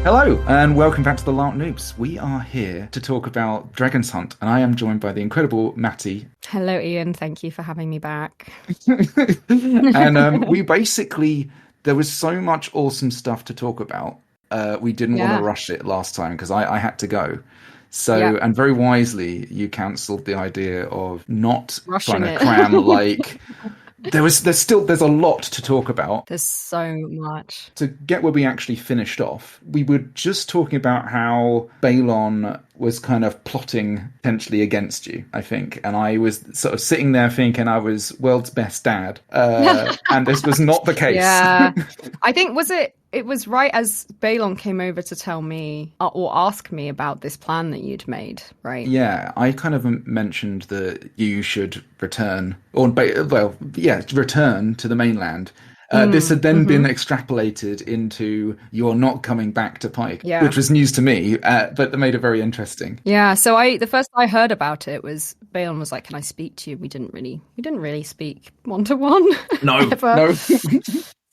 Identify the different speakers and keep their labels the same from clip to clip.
Speaker 1: Hello, and welcome back to the Lark Noobs. We are here to talk about Dragon's Hunt, and I am joined by the incredible Mattie.
Speaker 2: Hello, Ian. Thank you for having me back.
Speaker 1: And we basically, there was so much awesome stuff to talk about. We didn't want to rush it last time because I had to go. So, and very wisely, you cancelled the idea of not
Speaker 2: rushing
Speaker 1: trying to cram there's a lot to talk about.
Speaker 2: There's so much.
Speaker 1: To get where we actually finished off, we were just talking about how Balon was kind of plotting potentially against you, I think. And I was sort of sitting there thinking I was world's best dad. And this was not the case.
Speaker 2: Yeah. I think, it was right as Balon came over to tell me or ask me about this plan that you'd made, right?
Speaker 1: Yeah, I kind of mentioned that you should return, return to the mainland. This had then been extrapolated into you're not coming back to Pike, which was news to me, but that made it very interesting.
Speaker 2: Yeah, so the first I heard about it was Balon was like, "Can I speak to you?" We didn't really speak one-to-one.
Speaker 1: No, no.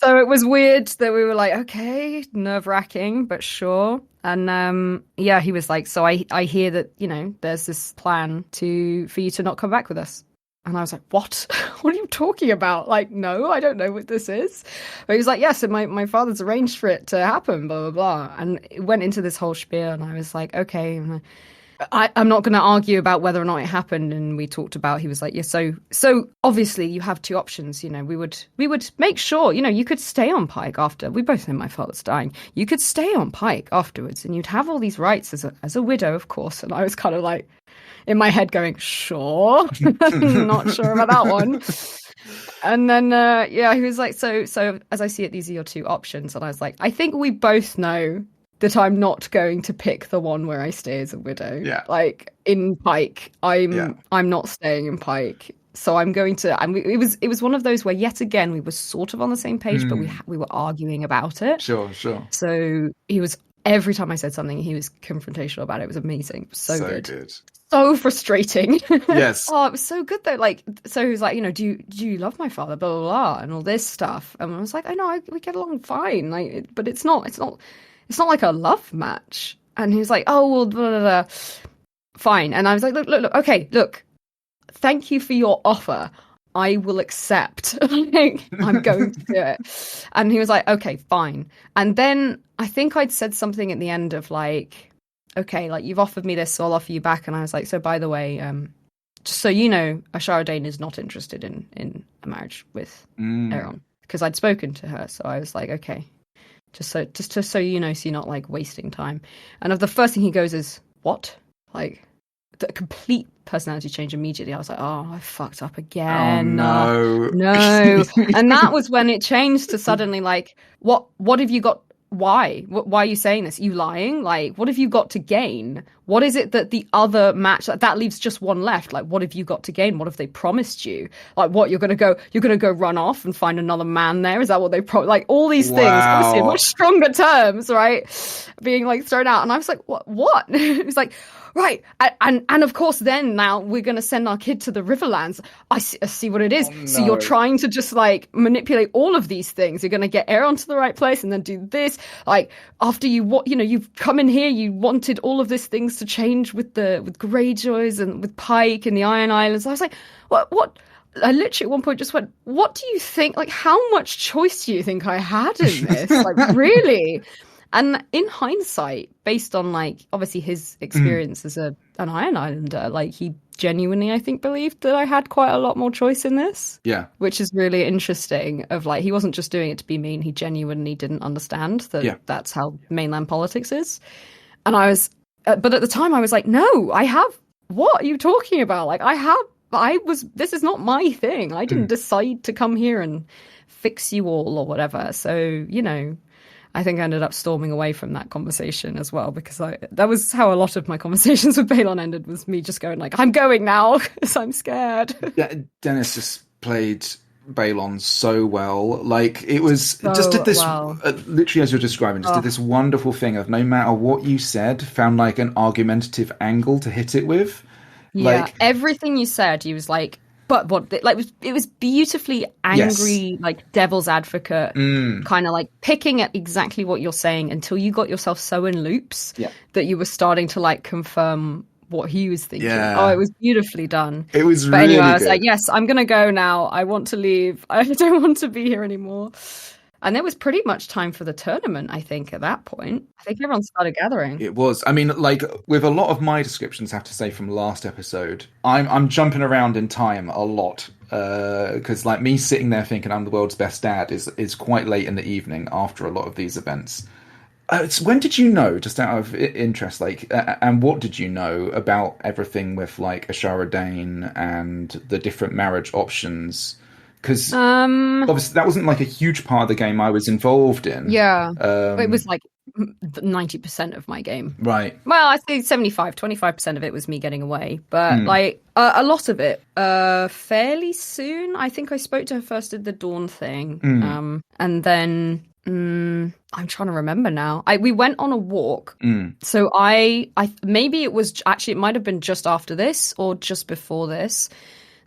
Speaker 2: So it was weird that we were like, okay, nerve-wracking, but sure. And he was like, so I hear that, there's this plan for you to not come back with us. And I was like, what? What are you talking about? Like, no, I don't know what this is. But he was like, yeah, so my father's arranged for it to happen, blah, blah, blah. And it went into this whole spiel, and I was like, okay. And I'm not going to argue about whether or not it happened. And we talked about, he was like, yeah, so obviously you have two options. We would make sure, you could stay on Pike after. We both know my father's dying. You could stay on Pike afterwards and you'd have all these rights as a widow, of course. And I was kind of like in my head going, sure, not sure about that one. And then, he was like, so as I see it, these are your two options. And I was like, I think we both know that I'm not going to pick the one where I stay as a widow. Yeah. Like in Pike, I'm not staying in Pike. So I'm going to, and it was one of those where yet again, we were sort of on the same page, but we were arguing about it.
Speaker 1: Sure.
Speaker 2: So every time I said something, he was confrontational about it. It was amazing. So good. So frustrating.
Speaker 1: Yes.
Speaker 2: Oh, it was so good though. Like, so he was like, do you love my father? Blah, blah, blah, and all this stuff. And I was like, I know, we get along fine. Like, but it's not like a love match. And he was like, oh, well, blah, blah, blah. Fine. And I was like, look, thank you for your offer. I will accept. I'm going to do it. And he was like, okay, fine. And then I think I'd said something at the end of like, okay, like you've offered me this, so I'll offer you back. And I was like, so by the way, just so you know, Ashara Dane is not interested in a marriage with Aeron. Because I'd spoken to her. So I was like, okay. Just so you know, so you're not like wasting time. And the first thing he goes is, what? Like the complete personality change immediately. I was like, oh, I fucked up again.
Speaker 1: Oh,
Speaker 2: no. And that was when it changed to suddenly like, what have you got? Why are you saying this? You lying? Like, what have you got to gain? What is it that the other match, that leaves just one left? Like, what have you got to gain? What have they promised you? Like, what, you're going to go run off and find another man there? Is that what they like all these things, obviously in much stronger terms, right? Being like thrown out. And I was like, what? It was like, right. And of course, then now we're going to send our kid to the Riverlands. I see what it is. Oh, no. So you're trying to just like manipulate all of these things. You're going to get Aeron to the right place and then do this. Like after you've come in here, you wanted all of these things to change with Greyjoys and with Pike and the Iron Islands. I was like, what? I literally at one point just went, what do you think? Like, how much choice do you think I had in this? Like, really? And in hindsight, based on like obviously his experience as an Iron Islander, like he genuinely, I think, believed that I had quite a lot more choice in this.
Speaker 1: Yeah.
Speaker 2: Which is really interesting of like, he wasn't just doing it to be mean. He genuinely didn't understand that that's how mainland politics is. And I was, but at the time I was like, no, I have, what are you talking about? Like this is not my thing. I didn't decide to come here and fix you all or whatever. So, I think I ended up storming away from that conversation as well, because that was how a lot of my conversations with Balon ended, was me just going like, I'm going now because I'm scared.
Speaker 1: Dennis just played Balon so well. Like it was did this literally as you're describing, did this wonderful thing of no matter what you said, found like an argumentative angle to hit it with.
Speaker 2: Yeah, like everything you said, he was like, but what like it was beautifully angry,
Speaker 1: Yes.
Speaker 2: like devil's advocate, kind of like picking at exactly what you're saying until you got yourself so in loops that you were starting to like confirm what he was thinking. Oh, it was beautifully done.
Speaker 1: It was
Speaker 2: but
Speaker 1: really
Speaker 2: anyway, I was
Speaker 1: good.
Speaker 2: like, yes, I'm gonna go now. I want to leave. I don't want to be here anymore. And it was pretty much time for the tournament, I think, at that point. I think everyone started gathering.
Speaker 1: It was. I mean, like, with a lot of my descriptions, I have to say, from last episode, I'm jumping around in time a lot. Because, like, me sitting there thinking I'm the world's best dad is quite late in the evening after a lot of these events. When did you know, just out of interest, like, and what did you know about everything with, like, Ashara Dane and the different marriage options? Because obviously that wasn't like a huge part of the game I was involved in.
Speaker 2: Yeah. It was like 90% of my game.
Speaker 1: Right.
Speaker 2: Well, I think 25% of it was me getting away. But like a lot of it fairly soon. I think I spoke to her first at the Dawn thing. And then I'm trying to remember now. We went on a walk. So I maybe it was actually, it might have been just after this or just before this,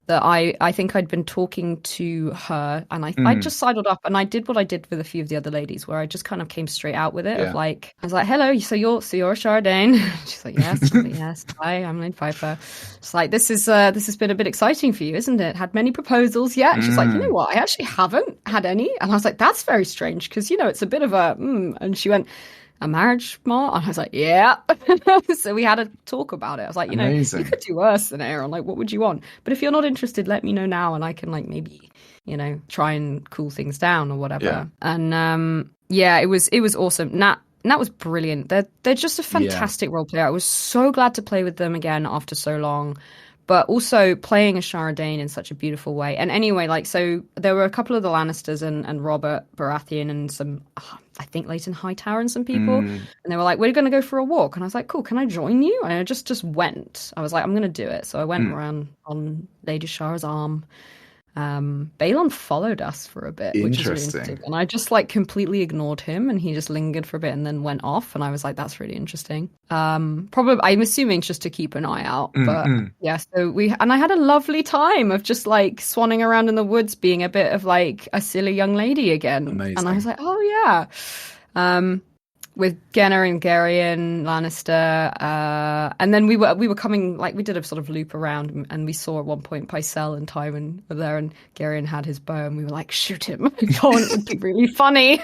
Speaker 2: that I think I'd been talking to her, and I just sidled up, and I did what I did with a few of the other ladies, where I just kind of came straight out with it. Of like, I was like, "Hello, so you're Ashara Dane?" She's like, "Yes." I was like, "Yes, hi, I'm Lane Pfeiffer." It's like, this has been a bit exciting for you, isn't it? Had many proposals yet? She's like, "You know what? I actually haven't had any," and I was like, "That's very strange, because it's a bit of a." And she went, "A marriage, Ma?" And I was like, "Yeah." So we had a talk about it. I was like,
Speaker 1: Amazing.
Speaker 2: you could do worse than Aaron. Like, what would you want? But if you're not interested, let me know now, and I can like maybe, try and cool things down or whatever.
Speaker 1: Yeah.
Speaker 2: And it was awesome. Nat was brilliant. They're just a fantastic role player. I was so glad to play with them again after so long. But also playing Ashara Dane in such a beautiful way. And anyway, like, so there were a couple of the Lannisters and Robert Baratheon and some, I think, Leighton Hightower and some people. And they were like, "We're going to go for a walk." And I was like, "Cool, can I join you?" And I just went. I was like, "I'm going to do it." So I went around on Lady Shara's arm. Balon followed us for a bit, which is really interesting. And I just like completely ignored him, and he just lingered for a bit and then went off. And I was like, "That's really interesting." Probably, I'm assuming just to keep an eye out. But yeah, so I had a lovely time of just like swanning around in the woods, being a bit of like a silly young lady again.
Speaker 1: Amazing.
Speaker 2: And I was like, "Oh yeah." With Genna and Gerion Lannister, and then we were coming, like, we did a sort of loop around, and we saw at one point Pycelle and Tywin were there, and Gerion had his bow, and we were like, "Shoot him!" It would be really funny.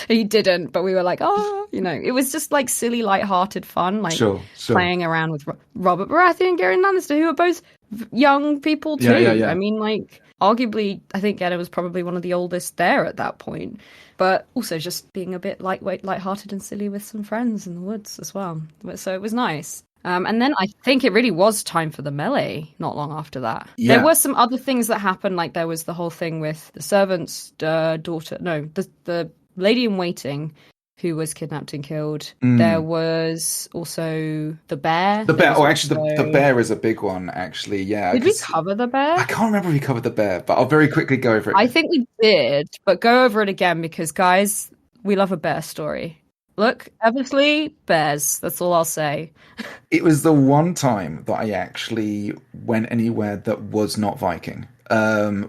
Speaker 2: He didn't, but we were like, "Oh," it was just like silly, light-hearted fun, like
Speaker 1: sure.
Speaker 2: playing around with Robert Baratheon and Gerion Lannister, who are both young people too.
Speaker 1: Yeah.
Speaker 2: I mean, like, arguably, I think Genna was probably one of the oldest there at that point. But also just being a bit lightweight, lighthearted and silly with some friends in the woods as well. So it was nice. And then I think it really was time for the melee not long after that.
Speaker 1: Yeah.
Speaker 2: There were some other things that happened, like there was the whole thing with the servant's daughter. No, the lady in waiting who was kidnapped and killed. There was also the bear.
Speaker 1: The bear. Oh, actually, the bear is a big one, actually. Yeah.
Speaker 2: Did we cover the bear?
Speaker 1: I can't remember if we covered the bear, but I'll very quickly go over it.
Speaker 2: I think we did, but go over it again because, guys, we love a bear story. Look, obviously, bears. That's all I'll say.
Speaker 1: It was the one time that I actually went anywhere that was not Viking,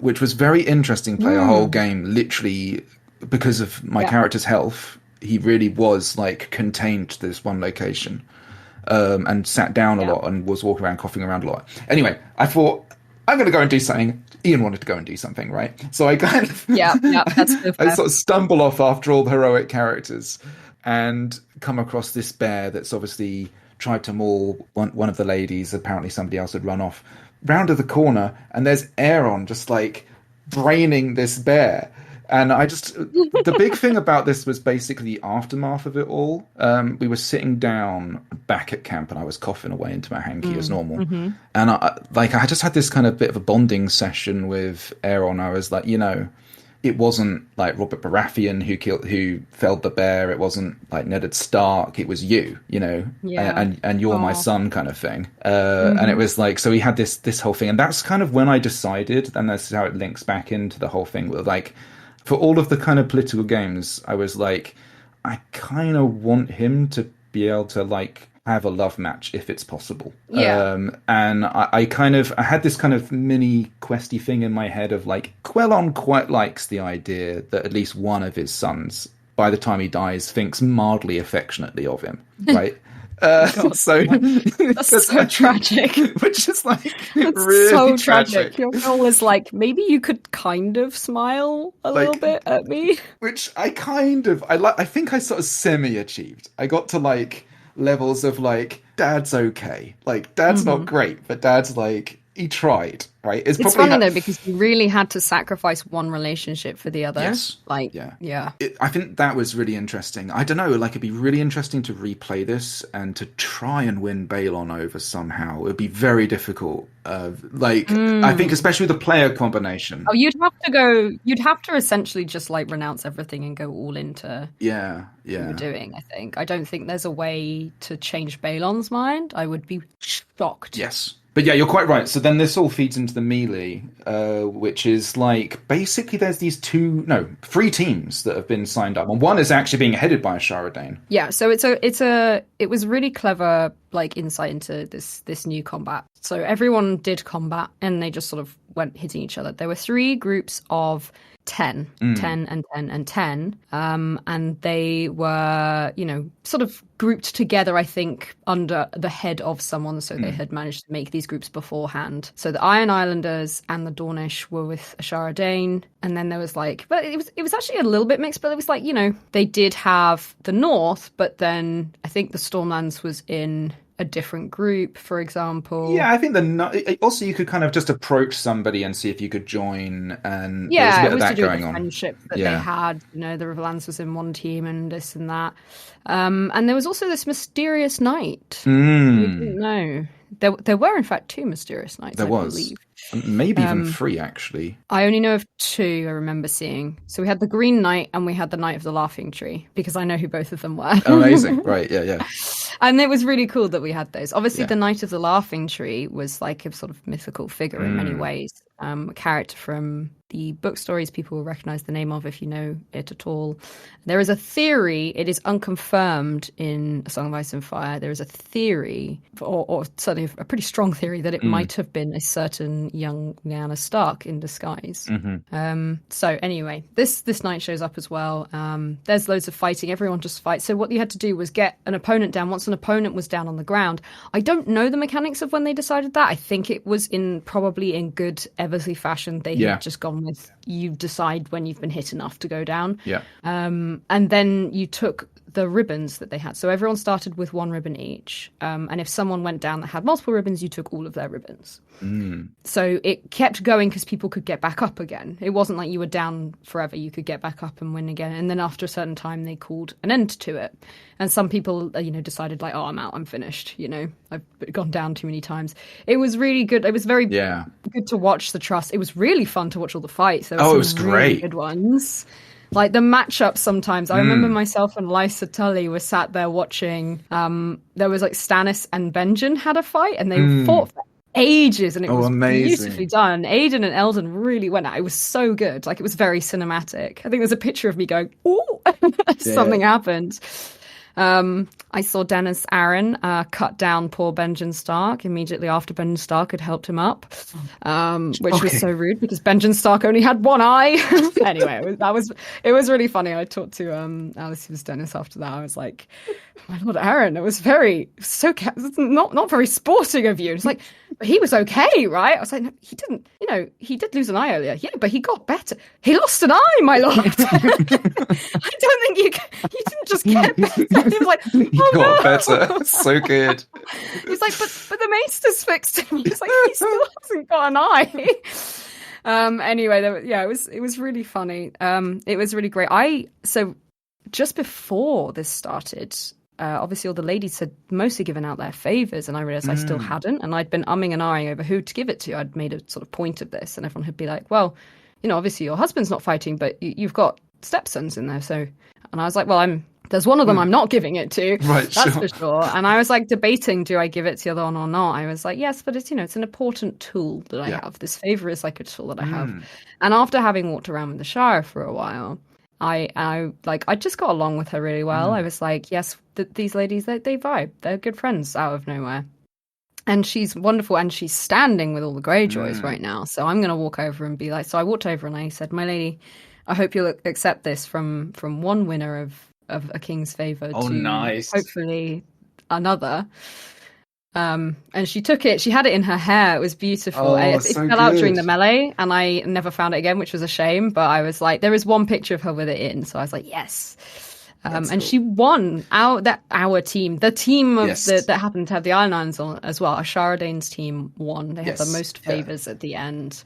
Speaker 1: which was very interesting. Play a whole game, literally, because of my character's health. He really was like contained to this one location, and sat down a lot and was walking around, coughing around a lot. Anyway, I thought, I'm going to go and do something. Ian wanted to go and do something, right? So I kind of
Speaker 2: that's
Speaker 1: I sort of stumble off after all the heroic characters and come across this bear that's obviously tried to maul one of the ladies. Apparently somebody else had run off. Round to the corner, and there's Aeron just like braining this bear. And the big thing about this was basically the aftermath of it all. We were sitting down back at camp, and I was coughing away into my hanky as normal. And I just had this kind of bit of a bonding session with Aeron. I was like, it wasn't like Robert Baratheon who felled the bear. It wasn't like Ned Stark. It was you, and you're my son kind of thing. And it was like, so we had this whole thing, and that's kind of when I decided, and that's how it links back into the whole thing with like, for all of the kind of political games, I was like, I kind of want him to be able to like have a love match if it's possible.
Speaker 2: Yeah.
Speaker 1: And I had this kind of mini questy thing in my head of like, Quellon quite likes the idea that at least one of his sons, by the time he dies, thinks mildly affectionately of him, right? So
Speaker 2: that's so tragic.
Speaker 1: Which is like
Speaker 2: that's
Speaker 1: really
Speaker 2: so
Speaker 1: tragic.
Speaker 2: Your goal was like, maybe you could kind of smile a little bit at me,
Speaker 1: which I think I sort of semi-achieved. I got to like levels of like, Dad's okay, like Dad's not great, but Dad's like, he tried, right?
Speaker 2: It's funny though, because you really had to sacrifice one relationship for the other.
Speaker 1: Yes.
Speaker 2: Like, yeah.
Speaker 1: I think that was really interesting. I don't know, like it'd be really interesting to replay this and to try and win Balon over somehow. It would be very difficult. I think especially with the player combination.
Speaker 2: Oh, you'd have to essentially just like renounce everything and go all into what you're doing, I think. I don't think there's a way to change Balon's mind. I would be shocked.
Speaker 1: Yes. But yeah, you're quite right. So then this all feeds into the melee, which is like, basically there's these three teams that have been signed up. And one is actually being headed by a Sharadane.
Speaker 2: Yeah, so it was really clever, like, insight into this new combat. So everyone did combat and they just sort of went hitting each other. There were 3 groups of 10, 10 and 10 and 10. And they were, sort of grouped together, I think, under the head of someone. So they had managed to make these groups beforehand. So the Iron Islanders and the Dornish were with Ashara Dane. And then there was like, but it was actually a little bit mixed, but it was like, they did have the North, but then I think the Stormlands was in a different group, for example.
Speaker 1: Yeah, I think also you could kind of just approach somebody and see if you could join, and
Speaker 2: yeah,
Speaker 1: there was a bit
Speaker 2: it was
Speaker 1: of that
Speaker 2: to do with
Speaker 1: going
Speaker 2: the
Speaker 1: on.
Speaker 2: friendship that they had. The Riverlands was in one team and this and that. And there was also this mysterious knight. We didn't know. There were, in fact, 2 mysterious knights, I believe.
Speaker 1: Maybe even 3, actually.
Speaker 2: I only know of 2 I remember seeing. So we had the Green Knight and we had the Knight of the Laughing Tree, because I know who both of them were.
Speaker 1: Amazing. Right, yeah.
Speaker 2: And it was really cool that we had those. Obviously, the Knight of the Laughing Tree was like a sort of mythical figure in many ways. A character from the book stories people will recognize the name of if you know it at all. There is a theory, it is unconfirmed in A Song of Ice and Fire, there is a theory, or certainly a pretty strong theory, that it might have been a certain young Lyanna Stark in disguise. So anyway, this knight shows up as well. There's loads of fighting, everyone just fights. So what you had to do was get an opponent down. Once an opponent was down on the ground, I don't know the mechanics of when they decided that. I think it was probably in good Eversley fashion. They had just gone with, you decide when you've been hit enough to go down. And then you took the ribbons that they had. So everyone started with 1 ribbon each. And if someone went down that had multiple ribbons, you took all of their ribbons. So it kept going because people could get back up again. It wasn't like you were down forever. You could get back up and win again. And then after a certain time, they called an end to it. And some people, decided like, oh, I'm out, I'm finished. I've gone down too many times. It was really good. It was very good to watch the trust. It was really fun to watch all the fights. There were some really good ones. Like the matchups sometimes. I remember myself and Lysa Tully were sat there watching. There was like Stannis and Benjen had a fight and they fought for ages and it was beautifully done. Aiden and Eldon really went out. It was so good. Like it was very cinematic. I think there's a picture of me going, ooh, something happened. I saw Dennis Aaron cut down poor Benjen Stark immediately after Benjen Stark had helped him up, which was so rude because Benjen Stark only had one eye. Anyway, it was really funny. I talked to Alice, who was Dennis, after that. I was like, my Lord Aaron, it was not very sporting of you. It's like, but he was okay, right? I was like, no, he didn't. He did lose an eye earlier. Yeah, but he got better. He lost an eye, my lord. I don't think you didn't just get better. He was like,
Speaker 1: he got better. So good.
Speaker 2: He's like, but the maester's fixed him. He's like, he still hasn't got an eye. Anyway, it was really funny. It was really great. So just before this started, obviously all the ladies had mostly given out their favours, and I realised I still hadn't, and I'd been umming and ahhing over who to give it to. I'd made a sort of point of this, and everyone would be like, well, obviously your husband's not fighting, but you've got stepsons in there, so. And I was like, well, there's one of them I'm not giving it to. Right, that's for sure. And I was like debating, do I give it to the other one or not? I was like, yes, but it's, it's an important tool that I have. This favour is like a tool that I have. And after having walked around with the Shire for a while, I just got along with her really well. I was like, yes, these ladies, they vibe. They're good friends out of nowhere. And she's wonderful, and she's standing with all the Greyjoys right now. So I'm going to walk over and be like, so I walked over and I said, my lady, I hope you'll accept this from one winner of a king's favor to
Speaker 1: nice.
Speaker 2: hopefully another. And she took it. She had it in her hair. It was beautiful. It fell out during the melee, and I never found it again, which was a shame. But I was like, there is one picture of her with it in, so I was like, yes. And cool. She won our team, the team of that happened to have the Iron Islands on as well. Ashara team won. They had the most favors at the end,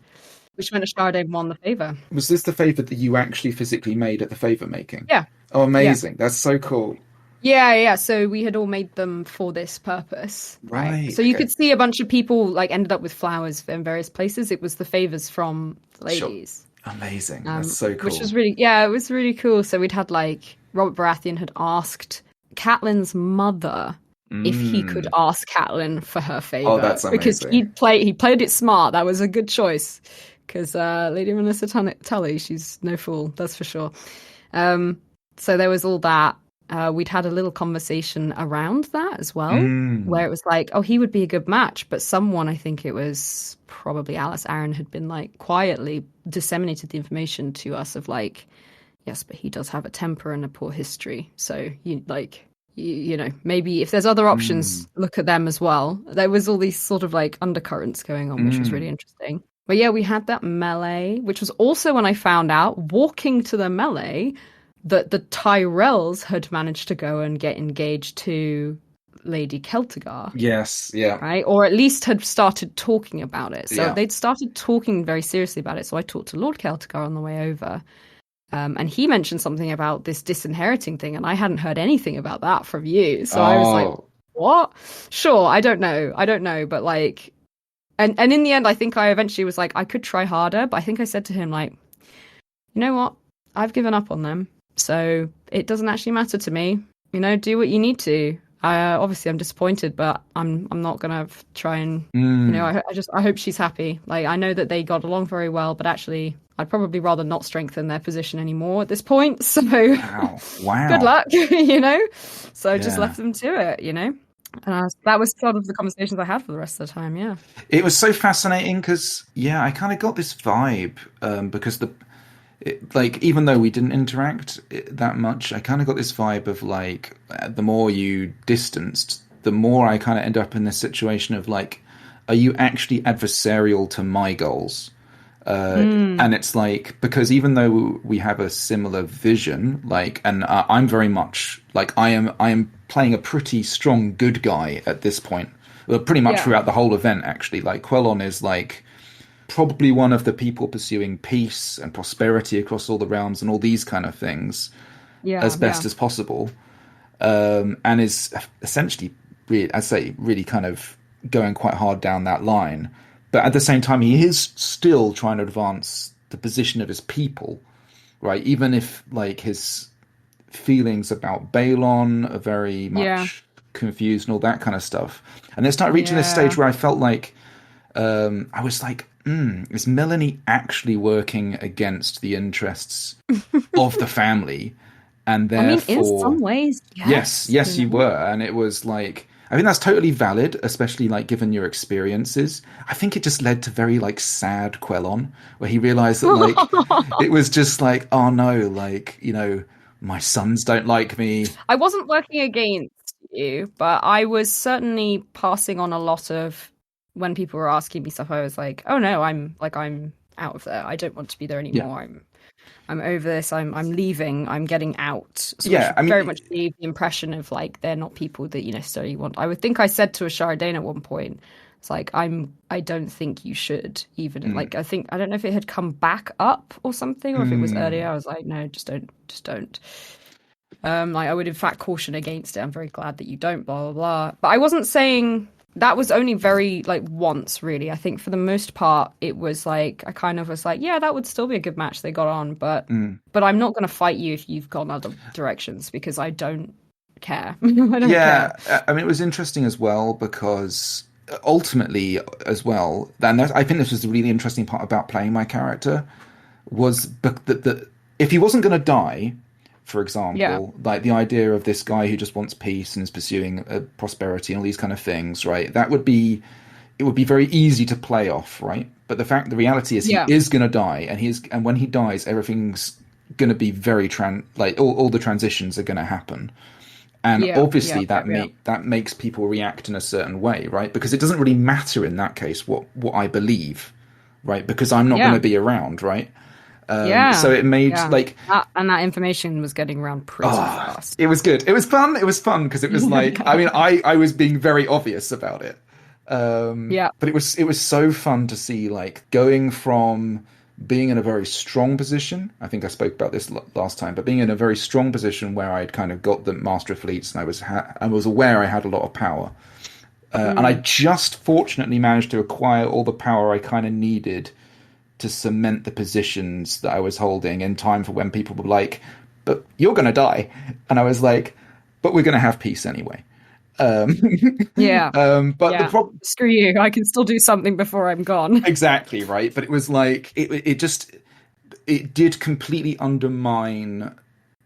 Speaker 2: which meant Ashara won the favor.
Speaker 1: Was this the favor that you actually physically made at the favor making?
Speaker 2: Yeah.
Speaker 1: Oh, amazing! Yeah. That's so cool.
Speaker 2: Yeah. So we had all made them for this purpose, right? So you could see a bunch of people like ended up with flowers in various places. It was the favors from ladies.
Speaker 1: Sure. Amazing. That's so cool.
Speaker 2: Which was it was really cool. So we'd had like Robert Baratheon had asked Catelyn's mother if he could ask Catelyn for her favor.
Speaker 1: Oh, that's amazing.
Speaker 2: Because he played it smart. That was a good choice. Because Lady Melissa Tully, she's no fool, that's for sure. So there was all that. We'd had a little conversation around that as well, where it was like, oh, he would be a good match. But someone, I think it was probably Alice Aaron, had been like quietly disseminated the information to us of like, yes, but he does have a temper and a poor history. So you know, maybe if there's other options, look at them as well. There was all these sort of like undercurrents going on, which was really interesting. But yeah, we had that melee, which was also when I found out, walking to the melee, that the Tyrells had managed to go and get engaged to Lady Celtigar.
Speaker 1: Yes, yeah.
Speaker 2: Right? Or at least had started talking about it. So they'd started talking very seriously about it. So I talked to Lord Celtigar on the way over. And he mentioned something about this disinheriting thing, and I hadn't heard anything about that from you. So I was like, what? Sure, I don't know. But like, and in the end, I think I eventually was like, I could try harder. But I think I said to him, like, you know what? I've given up on them. So it doesn't actually matter to me. You know, do what you need to. Obviously, I'm disappointed, but I'm not gonna try and you know. I hope she's happy. Like, I know that they got along very well, but actually, I'd probably rather not strengthen their position anymore at this point. So,
Speaker 1: wow.
Speaker 2: Good luck, you know. So I just left them to it, you know. And that was sort of the conversations I had for the rest of the time. Yeah,
Speaker 1: it was so fascinating because I kind of got this vibe because like, even though we didn't interact that much, I kind of got this vibe of like, the more you distanced, the more I kind of end up in this situation of like, are you actually adversarial to my goals? And it's like, because even though we have a similar vision, like, and I'm very much like, I am playing a pretty strong good guy at this point. Well, pretty much throughout the whole event, actually. Like, Quellon is like probably one of the people pursuing peace and prosperity across all the realms and all these kind of things as best as possible, and is essentially, really, I'd say, really kind of going quite hard down that line. But at the same time, he is still trying to advance the position of his people, right? Even if like his feelings about Balon are very much confused and all that kind of stuff. And it started reaching this stage where I felt like I was like, is Melanie actually working against the interests of the family? And therefore,
Speaker 2: I mean, in some ways,
Speaker 1: yes, you were. And it was like, I think that's totally valid, especially like given your experiences. I think it just led to very like sad Quellon, where he realized that like it was just like, oh no, like, you know, my sons don't like me.
Speaker 2: I wasn't working against you, but I was certainly passing on a lot of, when people were asking me stuff, I was like, oh no, I'm out of there. I don't want to be there anymore. I'm over this. I'm leaving. I'm getting out. So I mean, very much gave the impression of like, they're not people that you necessarily want. I would think I said to Ashara Dane at one point, it's like, I don't think you should even like, I don't know if it had come back up or something, or if it was earlier. I was like, no, just don't. Like, I would in fact caution against it. I'm very glad that you don't, blah, blah, blah. But I wasn't saying, that was only very like once, really. I think for the most part, it was like, I kind of was like, yeah, that would still be a good match. They got on, but I'm not going to fight you if you've gone other directions, because I don't care. I don't care.
Speaker 1: I mean, it was interesting as well, because ultimately as well, and I think this was the really interesting part about playing my character, was that if he wasn't going to die, for example,
Speaker 2: Yeah.
Speaker 1: like the idea of this guy who just wants peace and is pursuing prosperity and all these kind of things, right? It would be very easy to play off, right? But the reality is he
Speaker 2: Yeah.
Speaker 1: is going to die, and when he dies, everything's going to be very like all the transitions are going to happen. And obviously that makes people react in a certain way, right? Because it doesn't really matter in that case what I believe, right? Because I'm not going to be around, right? So it made like
Speaker 2: that information was getting around pretty fast.
Speaker 1: It was good. It was fun. It was fun because it was like I mean I was being very obvious about it. But it was so fun to see like going from being in a very strong position. I think I spoke about this last time, but being in a very strong position where I'd kind of got the Master of Fleets and I was aware I had a lot of power. And I just fortunately managed to acquire all the power I kind of needed to cement the positions that I was holding in time for when people were like, but you're going to die. And I was like, but we're going to have peace anyway. But the problem,
Speaker 2: screw you, I can still do something before I'm gone.
Speaker 1: Exactly, right? But it was like, it did completely undermine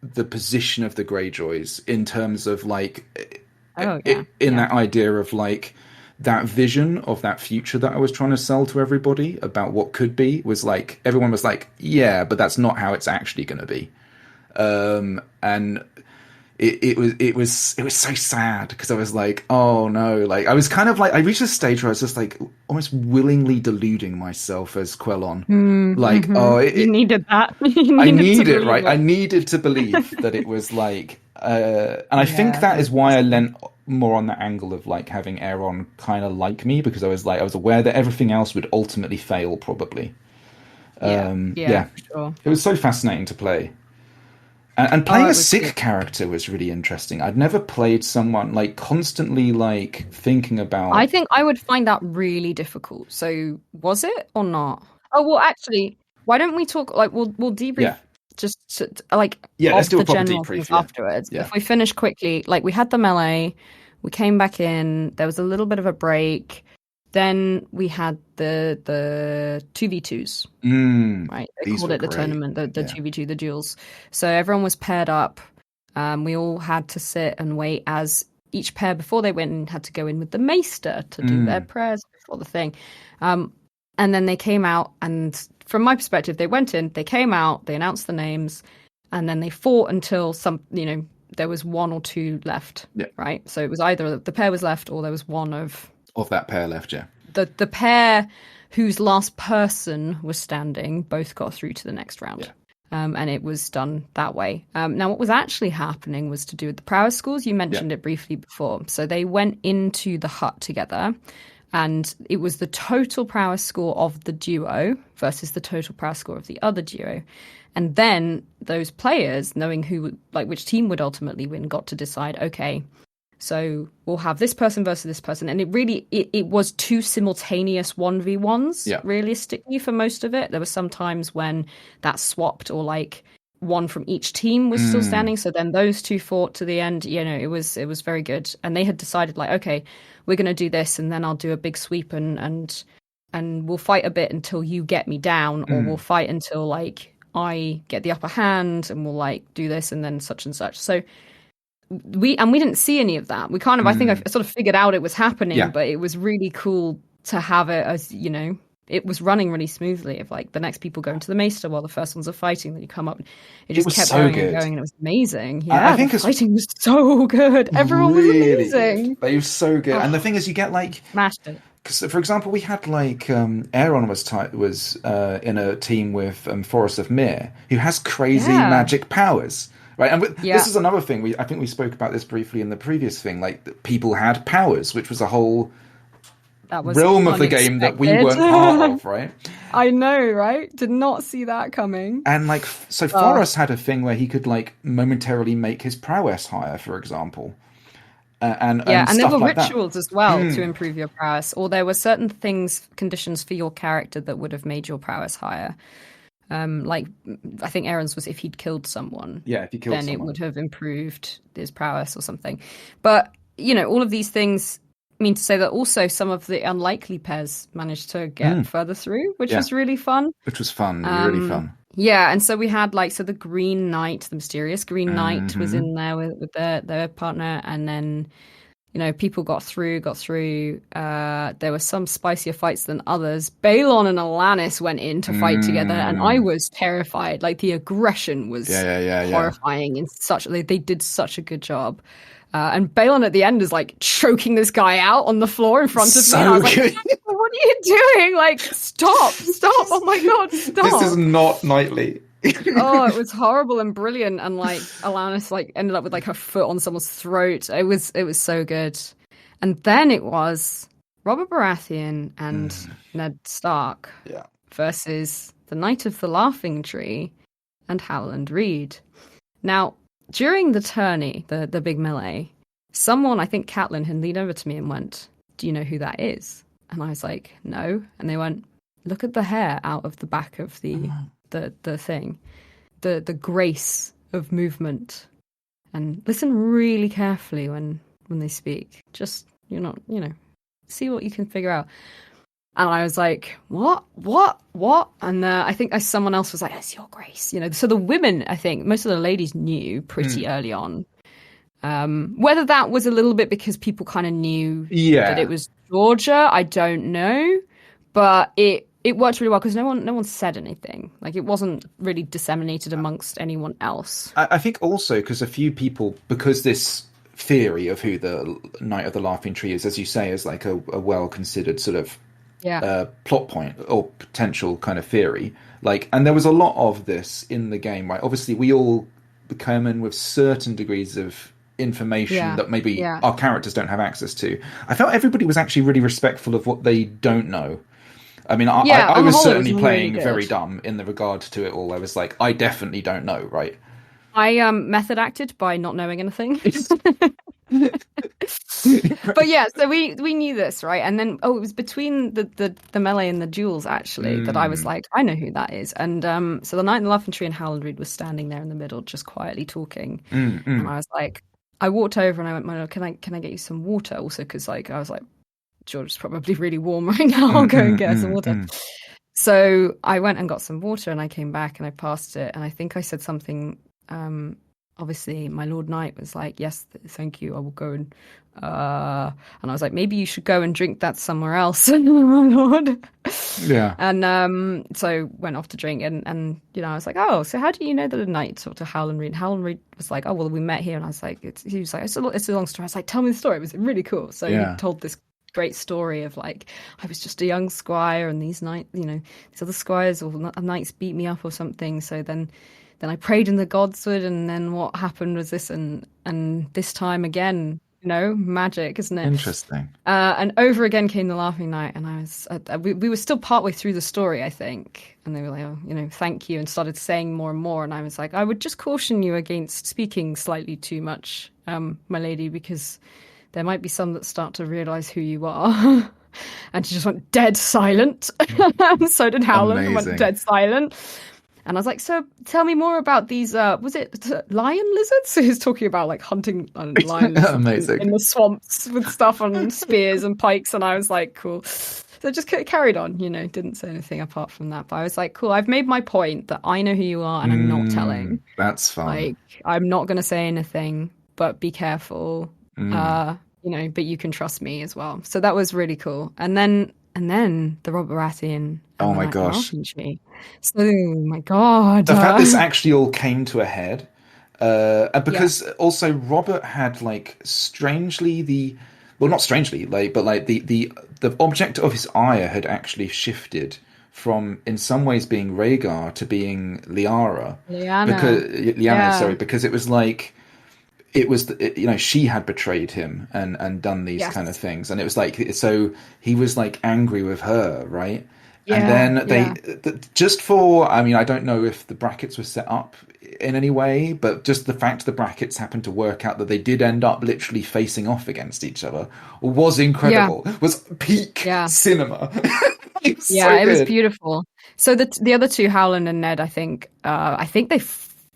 Speaker 1: the position of the Greyjoys in terms of like, that idea of like, that vision of that future that I was trying to sell to everybody about what could be was like, everyone was like, yeah, but that's not how it's actually going to be. And it was so sad because I was like, oh no, like I was kind of like, I reached a stage where I was just like almost willingly deluding myself as Quellon.
Speaker 2: You needed that.
Speaker 1: I needed, right? I needed to believe that it was like, and I think that is why I leant more on the angle of like having Aeron kind of like me, because I was aware that everything else would ultimately fail probably.
Speaker 2: Sure.
Speaker 1: It was so fascinating to play. And playing a sick character was really interesting. I'd never played someone like constantly like thinking about.
Speaker 2: I think I would find that really difficult. So was it or not? Oh well, actually, why don't we talk? Like we'll debrief just
Speaker 1: let's do a proper
Speaker 2: general
Speaker 1: debrief
Speaker 2: afterwards.
Speaker 1: Yeah.
Speaker 2: If we finish quickly, like we had the melee, we came back in. There was a little bit of a break. Then we had the 2v2s, right? They called it the tournament, the 2v2, the duels. So everyone was paired up. We all had to sit and wait as each pair before they went in had to go in with the maester to do their prayers before the thing. And then they came out, and from my perspective, they went in, they came out, they announced the names, and then they fought until there was one or two left, right? So it was either the pair was left or there was one of
Speaker 1: that pair left,
Speaker 2: The pair whose last person was standing both got through to the next round. And it was done that way. Now, what was actually happening was to do with the prowess scores. You mentioned it briefly before. So they went into the hut together, and it was the total prowess score of the duo versus the total prowess score of the other duo. And then those players, knowing which team would ultimately win, got to decide, okay, so we'll have this person versus this person. And it was two simultaneous 1v1s, realistically, for most of it. There were some times when that swapped, or like one from each team was still standing. So then those two fought to the end. It was very good. And they had decided like, okay, we're going to do this, and then I'll do a big sweep and we'll fight a bit until you get me down, or we'll fight until like I get the upper hand, and we'll like do this and then such and such. So we didn't see any of that. We kind of, I think I sort of figured out it was happening, but it was really cool to have it as, it was running really smoothly. If like the next people go into the maester while the first ones are fighting, then you come up, it just kept going and going, and it was amazing. I think the fighting was so good. Everyone was amazing.
Speaker 1: They were so good. And the thing is, you get like
Speaker 2: smashed it.
Speaker 1: Because, for example, we had like Aeron was in a team with Forest of Myr, who has crazy magic powers. Right, and this is another thing. I think we spoke about this briefly in the previous thing. Like, people had powers, which was a whole realm of the game that we weren't part of, right?
Speaker 2: I know, right? Did not see that coming.
Speaker 1: And like, so Forrest had a thing where he could like momentarily make his prowess higher, for example. And
Speaker 2: there were
Speaker 1: like
Speaker 2: rituals as well to improve your prowess, or there were certain conditions for your character that would have made your prowess higher. Like, I think Aaron's was if he'd killed someone.
Speaker 1: Yeah, if he killed someone.
Speaker 2: Then it would have improved his prowess or something. But, all of these things mean to say that also some of the unlikely pairs managed to get further through, which was really fun.
Speaker 1: Which was fun, really fun.
Speaker 2: Yeah, and so we had like so the Green Knight, the mysterious Green Knight, was
Speaker 1: Hmm.
Speaker 2: in there with their partner, and then people got through, got through. There were some spicier fights than others. Balon and Alanis went in to fight together, and I
Speaker 1: Mm.
Speaker 2: was terrified. Like the aggression
Speaker 1: Yeah,
Speaker 2: was
Speaker 1: yeah, yeah, yeah.
Speaker 2: horrifying in such they did such a good job. And Balon at the end is like choking this guy out on the floor in front of me, and I
Speaker 1: So
Speaker 2: was like,
Speaker 1: good.
Speaker 2: "What are you doing? Like, stop, stop! Oh my God,
Speaker 1: This is
Speaker 2: stop!"
Speaker 1: not nightly.
Speaker 2: Oh, it was horrible and brilliant, and like Alanis like ended up with like her foot on someone's throat. It was so good. And then it was Robert Baratheon and
Speaker 1: Mm,
Speaker 2: Ned Stark
Speaker 1: yeah.
Speaker 2: versus the Knight of the Laughing Tree and Howland Reed. Now, during the tourney, the big melee, someone, I think Catelyn, had leaned over to me and went, "Do you know who that is?" And I was like, "No." And they went, "Look at the hair out of the back of the thing, the grace of movement, and listen really carefully when they speak. Just see what you can figure out." And I was like, what? And I think someone else was like, "It's your grace." So the women, I think most of the ladies knew pretty
Speaker 1: Mm,
Speaker 2: early on. Whether that was a little bit because people kind of knew that it
Speaker 1: yeah.
Speaker 2: was Georgia, I don't know, but it worked really well because no one said anything. Like it wasn't really disseminated amongst anyone else.
Speaker 1: I think also because a few people, because this theory of who the Knight of the Laughing Tree is, as you say, is like a well considered sort of
Speaker 2: Yeah,
Speaker 1: plot point or potential kind of theory. Like, and there was a lot of this in the game, right? Obviously, we all come in with certain degrees of information
Speaker 2: yeah,
Speaker 1: that maybe
Speaker 2: yeah,
Speaker 1: our characters don't have access to. I felt everybody was actually really respectful of what they don't know. I mean,
Speaker 2: yeah.
Speaker 1: I
Speaker 2: On the
Speaker 1: was
Speaker 2: whole, it was
Speaker 1: certainly
Speaker 2: really
Speaker 1: playing
Speaker 2: good.
Speaker 1: very dumb in the regard to it all. I was like, I definitely don't know, right?
Speaker 2: I method acted by not knowing anything. But yeah, so we knew this, right? And then it was between the melee and the duels actually that I was
Speaker 1: Mm,
Speaker 2: like, I know who that is. And so the Knight in the Laughing Tree and Howland Reed was standing there in the middle, just quietly talking. And
Speaker 1: mm.
Speaker 2: I was like, I walked over and I went, "Milo, can I get you some water?" Also, because like I was like, George's probably really warm right now. I'll
Speaker 1: Mm,
Speaker 2: go and
Speaker 1: mm,
Speaker 2: get her some
Speaker 1: mm,
Speaker 2: water.
Speaker 1: mm.
Speaker 2: So I went and got some water and I came back and I passed it and I think I said something. Obviously, my Lord Knight was like, "Yes, thank you. I will go and I was like, maybe you should go and drink that somewhere else, my Lord."
Speaker 1: Yeah.
Speaker 2: And so went off to drink and I was like, "Oh, so how do you know that a knight talked to Howland Reed?" And Howland Reed was like, "Oh, well, we met here." And I was like, he was like, it's a long story. I was like, "Tell me the story." It was really cool. So he
Speaker 1: Yeah.
Speaker 2: told this great story of like, I was just a young squire and these these other squires or knights beat me up or something. So then I prayed in the godswood, and then what happened was this, and this time again, magic, isn't it?
Speaker 1: Interesting.
Speaker 2: And over again came the Laughing Knight, and we were still partway through the story, I think, and they were like, "Oh, thank you," and started saying more and more, and I was like, "I would just caution you against speaking slightly too much, my lady, because there might be some that start to realize who you are." And she just went dead silent. And so did Howland, and went
Speaker 1: Amazing.
Speaker 2: dead silent. And I was like, "So tell me more about these, was it lion lizards?" So he's talking about like hunting lion lizards in
Speaker 1: Amazing.
Speaker 2: the swamps with stuff on spears and pikes. And I was like, cool. So I just carried on, didn't say anything apart from that. But I was like, cool, I've made my point that I know who you are and I'm not telling.
Speaker 1: That's fun.
Speaker 2: Like, I'm not going to say anything, but be careful.
Speaker 1: Mm.
Speaker 2: But you can trust me as well. So that was really cool. And then the Robert Baratheon
Speaker 1: Oh
Speaker 2: and the
Speaker 1: my
Speaker 2: Night of the
Speaker 1: gosh.
Speaker 2: Laughing Tree. So, oh my God.
Speaker 1: The fact this actually all came to a head, and
Speaker 2: Yeah.
Speaker 1: because also Robert had like strangely well, not strangely, like, but like the object of his ire had actually shifted from, in some ways, being Rhaegar to being Liara, because
Speaker 2: Liana.
Speaker 1: Lyanna,
Speaker 2: Yeah.
Speaker 1: sorry, because it was like it was she had betrayed him and done these kind of
Speaker 2: Yes.
Speaker 1: things, and it was like, so he was like angry with her, right? And
Speaker 2: Yeah.
Speaker 1: then
Speaker 2: Yeah.
Speaker 1: just for, I mean, I don't know if the brackets were set up in any way, but just the fact the brackets happened to work out that they did end up literally facing off against each other was
Speaker 2: Yeah.
Speaker 1: incredible. Was peak
Speaker 2: Yeah.
Speaker 1: cinema. It was
Speaker 2: Yeah.
Speaker 1: so
Speaker 2: It was
Speaker 1: good.
Speaker 2: beautiful. So the other two, Howland and Ned, I think they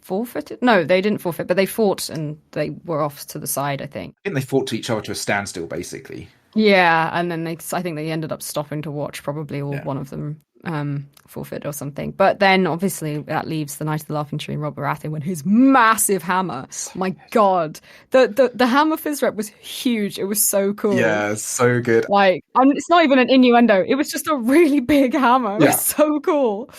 Speaker 2: forfeited. No, they didn't forfeit, but they fought and they were off to the side, I think.
Speaker 1: I think they fought to each other to a standstill, basically.
Speaker 2: Yeah, and then I think they ended up stopping to watch probably, or
Speaker 1: Yeah.
Speaker 2: one of them. forfeit or something. But then obviously that leaves the Knight of the Laughing Tree and Rob Baratheon with his massive hammer. My God, the hammer Fizrep was huge. It was so cool.
Speaker 1: Yeah, so good.
Speaker 2: Like, it's not even an innuendo. It was just a really big hammer. It was so cool.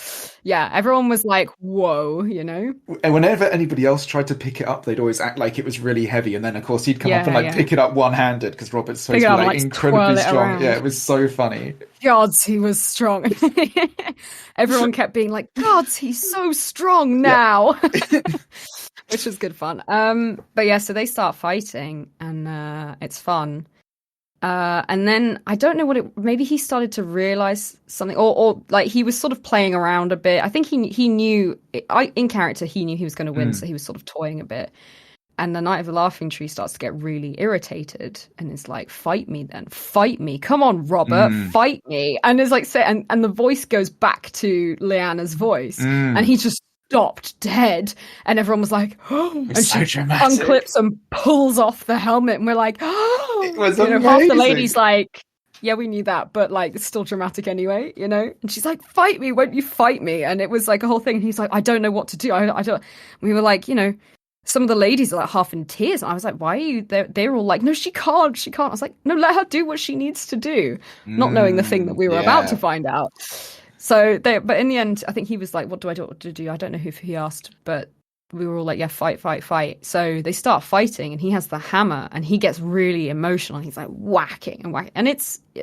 Speaker 2: Yeah, everyone was like, "Whoa," you know.
Speaker 1: And whenever anybody else tried to pick it up, they'd always act like it was really heavy, and then of course he'd come up and like pick it up one-handed because Robert's supposed to be like incredibly strong.
Speaker 2: Around.
Speaker 1: Yeah, it was so funny.
Speaker 2: Gods, he was strong. Everyone kept being like, "Gods, he's so strong now," which was good fun. But yeah, so they start fighting, and it's fun. And then I don't know maybe he started to realize something, or like he was sort of playing around a bit. I think he knew in character he knew he was going to win, so he was sort of toying a bit. And the Knight of the Laughing Tree starts to get really irritated and is like, "Fight me then, fight me, come on, Robert, fight me." And it's like, and the voice goes back to Lyanna's voice, and he just stopped dead, and everyone was like, "Oh!" And
Speaker 1: so
Speaker 2: she
Speaker 1: dramatic.
Speaker 2: unclips and pulls off the helmet, and we're like, "Oh!"
Speaker 1: It was
Speaker 2: amazing.
Speaker 1: amazing.
Speaker 2: Half the ladies like, "Yeah, we knew that, but like, it's still dramatic anyway, you know." And she's like, "Fight me, won't you fight me?" And it was like a whole thing. And he's like, "I don't know what to do. I don't." We were like, you know, some of the ladies are like half in tears. And I was like, "Why are you?" They're all like, "No, she can't. She can't." I was like, "No, let her do what she needs to do," not knowing the thing that we were about to find out. So but in the end, I think he was like, "What do I do?" I don't know who he asked, but we were all like, "Yeah, fight, fight, fight." So they start fighting, and he has the hammer, and he gets really emotional. He's like whacking and whacking, and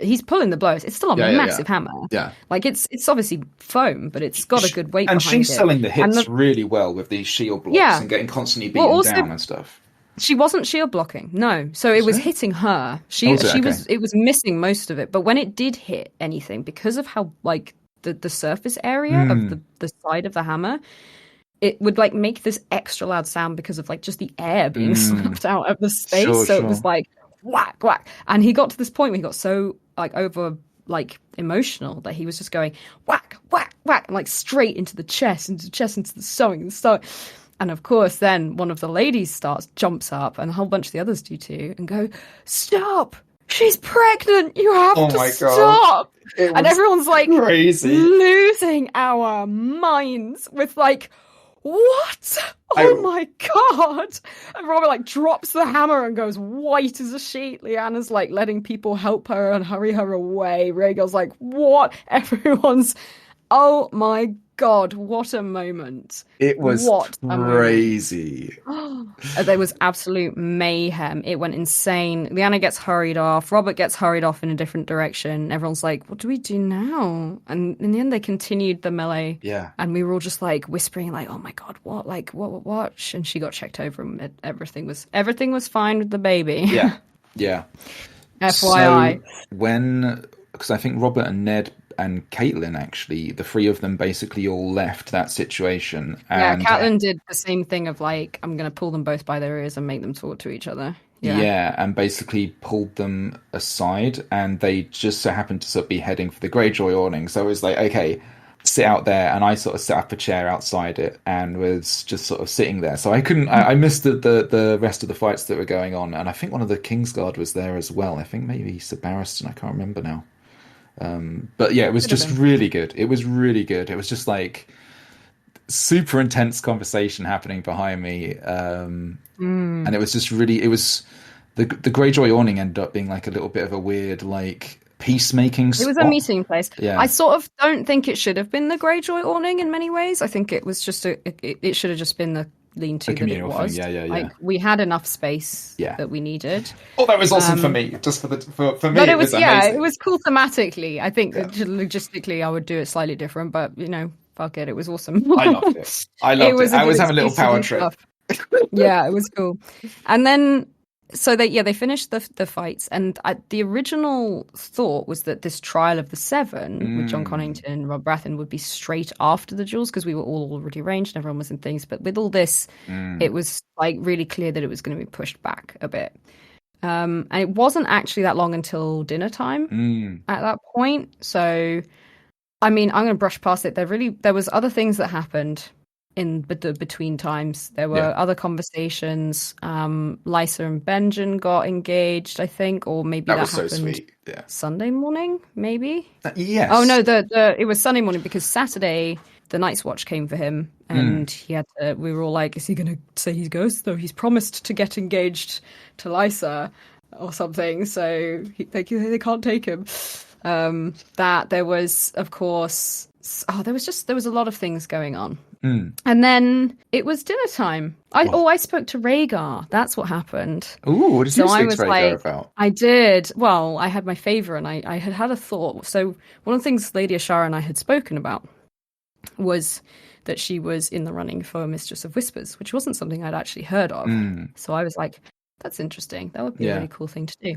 Speaker 2: he's pulling the blows. It's still a massive hammer.
Speaker 1: Yeah,
Speaker 2: like it's obviously foam, but it's got a good weight.
Speaker 1: And
Speaker 2: behind
Speaker 1: she's
Speaker 2: it.
Speaker 1: selling the hits really well with these shield blocks and getting constantly beaten down and stuff.
Speaker 2: She wasn't shield blocking, no. So it was hitting her. It was missing most of it, but when it did hit anything, because of how like the surface area of the side of the hammer, it would like make this extra loud sound because of like just the air being slapped out of the space. It was like whack, whack. And he got to this point where he got so like over like emotional that he was just going whack, whack, whack, and like straight into the chest, into the stomach, And of course, then one of the ladies jumps up, and a whole bunch of the others do too, and go, "Stop! She's pregnant! You have to stop!" And everyone's like
Speaker 1: crazy,
Speaker 2: losing our minds with like, "What? Oh my God!" And Robert like drops the hammer and goes white as a sheet. Lyanna's like letting people help her and hurry her away. Rhaegal's like, "What?" Everyone's, oh my God, what a moment.
Speaker 1: It was crazy.
Speaker 2: There was absolute mayhem. It went insane. Lyanna gets hurried off. Robert gets hurried off in a different direction. Everyone's like, "What do we do now?" And in the end, they continued the melee.
Speaker 1: Yeah.
Speaker 2: And we were all just like whispering, like, "Oh my God, what? Like, what? And she got checked over, and everything was fine with the baby.
Speaker 1: Yeah. Yeah.
Speaker 2: FYI.
Speaker 1: So because I think Robert and Ned and Caitlin, actually, the three of them basically all left that situation. And,
Speaker 2: Caitlin did the same thing of like, I'm going to pull them both by their ears and make them talk to each other.
Speaker 1: Yeah, and basically pulled them aside, and they just so happened to sort of be heading for the Greyjoy awning. So it was like, okay, sit out there, and I sort of set up a chair outside it and was just sort of sitting there. So I missed the rest of the fights that were going on, and I think one of the Kingsguard was there as well. I think maybe Sir Barristan, I can't remember now. But yeah, it was just really good. It was really good. It was just like super intense conversation happening behind me. And it was just really, the Greyjoy awning ended up being like a little bit of a weird, like, peacemaking spot.
Speaker 2: It was a meeting place.
Speaker 1: Yeah.
Speaker 2: I sort of don't think it should have been the Greyjoy awning in many ways. I think it was just it should have just been the lean-to that it was.
Speaker 1: Yeah.
Speaker 2: Like, we had enough space that we needed.
Speaker 1: Oh, that was awesome for me. Just for me,
Speaker 2: but
Speaker 1: it was amazing.
Speaker 2: It was cool thematically. I think logistically, I would do it slightly different, but you know, fuck it, it was awesome.
Speaker 1: I loved it. I was having a little power trip.
Speaker 2: Yeah, it was cool. And then, so they finished the fights, and the original thought was that this trial of the Seven with Jon Connington and Rob Baratheon would be straight after the duels, because we were all already arranged and everyone was in things. But with all this, it was like really clear that it was going to be pushed back a bit. And it wasn't actually that long until dinner time at that point. So, I mean, I'm going to brush past it. There was other things that happened in between times. There were other conversations. Lysa and Benjen got engaged, I think, or maybe that
Speaker 1: was
Speaker 2: happened
Speaker 1: so sweet. Yeah.
Speaker 2: Sunday morning, maybe.
Speaker 1: Yes.
Speaker 2: Oh no, it was Sunday morning because Saturday the Night's Watch came for him, and he had to, we were all like, is he going to say he goes? Though he's promised to get engaged to Lysa or something, so they can't take him. That there was, of course, there was a lot of things going on. And then it was dinner time. I spoke to Rhaegar. That's what happened.
Speaker 1: Ooh, what did you speak to Rhaegar about?
Speaker 2: I did. Well, I had my favour, and I had a thought. So one of the things Lady Ashara and I had spoken about was that she was in the running for Mistress of Whispers, which wasn't something I'd actually heard of. So I was like, that's interesting. That would be a really cool thing to do.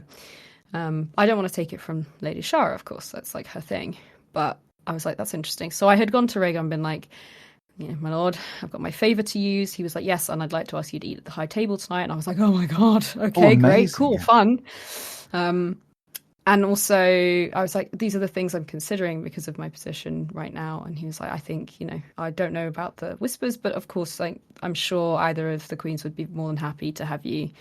Speaker 2: I don't want to take it from Lady Ashara, of course. That's like her thing. But I was like, that's interesting. So I had gone to Rhaegar and been like, my lord, I've got my favour to use. He was like, yes, and I'd like to ask you to eat at the high table tonight. And I was like, oh my God, okay, great, cool, fun. And also I was like, these are the things I'm considering because of my position right now. And he was like, I think, I don't know about the Whispers, but of course, like, I'm sure either of the queens would be more than happy to have you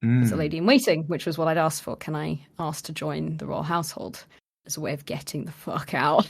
Speaker 2: as a lady in waiting, which was what I'd asked for. Can I ask to join the royal household as a way of getting the fuck out?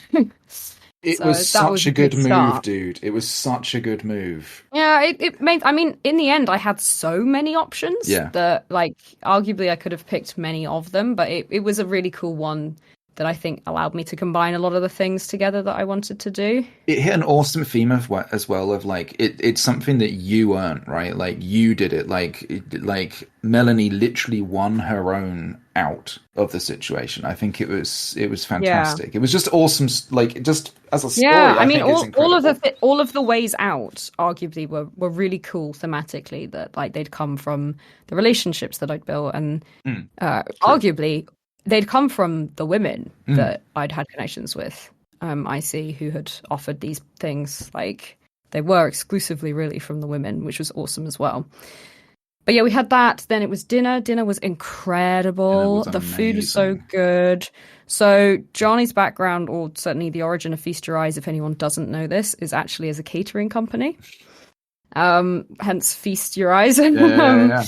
Speaker 1: It was such a good move, dude. It was such a good move.
Speaker 2: Yeah, it made... I mean, in the end, I had so many options that, like, arguably I could have picked many of them, but it was a really cool one that I think allowed me to combine a lot of the things together that I wanted to do.
Speaker 1: It hit an awesome theme as well of, like, it's something that you earned, right? Like, you did it. Like Melanie literally won her own out of the situation. I think it was fantastic. Yeah. It was just awesome, like, just as a story. Yeah,
Speaker 2: I mean, all of the ways out, arguably, were really cool thematically, that, like, they'd come from the relationships that I'd built, and arguably they'd come from the women that I'd had connections with, I see, who had offered these things. Like, they were exclusively really from the women, which was awesome as well. But yeah, we had that. Then it was dinner. Dinner was incredible. The food was so good. So Johnny's background, or certainly the origin of Feast Your Eyes, if anyone doesn't know this, is actually as a catering company. Hence Feast Your Eyes. Yeah.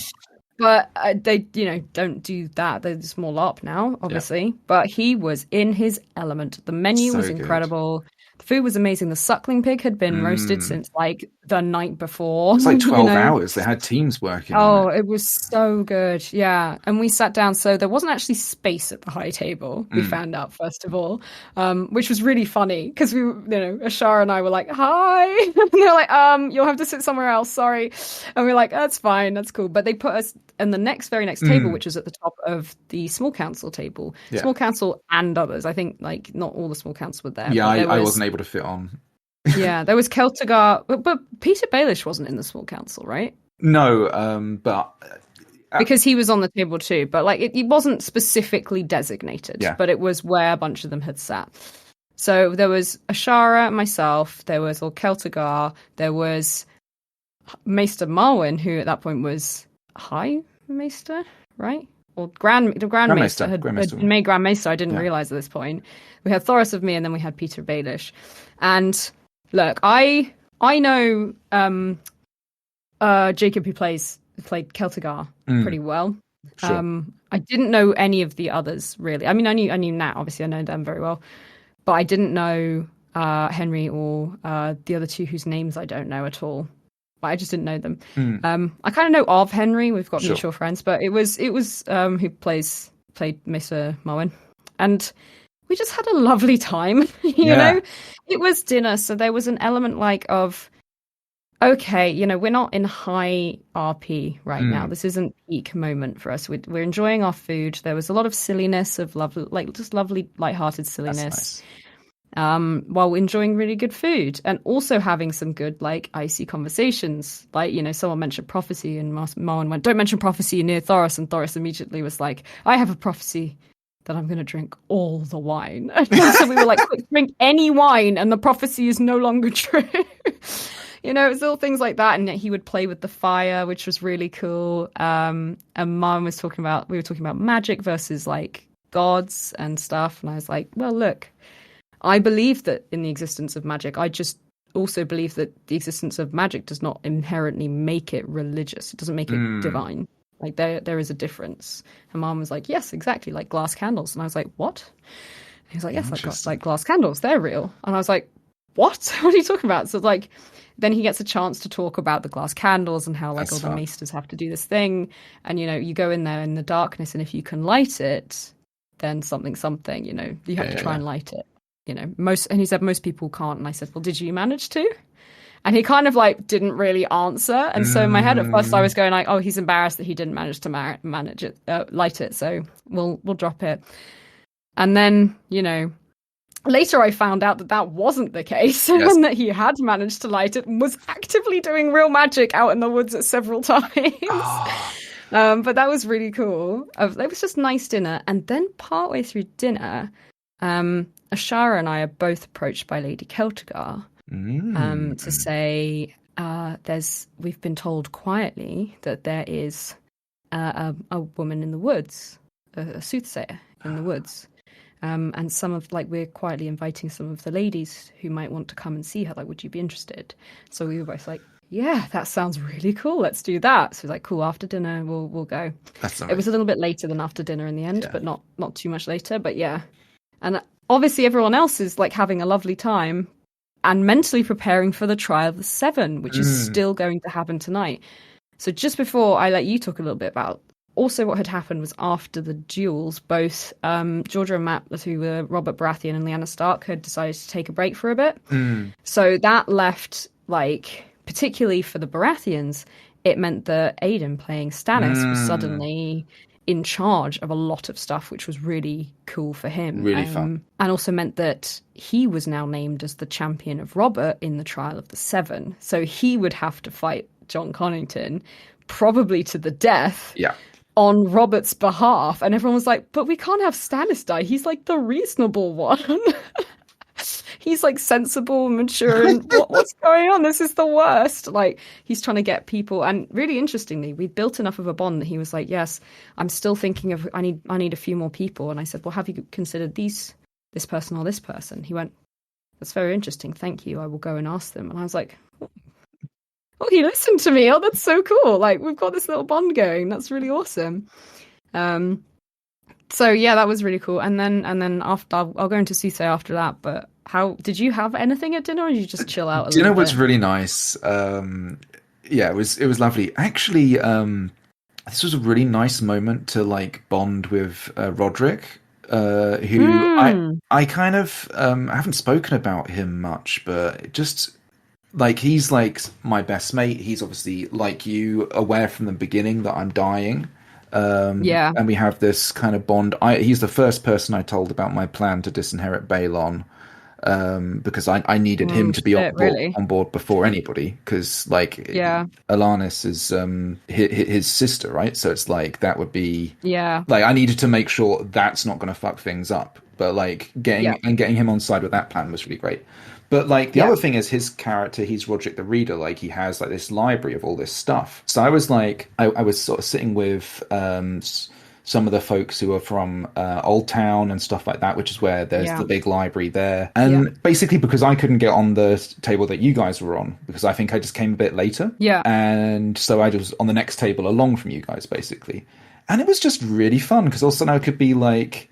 Speaker 2: But they, don't do that. They're just more LARP now, obviously. Yeah. But he was in his element. The menu was incredible. Good. The food was amazing. The suckling pig had been roasted since, like, the night before.
Speaker 1: It's like 12 hours. They had teams working on it.
Speaker 2: It was so good. Yeah. And we sat down. So there wasn't actually space at the high table, we found out, first of all, which was really funny because we, Ashara and I were like, hi. And they're like, you'll have to sit somewhere else. Sorry. And we're like, that's fine. That's cool. But they put us in the very next table, which is at the top of the small council table. Yeah. Small council and others. I think, like, not all the small council were there.
Speaker 1: Yeah, I wasn't able to fit on.
Speaker 2: Yeah, there was Celtigar, but Peter Baelish wasn't in the small council, right?
Speaker 1: No, but
Speaker 2: because he was on the table too, but, like, it wasn't specifically designated. Yeah. But it was where a bunch of them had sat. So there was Ashara, myself, there was Celtigar, there was Maester Marwyn, who at that point was High Maester, right? Or Grand Maester had been made Grand Maester. I didn't realize at this point. We had Thoros of me, and then we had Peter Baelish. And look, I know Jacob, who played Celtigar pretty well. Sure. I didn't know any of the others really. I mean, I knew Nat. Obviously, I know them very well, but I didn't know Henry or the other two whose names I don't know at all. I just didn't know them. I kind of know of Henry. We've got mutual friends, but it was who played Mr. Marwyn, and we just had a lovely time. You know, it was dinner, so there was an element like of, okay, we're not in high RP right now. This isn't peak moment for us. We're enjoying our food. There was a lot of silliness, of lovely, like, just lovely, lighthearted silliness. While enjoying really good food, and also having some good, like, icy conversations. Like, someone mentioned prophecy, and Marwan went, "Don't mention prophecy near Thoros," and Thoros immediately was like, "I have a prophecy that I'm going to drink all the wine." So we were like, "Quick, drink any wine, and the prophecy is no longer true." It's all things like that. And he would play with the fire, which was really cool. And Marwan was we were talking about magic versus, like, gods and stuff. And I was like, well, look, I believe that in the existence of magic. I just also believe that the existence of magic does not inherently make it religious. It doesn't make it divine. Like there is a difference. Her mom was like, yes, exactly, like glass candles. And I was like, what? And he was like, yes, like glass candles, they're real. And I was like, what? What are you talking about? So like, then he gets a chance to talk about the glass candles and how like all the maesters have to do this thing. And, you know, you go in there in the darkness, and if you can light it, then something, you know, you have to try and light it. You know, and he said most people can't. And I said, well, did you manage to? And he kind of like didn't really answer. And so in my head at first I was going like, oh, he's embarrassed that he didn't manage to manage it, light it. So we'll drop it. And then, you know, later I found out that wasn't the case, and that he had managed to light it and was actively doing real magic out in the woods at several times. But that was really cool. It was just nice dinner. And then partway through dinner, Ashara and I are both approached by Lady Celtigar to say we've been told quietly that there is a woman in the woods, a soothsayer in the woods. And we're quietly inviting some of the ladies who might want to come and see her. Like, would you be interested? So we were both like, yeah, that sounds really cool. Let's do that. So like, cool. After dinner, we'll go. It was a little bit later than after dinner in the end, but not too much later. But yeah, and obviously everyone else is like having a lovely time and mentally preparing for the trial of the Seven, which is still going to happen tonight. So just before I let you talk a little bit about. Also, what had happened was after the duels, both Georgia and Matt, who were Robert Baratheon and Lyanna Stark, had decided to take a break for a bit. So that left, like, particularly for the Baratheons, it meant that Aiden playing Stannis was suddenly in charge of a lot of stuff, which was really cool for him.
Speaker 1: Really fun.
Speaker 2: And also meant that he was now named as the champion of Robert in the trial of the Seven. So he would have to fight Jon Connington, probably to the death.
Speaker 1: Yeah.
Speaker 2: On Robert's behalf, and everyone was like, but we can't have Stannis die. He's like the reasonable one. He's like sensible, mature, and what's going on? This is the worst. Like, he's trying to get people, and really interestingly, we built enough of a bond that he was like, yes, I'm still thinking of, I need a few more people. And I said, well, have you considered this person or this person? He went, that's very interesting. Thank you. I will go and ask them. And I was like, oh, he listened to me. Oh, that's so cool. Like, we've got this little bond going. That's really awesome. So yeah, that was really cool. And then after, I'll go into Soothsayer after that. But how did you have anything at dinner, or did you just chill out?
Speaker 1: Dinner was really nice. Yeah, it was lovely. Actually, this was a really nice moment to like bond with Roderick, who I kind of haven't spoken about him much, but just. Like, he's like my best mate. He's obviously, like you, aware from the beginning that I'm dying. And we have this kind of bond. He's the first person I told about my plan to disinherit Balon, because I needed him to be on board before anybody. Because, like, Alanis is his sister, right? So it's like, that would be... Yeah. Like, I needed to make sure that's not going to fuck things up. But, like, getting him on side with that plan was really great. But, like, the other thing is his character, he's Roderick the Reader. Like, he has, like, this library of all this stuff. So I was, like, I was sort of sitting with some of the folks who are from Old Town and stuff like that, which is where there's the big library there. And basically because I couldn't get on the table that you guys were on, because I think I just came a bit later. Yeah. And so I was on the next table along from you guys, basically. And it was just really fun, because all of a sudden I could be, like...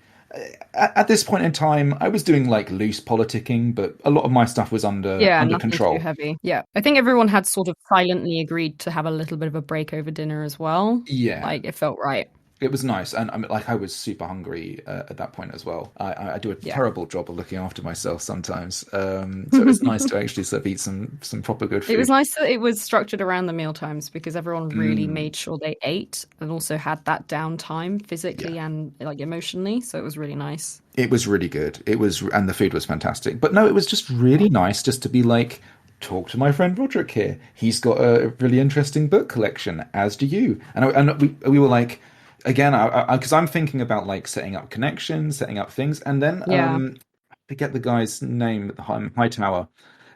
Speaker 1: At this point in time, I was doing like loose politicking, but a lot of my stuff was under control. Too heavy.
Speaker 2: Yeah, I think everyone had sort of silently agreed to have a little bit of a break over dinner as well. Yeah, like it felt right.
Speaker 1: It was nice, and I was super hungry at that point as well. I do a terrible job of looking after myself sometimes, so it's nice to actually sort of eat some proper good food.
Speaker 2: It was nice that it was structured around the meal times, because everyone really made sure they ate and also had that downtime physically and like emotionally. So it was really nice.
Speaker 1: It was really good. And the food was fantastic. But no, it was just really nice just to be like, talk to my friend Roderick here. He's got a really interesting book collection, as do you. And we were like. Again, because I'm thinking about like setting up connections, setting up things, and then I forget the guy's name at the Hightower.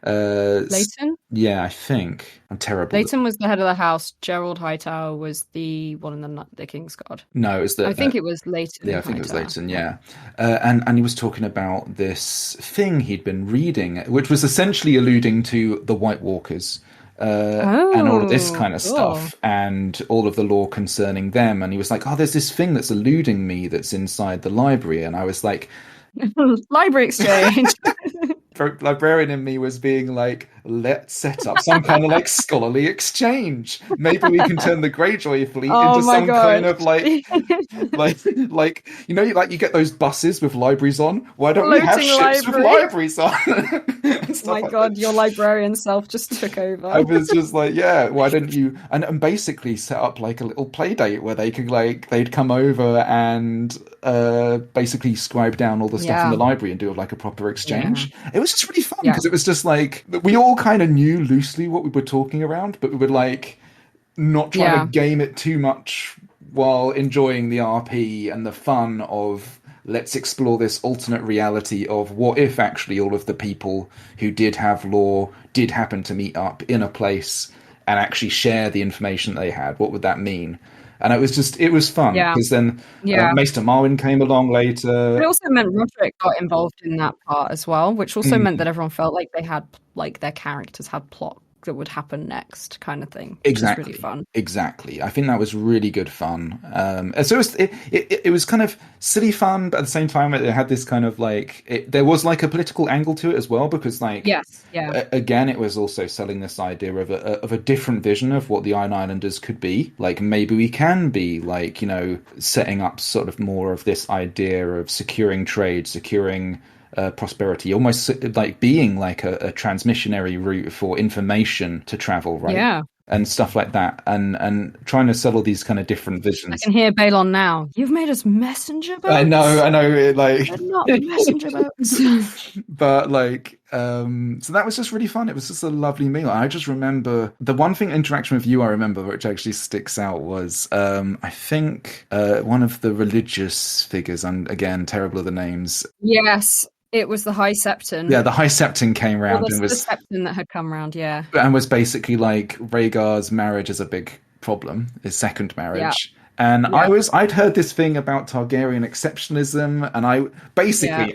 Speaker 2: Leighton?
Speaker 1: Yeah, I think. I'm terrible.
Speaker 2: Leighton was the head of the house. Gerald Hightower was the one in the King's Guard.
Speaker 1: No, it was the...
Speaker 2: I think it was Leighton.
Speaker 1: Yeah, I think it was Leighton, yeah. And he was talking about this thing he'd been reading, which was essentially alluding to the White Walkers. and all of this kind of
Speaker 2: cool.
Speaker 1: stuff, and all of the lore concerning them. And he was like, "Oh, there's this thing that's eluding me that's inside the library," and I was like,
Speaker 2: Library exchange.
Speaker 1: librarian in me was being like, let's set up some kind of like scholarly exchange. Maybe we can turn the Greyjoy fleet into some kind of like like you get those buses with libraries on. Why don't we have ships with libraries on?
Speaker 2: My God, your librarian self just took over.
Speaker 1: I was just like, yeah, why don't you and basically set up like a little play date where they could they'd come over and basically scribe down all the stuff in the library and do like a proper exchange. It was just really fun because it was just like we all kind of knew loosely what we were talking around, but we would like not try to game it too much while enjoying the RP and the fun of let's explore this alternate reality of what if actually all of the people who did have lore did happen to meet up in a place and actually share the information they had. What would that mean? And it was fun because then Maester Marwyn came along later.
Speaker 2: But it also meant Roderick got involved in that part as well, which also meant that everyone felt like they had like their characters had plot that would happen next, kind of thing.
Speaker 1: Exactly,
Speaker 2: which is really fun.
Speaker 1: Exactly. I think that was really good fun. So it was kind of silly fun, but at the same time, it had this kind of like there was like a political angle to it as well, because like again, it was also selling this idea of a different vision of what the Iron Islanders could be. Like maybe we can be like setting up sort of more of this idea of securing trade, securing prosperity, almost like being like a transmissionary route for information to travel, right?
Speaker 2: Yeah.
Speaker 1: And stuff like that, and trying to settle these kind of different visions.
Speaker 2: I can hear Balon now. You've made us messenger boats.
Speaker 1: I know. Like
Speaker 2: they're not messenger boats.
Speaker 1: But like, so that was just really fun. It was just a lovely meal. I just remember the one interaction with you I remember, which actually sticks out, was I think one of the religious figures. And again, terrible of the names.
Speaker 2: Yes. It was the High Septon.
Speaker 1: Yeah, the High Septon came round
Speaker 2: and was the Septon that had come round,
Speaker 1: and was basically like Rhaegar's marriage is a big problem, his second marriage. Yeah. And I'd heard this thing about Targaryen exceptionalism, and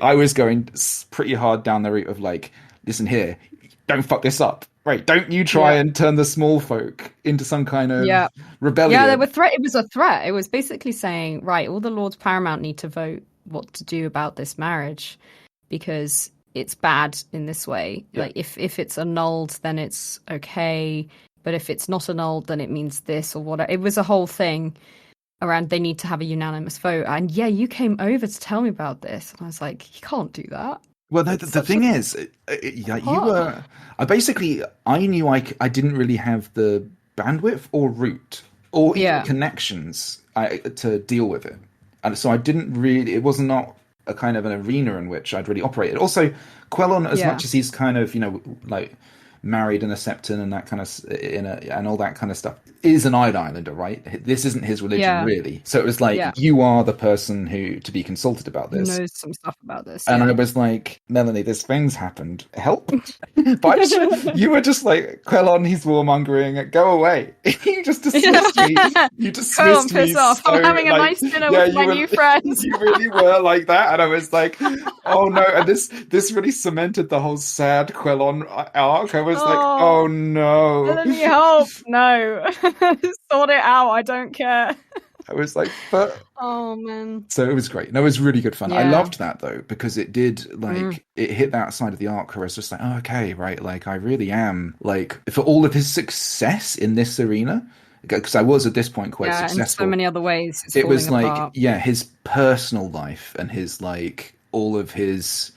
Speaker 1: I was going pretty hard down the route of like, listen here, don't fuck this up. Right, don't you try and turn the small folk into some kind of rebellion.
Speaker 2: Yeah, it was a threat. It was basically saying, right, all the Lords Paramount need to vote what to do about this marriage, because it's bad in this way. Yeah. Like if it's annulled, then it's okay. But if it's not annulled, then it means this or whatever. It was a whole thing around they need to have a unanimous vote. And you came over to tell me about this. And I was like, you can't do that.
Speaker 1: Well, the thing is, you were... I knew I didn't really have the bandwidth or route or even connections to deal with it. And so I didn't really... It was not a kind of an arena in which I'd really operated. Also, Quellon, as much as he's kind of, like married in a septon and that kind of and all that kind of stuff, is an Iron Islander, right? This isn't his religion, really. So it was like, you are the person who to be consulted about this.
Speaker 2: Who knows some stuff about this.
Speaker 1: And I was like, Melanie, this thing's happened. Help. But you were just like, Quellon, he's warmongering. Go away. You just dismissed me. You dismissed me.
Speaker 2: Piss off.
Speaker 1: So,
Speaker 2: I'm having a nice dinner with my new friends.
Speaker 1: You really were like that. And I was like, oh no. And this really cemented the whole sad Quellon arc. I was like, oh no.
Speaker 2: Melanie, help. No. Sort it out. I don't care.
Speaker 1: I was like, but
Speaker 2: oh man.
Speaker 1: So it was great. No, it was really good fun. I loved that though, because it did it hit that side of the arc where I was just like, oh, okay, right, like I really am like, for all of his success in this arena, because I was at this point quite successful
Speaker 2: in so many other ways.
Speaker 1: It was like apart. His personal life and his like all of his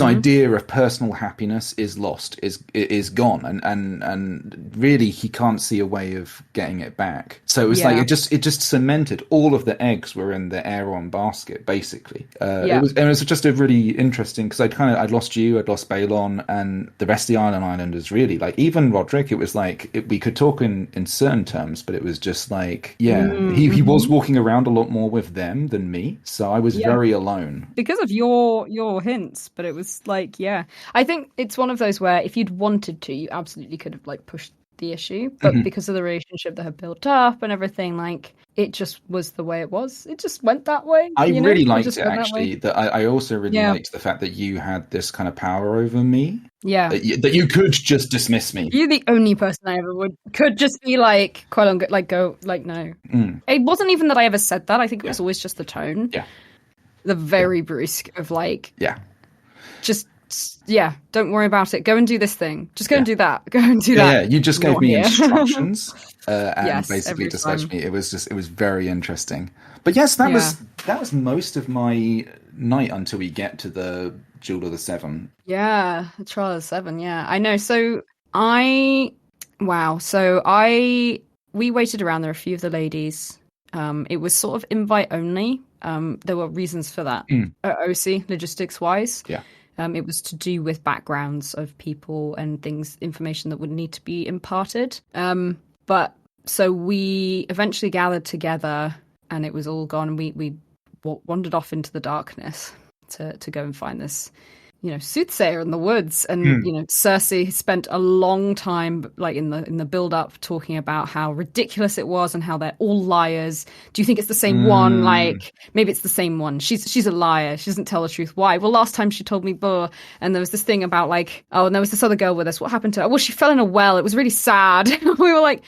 Speaker 1: idea of personal happiness is lost, is gone, and really he can't see a way of getting it back. So it was like it just cemented all of the eggs were in the Aeron basket, basically. It was just a really interesting, because I'd lost you, I'd lost Balon, and the rest of the Islanders, really, like even Roderick. It was like we could talk in certain terms, but it was just like he was walking around a lot more with them than me, so I was very alone
Speaker 2: because of your hint. But it was like, I think it's one of those where if you'd wanted to, you absolutely could have like pushed the issue, but because of the relationship that had built up and everything, like it just was the way it was. It just went that way.
Speaker 1: I
Speaker 2: you know?
Speaker 1: really
Speaker 2: It
Speaker 1: liked
Speaker 2: just
Speaker 1: it,
Speaker 2: went that
Speaker 1: actually.
Speaker 2: way.
Speaker 1: That I also really
Speaker 2: Yeah.
Speaker 1: liked the fact that you had this kind of power over me.
Speaker 2: Yeah.
Speaker 1: That you could just dismiss me.
Speaker 2: You're the only person I ever could just be like, quite on, like go, like no. It wasn't even that I ever said that. I think it was always just the tone.
Speaker 1: Yeah.
Speaker 2: The very brusque of like,
Speaker 1: Yeah.
Speaker 2: just don't worry about it. Go and do this thing. Just go and do that. Go and do that.
Speaker 1: Yeah, you just gave me instructions and
Speaker 2: Yes,
Speaker 1: basically
Speaker 2: every
Speaker 1: dispatched
Speaker 2: time.
Speaker 1: me. It was very interesting. But yes, that was most of my night until we get to the Duel of the Seven.
Speaker 2: Yeah, the Trial of the Seven. Yeah, I know. So we waited around. There were a few of the ladies. It was sort of invite only. There were reasons for that. At OC, logistics wise.
Speaker 1: Yeah.
Speaker 2: It was to do with backgrounds of people and things, information that would need to be imparted. But so we eventually gathered together, and it was all gone. We wandered off into the darkness to go and find this, soothsayer in the woods. And Cersei spent a long time, like in the build up, talking about how ridiculous it was and how they're all liars. Do you think it's the same one? Like maybe it's the same one. She's a liar. She doesn't tell the truth. Why? Well, last time she told me blah. And there was this thing about like, oh, and there was this other girl with us. What happened to her? Well, she fell in a well. It was really sad. We were like,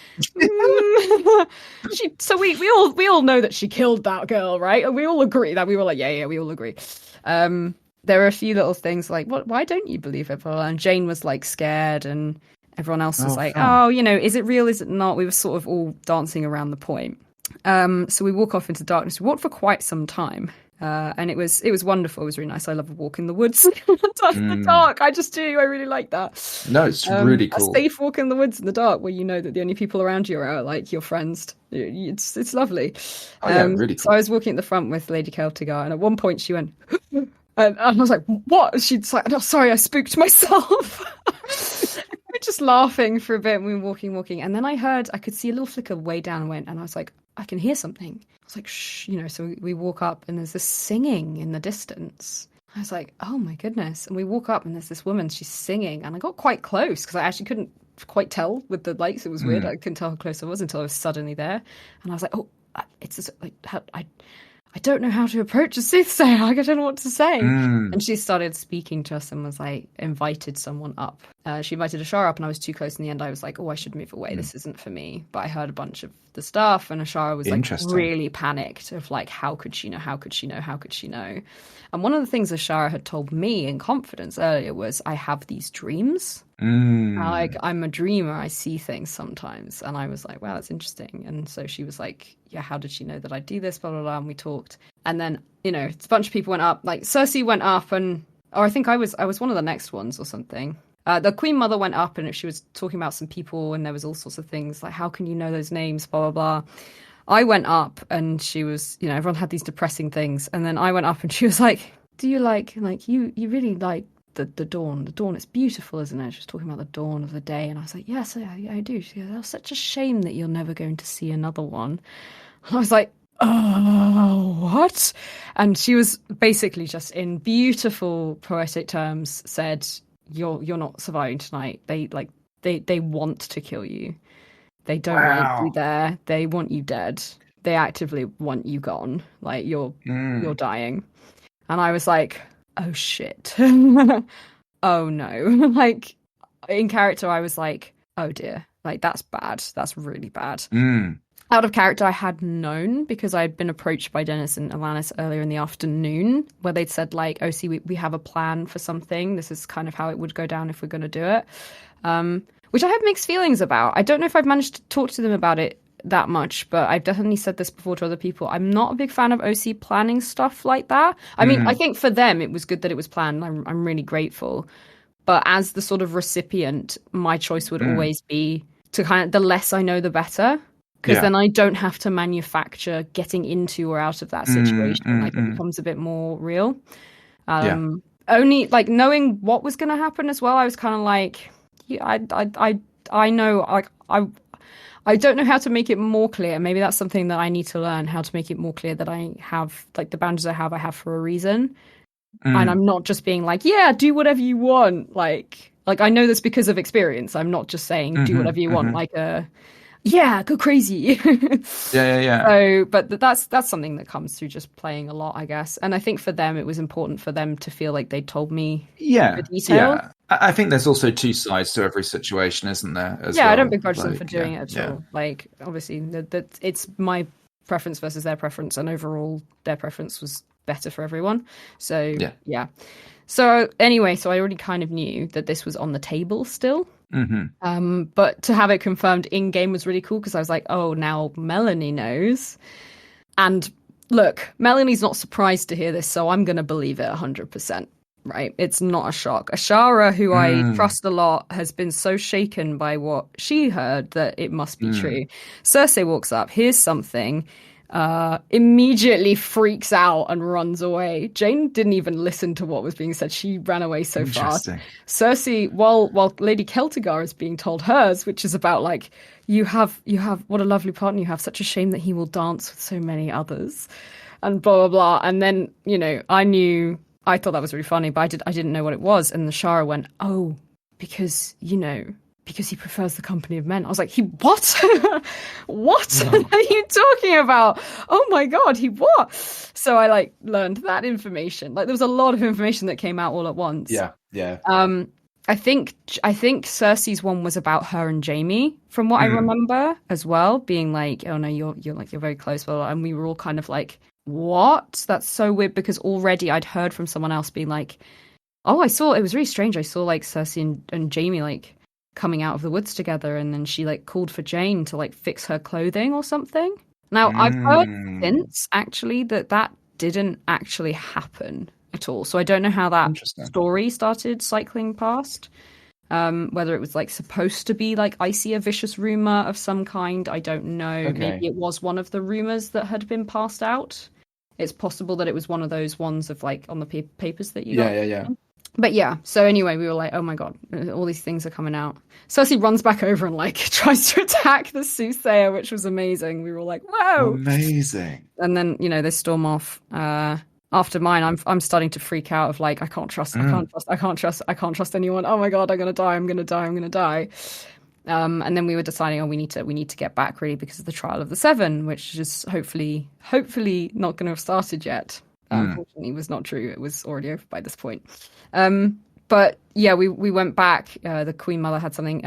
Speaker 2: So we all know that she killed that girl, right? And we all agree that we were like, yeah, we all agree. There were a few little things like, "What? Why don't you believe it?" And Jane was like scared, and everyone else was like, "Oh, is it real? Is it not?" We were sort of all dancing around the point. So we walk off into darkness. We walked for quite some time, and it was wonderful. It was really nice. I love a walk in the woods, in the dark. I just do. I really like that.
Speaker 1: No, it's really cool.
Speaker 2: A safe walk in the woods in the dark, where you know that the only people around you are like your friends. It's lovely.
Speaker 1: Oh, yeah, really cool.
Speaker 2: So I was walking at the front with Lady Celtigar, and at one point she went. And I was like, what? She's like, oh, sorry, I spooked myself. We're just laughing for a bit. And we were walking. And then I could see a little flicker way down and I was like, I can hear something. I was like, shh, so we walk up and there's this singing in the distance. I was like, oh my goodness. And we walk up and there's this woman, she's singing. And I got quite close because I actually couldn't quite tell with the lights. It was weird. I couldn't tell how close I was until I was suddenly there. And I was like, oh, it's just like, I don't know how to approach a soothsayer. Like, I don't know what to say. And she started speaking to us and was like, invited someone up. She invited Ashara up and I was too close. In the end, I was like, oh, I should move away. This isn't for me. But I heard a bunch of the stuff and Ashara was like really panicked of like, how could she know? How could she know? How could she know? And one of the things Ashara had told me in confidence earlier was, I have these dreams. Like, I'm a dreamer. I see things sometimes. And I was like, wow, that's interesting. And so she was like, yeah, how did she know that I do this? Blah, blah, blah. And we talked. And then, a bunch of people went up. Like, Cersei went up or I think I was one of the next ones or something. The Queen Mother went up and she was talking about some people and there was all sorts of things like, how can you know those names? Blah, blah, blah. I went up and she was, everyone had these depressing things. And then I went up and she was like, do you like you really like the dawn? The dawn, it's beautiful, isn't it? She was talking about the dawn of the day. And I was like, yes, I do. She goes, oh, such a shame that you're never going to see another one. And I was like, oh, what? And she was basically just in beautiful poetic terms said, you're not surviving tonight. They want to kill you. They don't want you there. They want you dead. They actively want you gone. Like, you're dying. And I was like, oh shit. Oh no. Like, in character I was like, oh dear, like that's bad. That's really bad. Out of character I had known because I had been approached by Dennis and Alanis earlier in the afternoon where they'd said like, oh, see, we have a plan for something. This is kind of how it would go down if we're going to do it. Which I have mixed feelings about. I don't know if I've managed to talk to them about it that much, but I've definitely said this before to other people. I'm not a big fan of OC planning stuff like that. I mean, I think for them it was good that it was planned. I'm really grateful. But as the sort of recipient, my choice would always be to kind of, the less I know, the better. Because then I don't have to manufacture getting into or out of that situation. Like, it becomes a bit more real. Only, like, knowing what was going to happen as well, I was kind of like, yeah, I know, like, I don't know how to make it more clear. Maybe that's something that I need to learn, how to make it more clear that I have, like, the boundaries I have for a reason. And I'm not just being like, yeah, do whatever you want. Like, Like, I know this because of experience. I'm not just saying do whatever you want, like yeah, go crazy.
Speaker 1: Yeah.
Speaker 2: So, but that's something that comes through just playing a lot, I guess. And I think for them, it was important for them to feel like they told me the details.
Speaker 1: Yeah. I think there's also two sides to every situation, isn't there?
Speaker 2: I don't begrudge them for doing it at all. Like, obviously, that it's my preference versus their preference, and overall, their preference was better for everyone. So, yeah. So anyway, so I already kind of knew that this was on the table still. But to have it confirmed in game was really cool because I was like, oh, now Melanie knows. And look, Melanie's not surprised to hear this, so I'm going to believe it 100%. Right? It's not a shock. Ashara, who I trust a lot, has been so shaken by what she heard that it must be true. Cersei walks up, hears something, immediately freaks out and runs away. Jane didn't even listen to what was being said. She ran away so fast. Cersei, while Lady Celtigar is being told hers, which is about like, you have what a lovely partner you have. Such a shame that he will dance with so many others, and blah blah blah. And then I thought that was really funny, but I didn't know what it was. And the Shara went, oh, because he prefers the company of men. I was like, he what? What are you talking about? Oh my God, he what? So I like learned that information. Like there was a lot of information that came out all at once.
Speaker 1: Yeah.
Speaker 2: I think Cersei's one was about her and Jaime, from what I remember as well, being like, oh no, you're very close, blah, blah, and we were all kind of like, what? That's so weird, because already I'd heard from someone else being like, oh, it was really strange. I saw like Cersei and Jaime like coming out of the woods together, and then she like called for Jane to like fix her clothing or something. Now I've heard since actually that didn't actually happen at all, so I don't know how that story started cycling past. Whether it was like supposed to be like I see a vicious rumor of some kind, I don't know. Maybe it was one of the rumors that had been passed out. It's possible that it was one of those ones of like on the papers that you got.
Speaker 1: Yeah.
Speaker 2: But yeah, so anyway, we were like, oh my God, all these things are coming out. Cersei runs back over and like tries to attack the soothsayer, which was amazing. We were all like, whoa.
Speaker 1: Amazing.
Speaker 2: And then, they storm off. After mine, I'm starting to freak out of like, I can't trust anyone. Oh my God, I'm gonna die. And then we were deciding, we need to get back really because of the trial of the Seven, which is hopefully not going to have started yet. Unfortunately, was not true. It was already over by this point. But yeah, we went back. The Queen Mother had something.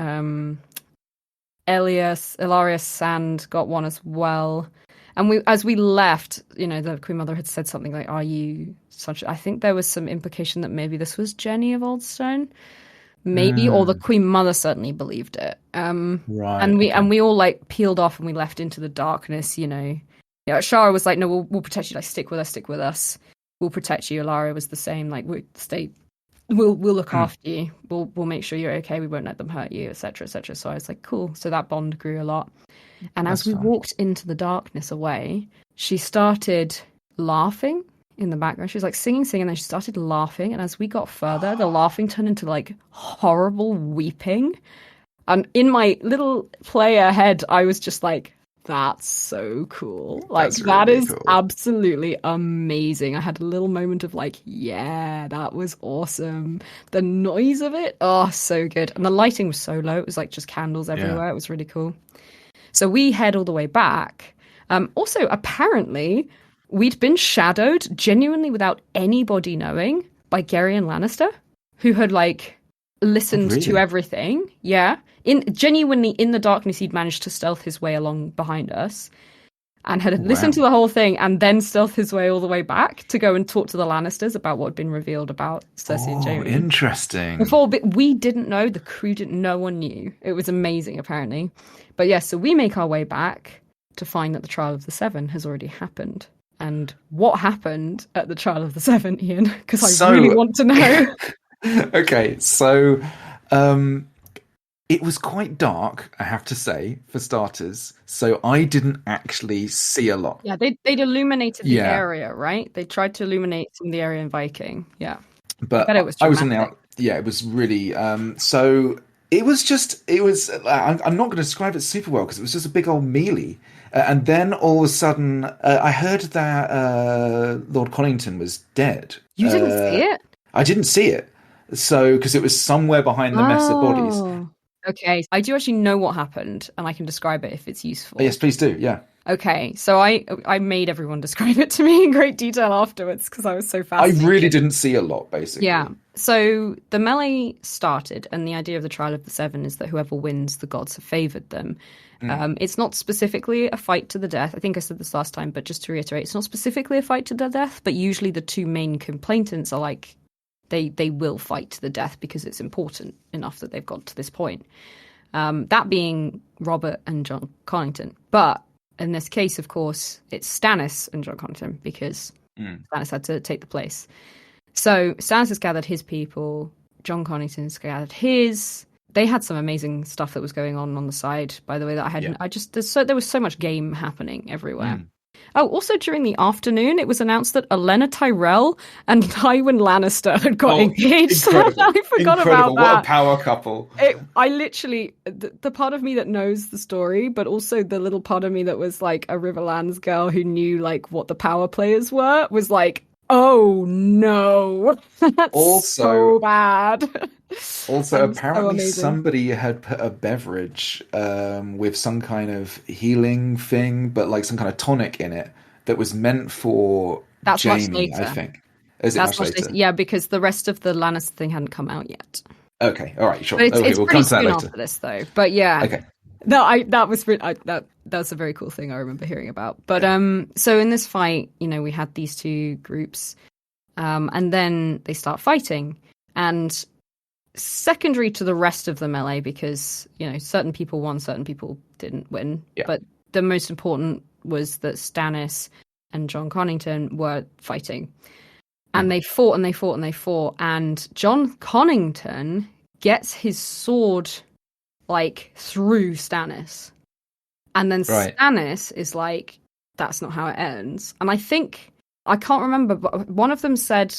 Speaker 2: Ilarius Sand got one as well. And as we left, the Queen Mother had said something like, "Are you such?" I think there was some implication that maybe this was Jenny of Oldstone. Maybe, or the Queen Mother certainly believed it.
Speaker 1: Right.
Speaker 2: And we all like peeled off and we left into the darkness. Yeah, Shara was like, "No, we'll protect you. Like, stick with us. We'll protect you." Alara was the same. Like, we'll look after you. We'll make sure you're okay. We won't let them hurt you, etc., etc. So I was like, cool. So that bond grew a lot. And as we walked into the darkness away, she started laughing in the background. She was like singing, and then she started laughing. And as we got further, the laughing turned into like horrible weeping. And in my little player head, I was just like, that's so cool. Like, that is cool. Absolutely amazing. I had a little moment of like, yeah, that was awesome. The noise of it, oh, so good. And the lighting was so low. It was like just candles everywhere. Yeah. It was really cool. So we head all the way back. Also, apparently, we'd been shadowed genuinely without anybody knowing by Gerion Lannister, who had like listened to everything. Yeah. Genuinely in the darkness, he'd managed to stealth his way along behind us and had listened to the whole thing and then stealth his way all the way back to go and talk to the Lannisters about what had been revealed about Cersei and Jaime.
Speaker 1: Interesting.
Speaker 2: Before, but we didn't know, the crew didn't, no one knew. It was amazing, apparently. But yeah, so we make our way back to find that the Trial of the Seven has already happened. And what happened at the Trial of the Seven, Ian? Because I really want to know.
Speaker 1: Okay, so it was quite dark, I have to say, for starters. So I didn't actually see a lot.
Speaker 2: Yeah, they'd illuminated the area, right? They tried to illuminate some of the area in Viking. Yeah.
Speaker 1: But I was in the out. Yeah, it was really. So it was. I'm not going to describe it super well because it was just a big old melee. And then all of a sudden, I heard that Lord Connington was dead.
Speaker 2: You didn't see it?
Speaker 1: I didn't see it. So, because it was somewhere behind the mess of bodies.
Speaker 2: Oh, okay. I do actually know what happened, and I can describe it if it's useful.
Speaker 1: Yes, please do. Yeah.
Speaker 2: Okay, so I made everyone describe it to me in great detail afterwards because I was so
Speaker 1: I
Speaker 2: fascinated.
Speaker 1: really didn't see a lot, basically.
Speaker 2: Yeah. So the melee started, and the idea of the Trial of the Seven is that whoever wins, the gods have favored them. It's not specifically a fight to the death. I think I said this last time, but just to reiterate, it's not specifically a fight to the death, but usually the two main complainants are like, they will fight to the death because it's important enough that they've got to this point. That being Robert and John Connington. But in this case, of course, it's Stannis and John Connington because Stannis had to take the place. So Stannis has gathered his people. John Connington's gathered his. They had some amazing stuff that was going on the side, by the way, that I hadn't. Yeah. There was so much game happening everywhere. Oh, also during the afternoon, it was announced that Olenna Tyrell and Tywin Lannister had got engaged. I forgot about that.
Speaker 1: What a power couple.
Speaker 2: I literally, the part of me that knows the story, but also the little part of me that was like a Riverlands girl who knew like what the power players were, was like, oh no, that's also so bad.
Speaker 1: Also, apparently somebody had put a beverage with some kind of healing thing, but like some kind of tonic in it that was meant for Jaime, I think. Is it much later?
Speaker 2: Yeah, because the rest of the Lannister thing hadn't come out yet.
Speaker 1: Okay, all right, sure.
Speaker 2: We'll come to that later. After this, though. But yeah,
Speaker 1: okay.
Speaker 2: No, that's a very cool thing I remember hearing about. But so in this fight, we had these two groups, and then they start fighting, and secondary to the rest of the melee, because certain people won, certain people didn't win. Yeah. But the most important was that Stannis and John Connington were fighting, and they fought and they fought and they fought, and John Connington gets his sword like through Stannis, and then Stannis is like, that's not how it ends. And I think, I can't remember, but one of them said,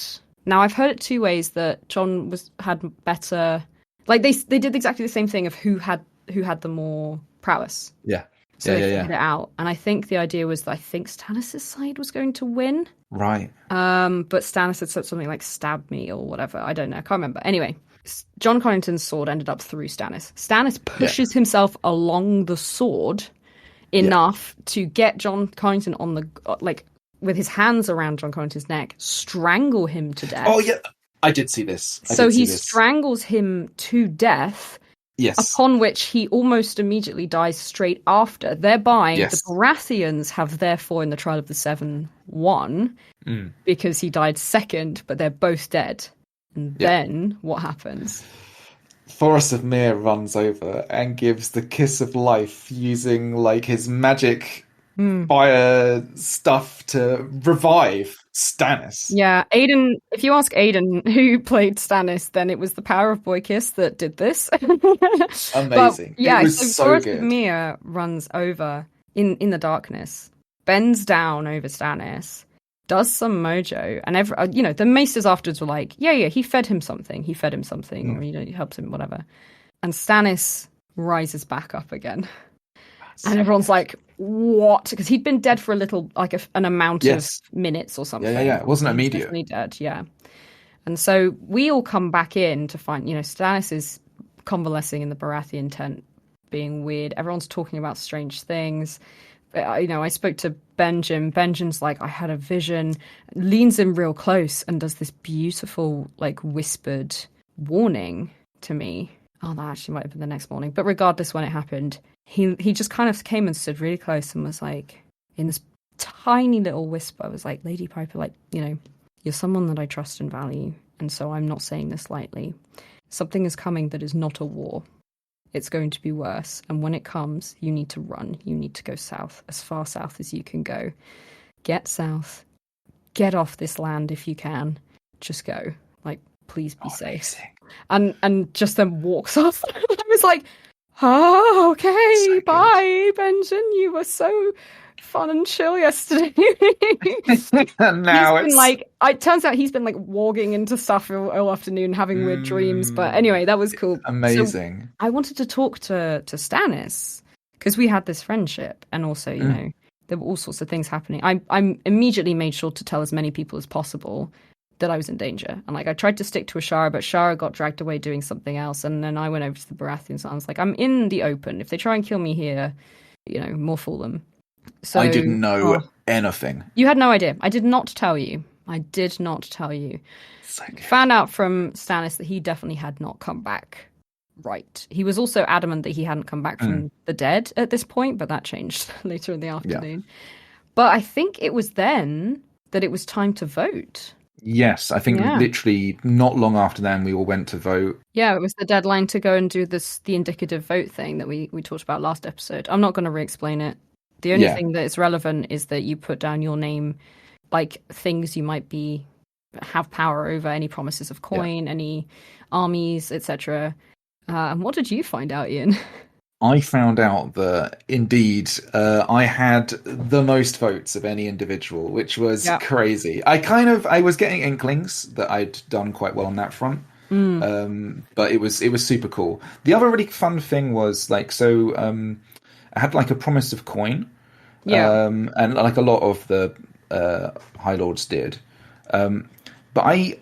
Speaker 2: now I've heard it two ways, that John had better, like they did exactly the same thing of who had the more prowess.
Speaker 1: Yeah.
Speaker 2: So they figured it out. And I think the idea was that I think Stannis' side was going to win.
Speaker 1: Right.
Speaker 2: But Stannis had said something like stab me or whatever. I don't know. I can't remember. Anyway, John Connington's sword ended up through Stannis. Stannis pushes himself along the sword enough to get John Connington on the, like, with his hands around John Connington's neck, strangle him to death.
Speaker 1: Oh, yeah. I did see this.
Speaker 2: Strangles him to death.
Speaker 1: Yes.
Speaker 2: Upon which he almost immediately dies straight after. Thereby, the Baratheons have therefore, in the Trial of the Seven, won because he died second, but they're both dead. And then what happens?
Speaker 1: Thoros of Myr runs over and gives the kiss of life using like his magic fire stuff to revive Stannis.
Speaker 2: Yeah, Aidan, if you ask Aidan who played Stannis, then it was the Power of Boy Kiss that did this.
Speaker 1: Amazing.
Speaker 2: But,
Speaker 1: it was so
Speaker 2: Thoros
Speaker 1: good.
Speaker 2: of Myr runs over in the darkness, bends down over Stannis, does some mojo, and the maesters afterwards were like, yeah, he fed him something, or he helped him, whatever. And Stannis rises back up again. And everyone's like, what? Because he'd been dead for a little, like an amount of minutes or something.
Speaker 1: Yeah. It wasn't immediate.
Speaker 2: Definitely dead, yeah. And so we all come back in to find, Stannis is convalescing in the Baratheon tent, being weird. Everyone's talking about strange things. I spoke to Benjen. Benjen's like, I had a vision, leans in real close and does this beautiful, like, whispered warning to me. Oh, that actually might have been the next morning. But regardless, when it happened, he just kind of came and stood really close and was like, in this tiny little whisper, was like, Lady Piper, like, you're someone that I trust and value. And so I'm not saying this lightly. Something is coming that is not a war. It's going to be worse. And when it comes, you need to run. You need to go south, as far south as you can go. Get south. Get off this land if you can. Just go. Like, please be safe. And just then walks off. I was like, oh, okay, so bye, Benjen. You were so fun and chill yesterday.
Speaker 1: And now it's
Speaker 2: like, it turns out he's been like walking into stuff all afternoon, having weird dreams. But anyway, that was cool.
Speaker 1: Amazing.
Speaker 2: So I wanted to talk to Stannis because we had this friendship, and also, there were all sorts of things happening. I immediately made sure to tell as many people as possible that I was in danger. And like I tried to stick to Ashara, but Shara got dragged away doing something else. And then I went over to the Baratheons and I was like, I'm in the open. If they try and kill me here, more fool them. So
Speaker 1: I didn't know anything.
Speaker 2: You had no idea. I did not tell you. I did not tell you. Found out from Stannis that he definitely had not come back right. He was also adamant that he hadn't come back from the dead at this point, but that changed later in the afternoon. Yeah. But I think it was then that it was time to vote.
Speaker 1: Yes, I think literally not long after then we all went to vote.
Speaker 2: Yeah, it was the deadline to go and do the indicative vote thing that we talked about last episode. I'm not going to re-explain it. The only thing that is relevant is that you put down your name, like things you might have power over, any promises of coin, any armies, etc. And what did you find out, Ian?
Speaker 1: I found out that indeed I had the most votes of any individual, which was crazy. I was getting inklings that I'd done quite well on that front. But it was super cool. The other really fun thing was I had like a promise of coin. And like a lot of the High Lords did. But I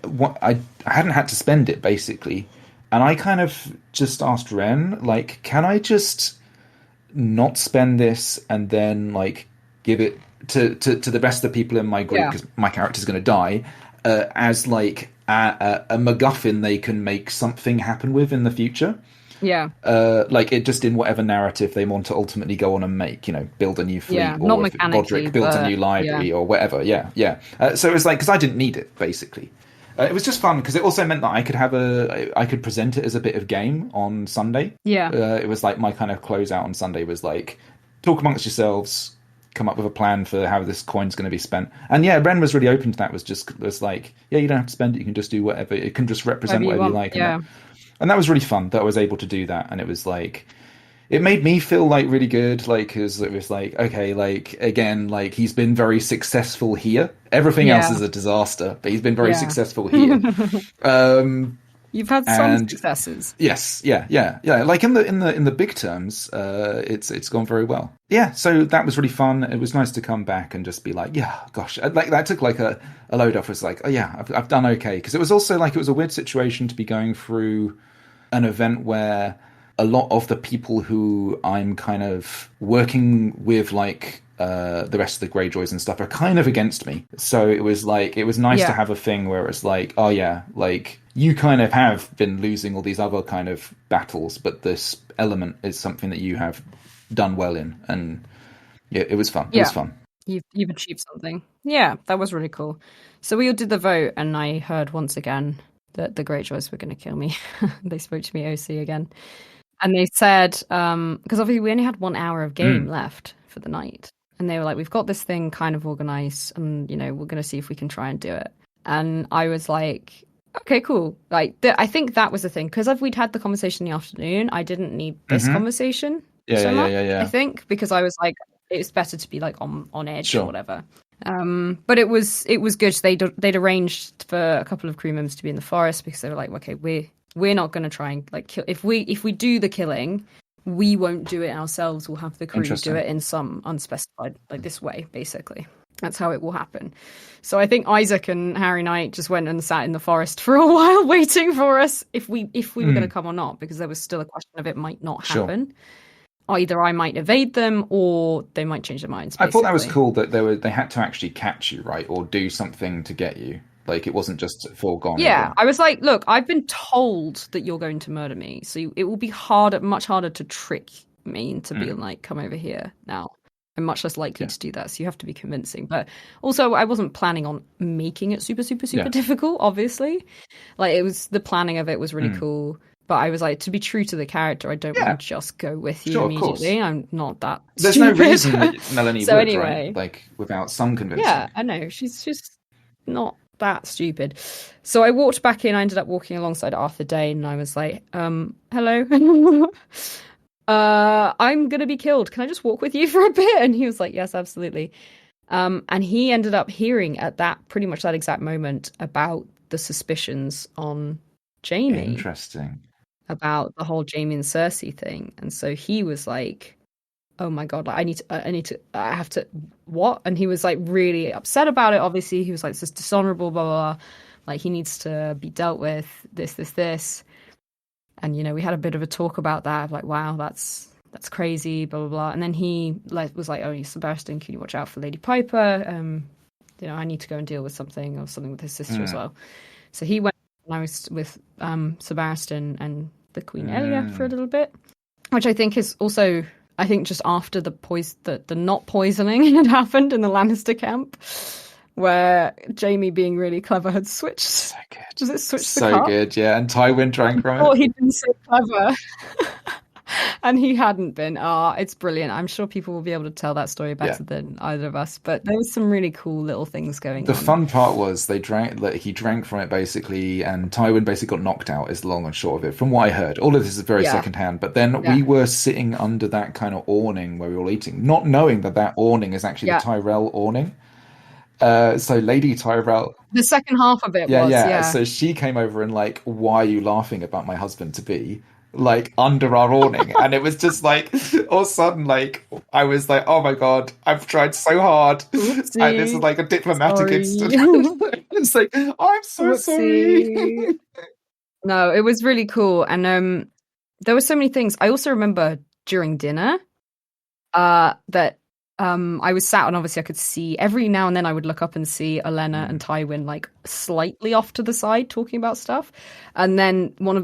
Speaker 1: hadn't had to spend it basically. And I kind of just asked Ren, like, can I just not spend this and then like give it to the rest of the people in my group because my character's going to die as like a MacGuffin they can make something happen with in the future.
Speaker 2: Yeah.
Speaker 1: Like it just in whatever narrative they want to ultimately go on and make, build a new fleet or
Speaker 2: not
Speaker 1: if Roderick builds a new library or whatever. So it was like, because I didn't need it basically. It was just fun because it also meant that I could present it as a bit of game on Sunday.
Speaker 2: Yeah.
Speaker 1: It was like my kind of closeout on Sunday was like, talk amongst yourselves, come up with a plan for how this coin's going to be spent. And yeah, Ren was really open to that. Was like, yeah, you don't have to spend it. You can just do whatever. It can just represent whatever you like.
Speaker 2: Yeah.
Speaker 1: And that was really fun that I was able to do that. And it was like, it made me feel like really good, like, because it was like, okay, like, again, like, he's been very successful here. Everything else is a disaster, but he's been very successful here.
Speaker 2: You've had some successes.
Speaker 1: Yes, yeah. Like in the big terms, it's gone very well. Yeah, so that was really fun. It was nice to come back and just be like, yeah, gosh, like that took like a load off. It was like, oh yeah, I've done okay, because it was also like it was a weird situation to be going through an event where a lot of the people who I'm kind of working with, like the rest of the Greyjoys and stuff, are kind of against me. So it was like, it was nice to have a thing where it's like, oh yeah, like you kind of have been losing all these other kind of battles, but this element is something that you have done well in. And yeah, it was fun. It was fun.
Speaker 2: You've achieved something. Yeah, that was really cool. So we all did the vote, and I heard once again that the Greyjoys were going to kill me. They spoke to me OC again. And they said, because obviously we only had 1 hour of game left for the night. And they were like, we've got this thing kind of organized and, we're going to see if we can try and do it. And I was like, okay, cool. Like, I think that was the thing. Because if we'd had the conversation in the afternoon, I didn't need this conversation so much, I think. Because I was like, it's better to be like on edge or whatever. But it was good. They'd arranged for a couple of crew members to be in the forest because they were like, okay, we're not going to try and like kill. If we do the killing, we won't do it ourselves. We'll have the crew do it in some unspecified, like this way, basically. That's how it will happen. So I think Isaac and Harry Knight just went and sat in the forest for a while waiting for us if we were going to come or not, because there was still a question of it might not happen. Either I might evade them or they might change their minds, basically.
Speaker 1: I thought that was cool that they had to actually catch you, right? Or do something to get you. Like, it wasn't just foregone.
Speaker 2: Yeah, I was like, look, I've been told that you're going to murder me, so it will be much harder to trick me into being like, come over here now. I'm much less likely to do that, so you have to be convincing. But also, I wasn't planning on making it super, super, super difficult, obviously. Like, the planning of it was really cool. But I was like, to be true to the character, I don't want to just go with you immediately. I'm not that
Speaker 1: There's
Speaker 2: stupid.
Speaker 1: No reason that Melanie
Speaker 2: so
Speaker 1: would,
Speaker 2: anyway,
Speaker 1: right? Like, without some convincing.
Speaker 2: Yeah, I know. She's just not that stupid. So I walked back in. I ended up walking alongside Arthur Dane, and I was like, hello. I'm gonna be killed. Can I just walk with you for a bit? And he was like, yes, absolutely. And he ended up hearing at pretty much that exact moment about the suspicions on Jaime.
Speaker 1: Interesting.
Speaker 2: About the whole Jaime and Cersei thing. And so he was like, oh my God, like, I have to, what? And he was like really upset about it. Obviously, he was like, this is dishonorable, blah, blah, blah. Like, he needs to be dealt with, this. And, we had a bit of a talk about that, of like, wow, that's crazy, blah, blah, blah. And then he was like, oh, Sebastian, can you watch out for Lady Piper? I need to go and deal with something with his sister as well. So he went, and I was with Sebastian and the Queen Elia for a little bit, which I think is also, just after the not poisoning had happened in the Lannister camp, where Jaime, being really clever, had switched.
Speaker 1: So good.
Speaker 2: Does it switch the
Speaker 1: so
Speaker 2: cup?
Speaker 1: good, yeah. And Tywin drank from it.
Speaker 2: Oh, he'd been so clever. And he hadn't been. It's brilliant. I'm sure people will be able to tell that story better than either of us. But there was some really cool little things going on.
Speaker 1: The fun part was he drank from it basically, and Tywin basically got knocked out, is the long and short of it. From what I heard, all of this is very secondhand. But then we were sitting under that kind of awning where we were all eating, not knowing that awning is actually the Tyrell awning. So Lady Tyrell,
Speaker 2: the second half of it was.
Speaker 1: So she came over and like, why are you laughing about my husband to be? Like under our awning, and it was just like all of a sudden, like I was like, oh my god, I've tried so hard.
Speaker 2: Oopsie.
Speaker 1: And this is like a diplomatic incident. It's like, I'm so sorry.
Speaker 2: No, it was really cool. And there were so many things. I also remember during dinner that I was sat, and obviously I could see, every now and then I would look up and see Olenna and Tywin like slightly off to the side talking about stuff, and then one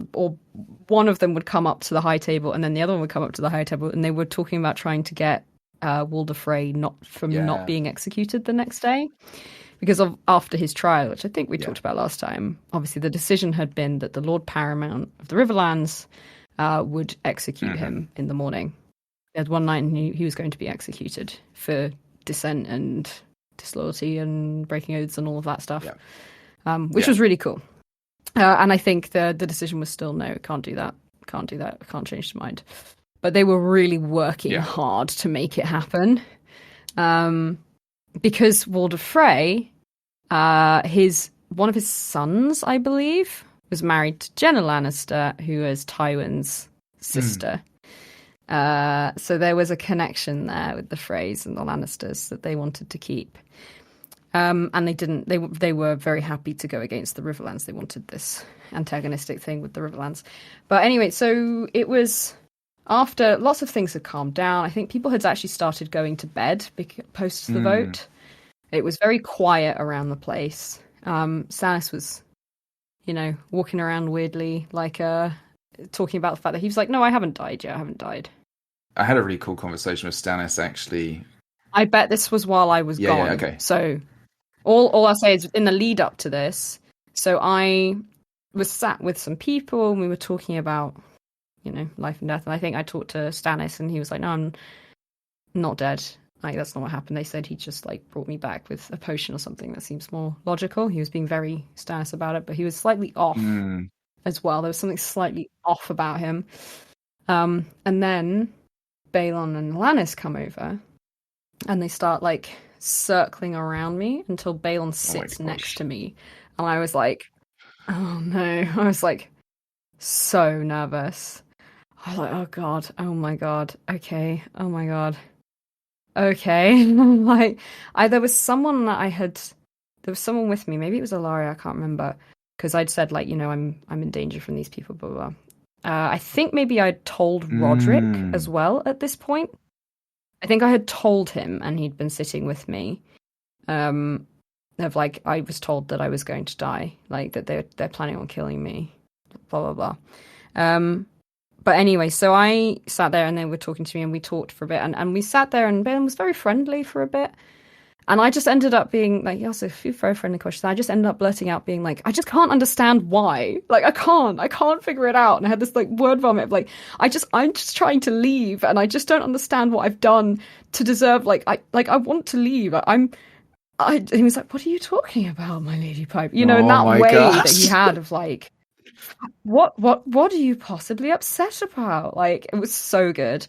Speaker 2: of them would come up to the high table, and then the other one would come up to the high table, and they were talking about trying to get Walder Frey not being executed the next day because of after his trial, which I think we talked about last time. Obviously, the decision had been that the Lord Paramount of the Riverlands would execute him in the morning. He had one night and he was going to be executed for dissent and disloyalty and breaking oaths and all of that stuff, which was really cool. And I think the decision was still, no, can't do that. I can't change his mind. But they were really working hard to make it happen. Because Walder Frey, one of his sons, I believe, was married to Jenna Lannister, who is Tywin's sister. So there was a connection there with the Freys and the Lannisters that they wanted to keep. And they didn't. They were very happy to go against the Riverlands. They wanted this antagonistic thing with the Riverlands. But anyway, so it was after lots of things had calmed down. I think people had actually started going to bed post the vote. It was very quiet around the place. Stannis was, walking around weirdly, like talking about the fact that he was like, "No, I haven't died yet. I haven't died."
Speaker 1: I had a really cool conversation with Stannis, actually.
Speaker 2: I bet this was while I was gone.
Speaker 1: Yeah, okay.
Speaker 2: So all I'll say is in the lead up to this, so I was sat with some people and we were talking about, life and death. And I think I talked to Stannis and he was like, "No, I'm not dead. Like, that's not what happened. They said he just like brought me back with a potion or something that seems more logical." He was being very Stannis about it, but he was slightly off as well. There was something slightly off about him. And then Balon and Lannis come over and they start like circling around me until Balon sits next to me. And I was like, oh no. I was like so nervous. I was like, oh god, oh my god, okay, oh my god. Okay. Like there was someone with me, maybe it was Ilaria, I can't remember. Because I'd said like, I'm in danger from these people, blah, blah, blah. I think maybe I'd told Roderick as well at this point. I think I had told him, and he'd been sitting with me. Of like, I was told that I was going to die, like that they're planning on killing me, blah blah blah. But anyway, so I sat there, and they were talking to me, and we talked for a bit, and we sat there, and Ben was very friendly for a bit. And I just ended up being like, a few very friendly questions. I just ended up blurting out being like, I just can't understand why. Like, I can't figure it out. And I had this like word vomit of like, I'm just trying to leave. And I just don't understand what I've done to deserve, I want to leave. He was like, what are you talking about, my lady Pipe? In that way that he had of like, what are you possibly upset about? Like, it was so good.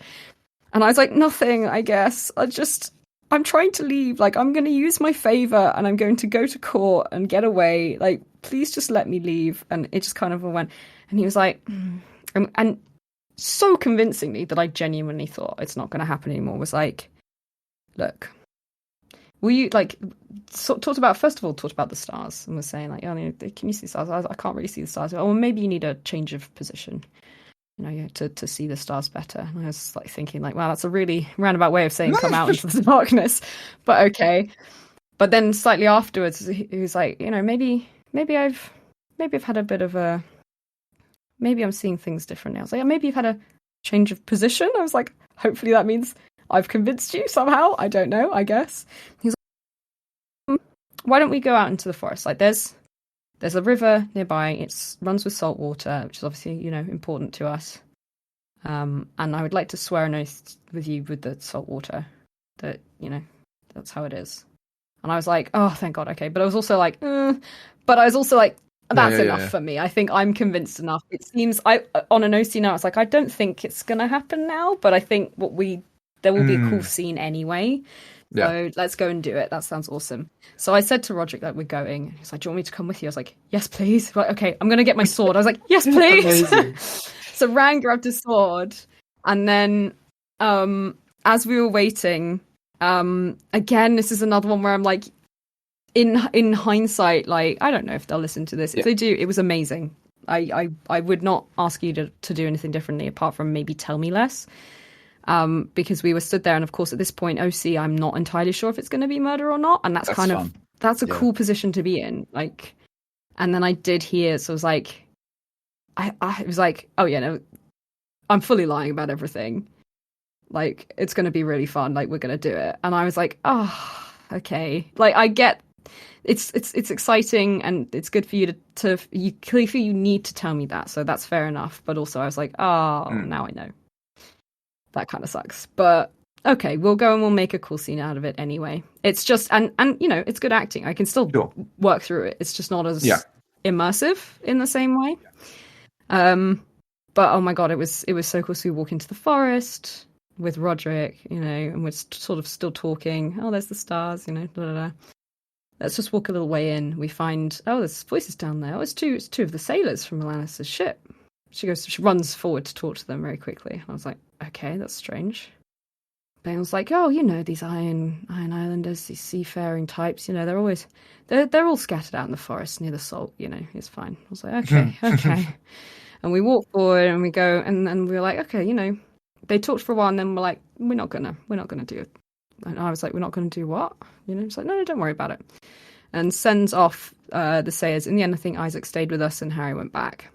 Speaker 2: And I was like, nothing, I guess. I'm trying to leave. Like, I'm going to use my favor and I'm going to go to court and get away. Like, please just let me leave. And it just kind of went. And he was like, and so convincingly that I genuinely thought it's not going to happen anymore, was like, look, we like talked about the stars and was saying like, oh, can you see the stars? I can't really see the stars. Oh, well, maybe you need a change of position, to see the stars better. And I was like thinking like, wow, that's a really roundabout way of saying come out into the darkness, but okay. But then slightly afterwards, he was like, maybe I've had a bit of a, maybe I'm seeing things differently. I was like, maybe you've had a change of position. I was like, hopefully that means I've convinced you somehow. I don't know, I guess. He's like, why don't we go out into the forest? Like there's a river nearby. It runs with salt water, which is obviously, important to us. And I would like to swear an oath with you with the salt water that, that's how it is. And I was like, oh, thank God, okay. But I was also like, but I was also like, that's enough for me. I think I'm convinced enough. It seems on an OC now, I was like, I don't think it's going to happen now, but I think there will be a cool scene anyway. So let's go and do it. That sounds awesome. So I said to Roderick that we're going. He's like, do you want me to come with you? I was like, yes, please. Like, okay, I'm going to get my sword. I was like, yes, please. So Rand grabbed his sword. And then as we were waiting, again, this is another one where I'm like, in hindsight, like, I don't know if they'll listen to this. If they do, it was amazing. I would not ask you to do anything differently apart from maybe tell me less. Because we were stood there, and of course at this point, OC, I'm not entirely sure if it's going to be murder or not, and that's kind of that's a cool position to be in. Like, and then I did hear, so I was like, I was like, oh yeah, no, I'm fully lying about everything. Like, it's going to be really fun. Like, we're going to do it, and I was like, oh, okay. Like, I get it's exciting and it's good for you to clearly you need to tell me that, so that's fair enough. But also, I was like, oh, now I know. That kind of sucks. But okay, we'll go and we'll make a cool scene out of it anyway. It's just, and it's good acting. I can still work through it. It's just not as immersive in the same way. But oh my God, it was so cool. So we walk into the forest with Roderick, and we're sort of still talking. Oh, there's the stars, blah, blah, blah. Let's just walk a little way in. We find, oh, there's voices down there. Oh, it's two of the sailors from Alanis' ship. She runs forward to talk to them very quickly. I was like, okay, that's strange. Bael's like, oh, these Iron Islanders, these seafaring types, they're all scattered out in the forest near the salt, it's fine. I was like, okay. And we walk forward and we go, and then we were like, okay, they talked for a while, and then we're like, we're not gonna do it. And I was like, we're not gonna do what? It's like, no, don't worry about it. And sends off the sailors. In the end, I think Isaac stayed with us and Harry went back.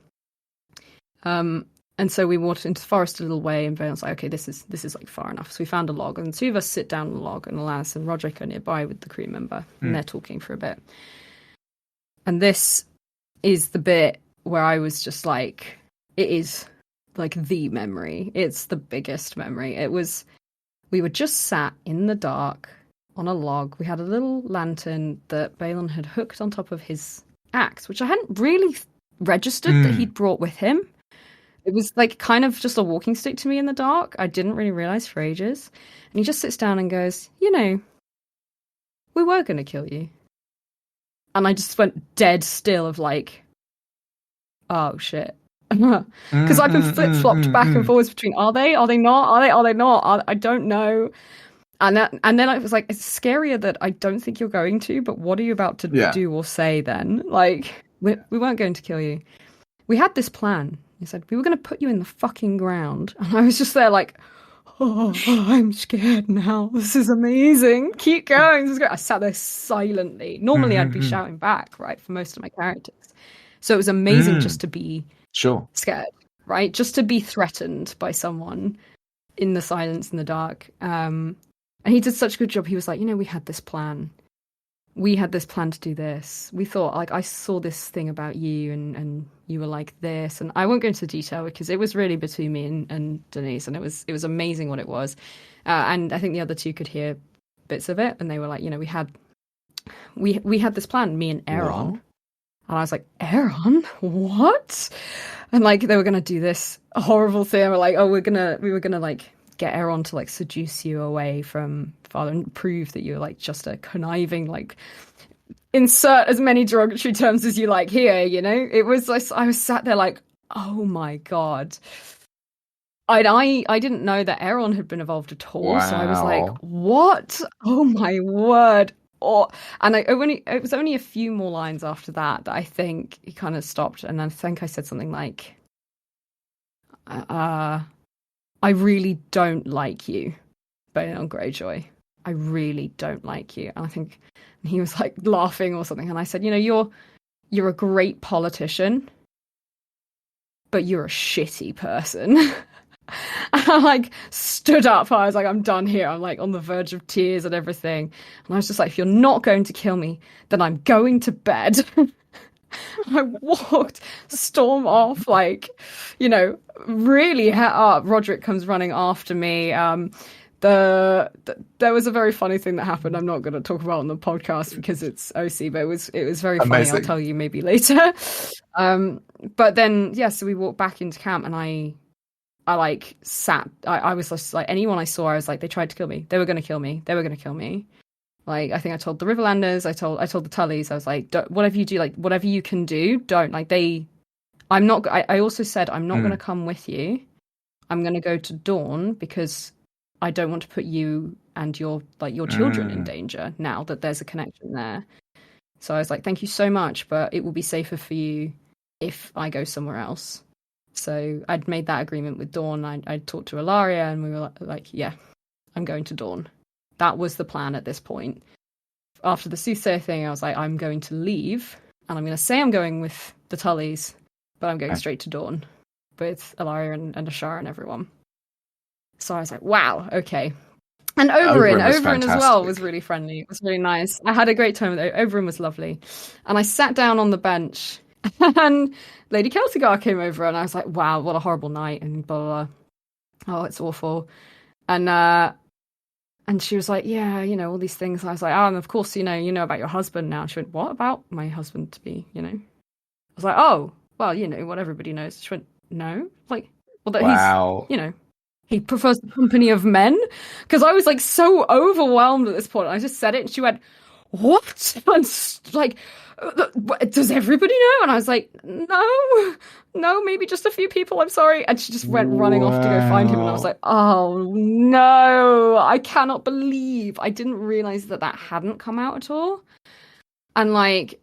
Speaker 2: And so we walked into the forest a little way, and Valen's like, okay, this is like far enough. So we found a log, and two of us sit down on the log, and Alanis and Roderick are nearby with the crew member, and they're talking for a bit. And this is the bit where I was just like, it is like the memory. It's the biggest memory. We were just sat in the dark on a log. We had a little lantern that Balon had hooked on top of his axe, which I hadn't really registered that he'd brought with him. It was like kind of just a walking stick to me in the dark. I didn't really realize for ages. And he just sits down and goes, we were going to kill you. And I just went dead still of like, oh shit. Because I've been flip-flopped back and forwards between, are they not? I don't know. And then I was like, it's scarier that I don't think you're going to, but what are you about to do or say then? Like, we weren't going to kill you. We had this plan. He said, we were going to put you in the fucking ground. And I was just there like, oh, I'm scared now. This is amazing. Keep going. This is great. I sat there silently. Normally I'd be shouting back, right, for most of my characters. So it was amazing just to be scared, right? Just to be threatened by someone in the silence, in the dark. And he did such a good job. He was like, we had this plan. We had this plan to do this. We thought, like, I saw this thing about you and you were like this. And I won't go into detail because it was really between me and Denise. And it was amazing what it was. And I think the other two could hear bits of it. And they were like, we had this plan, me and Aaron. Wow. And I was like, Aaron? What? And like, they were going to do this horrible thing. We're like, oh, we were going to like get Aaron to like seduce you away from father and prove that you're like just a conniving, like insert as many derogatory terms as you like here, It was like, I was sat there like, oh my God. I didn't know that Aeron had been involved at all, so I was like,
Speaker 1: Wow.
Speaker 2: "What? Oh my word!" Or it was only a few more lines after that I think he kind of stopped, and I think I said something like, "I really don't like you, Bayon Greyjoy. I really don't like you." And I think he was like laughing or something, and I said, you're a great politician, but you're a shitty person." And I like stood up. I was like, I'm done here. I'm like on the verge of tears and everything. And I was just like, if you're not going to kill me, then I'm going to bed. I walked, storm off, like, really het up. Roderick comes running after me. There was a very funny thing that happened. I'm not going to talk about on the podcast because it's OC, but it was very funny.
Speaker 1: Amazing.
Speaker 2: I'll tell you maybe later. But then so we walked back into camp, and I like sat. I was just like, anyone I saw, I was like, they tried to kill me. They were going to kill me. They were going to kill me. Like, I think I told the Riverlanders, I told the Tullys, I was like, whatever you do, like, whatever you can do, don't. Like, I also said, I'm not going to come with you. I'm going to go to Dawn because I don't want to put you and your children in danger now that there's a connection there. So I was like, thank you so much, but it will be safer for you if I go somewhere else. So I'd made that agreement with Dawn. I'd talked to Ilaria, and we were like, yeah, I'm going to Dawn. That was the plan at this point. After the soothsayer thing, I was like, I'm going to leave, and I'm going to say I'm going with the Tullys, but I'm going straight to Dawn with Ilaria and Ashara and everyone. So I was like, wow, okay. And Oberyn as well was really friendly. It was really nice. I had a great time with Oberyn. Was lovely. And I sat down on the bench, and Lady Celtigar came over, and I was like, wow, what a horrible night, and blah, blah, blah. Oh, it's awful. And she was like, yeah, all these things. And I was like, oh, and of course, you know about your husband now. And she went, what about my husband to be, I was like, oh, well, what everybody knows. She went, no. Like, well, that
Speaker 1: wow.
Speaker 2: he's, he prefers the company of men. Because I was like so overwhelmed at this point. I just said it, and she went, what? And like, does everybody know? And I was like, no, maybe just a few people, I'm sorry. And she just went running off to go find him, and I was like, oh no, I cannot believe I didn't realize that hadn't come out at all. And like,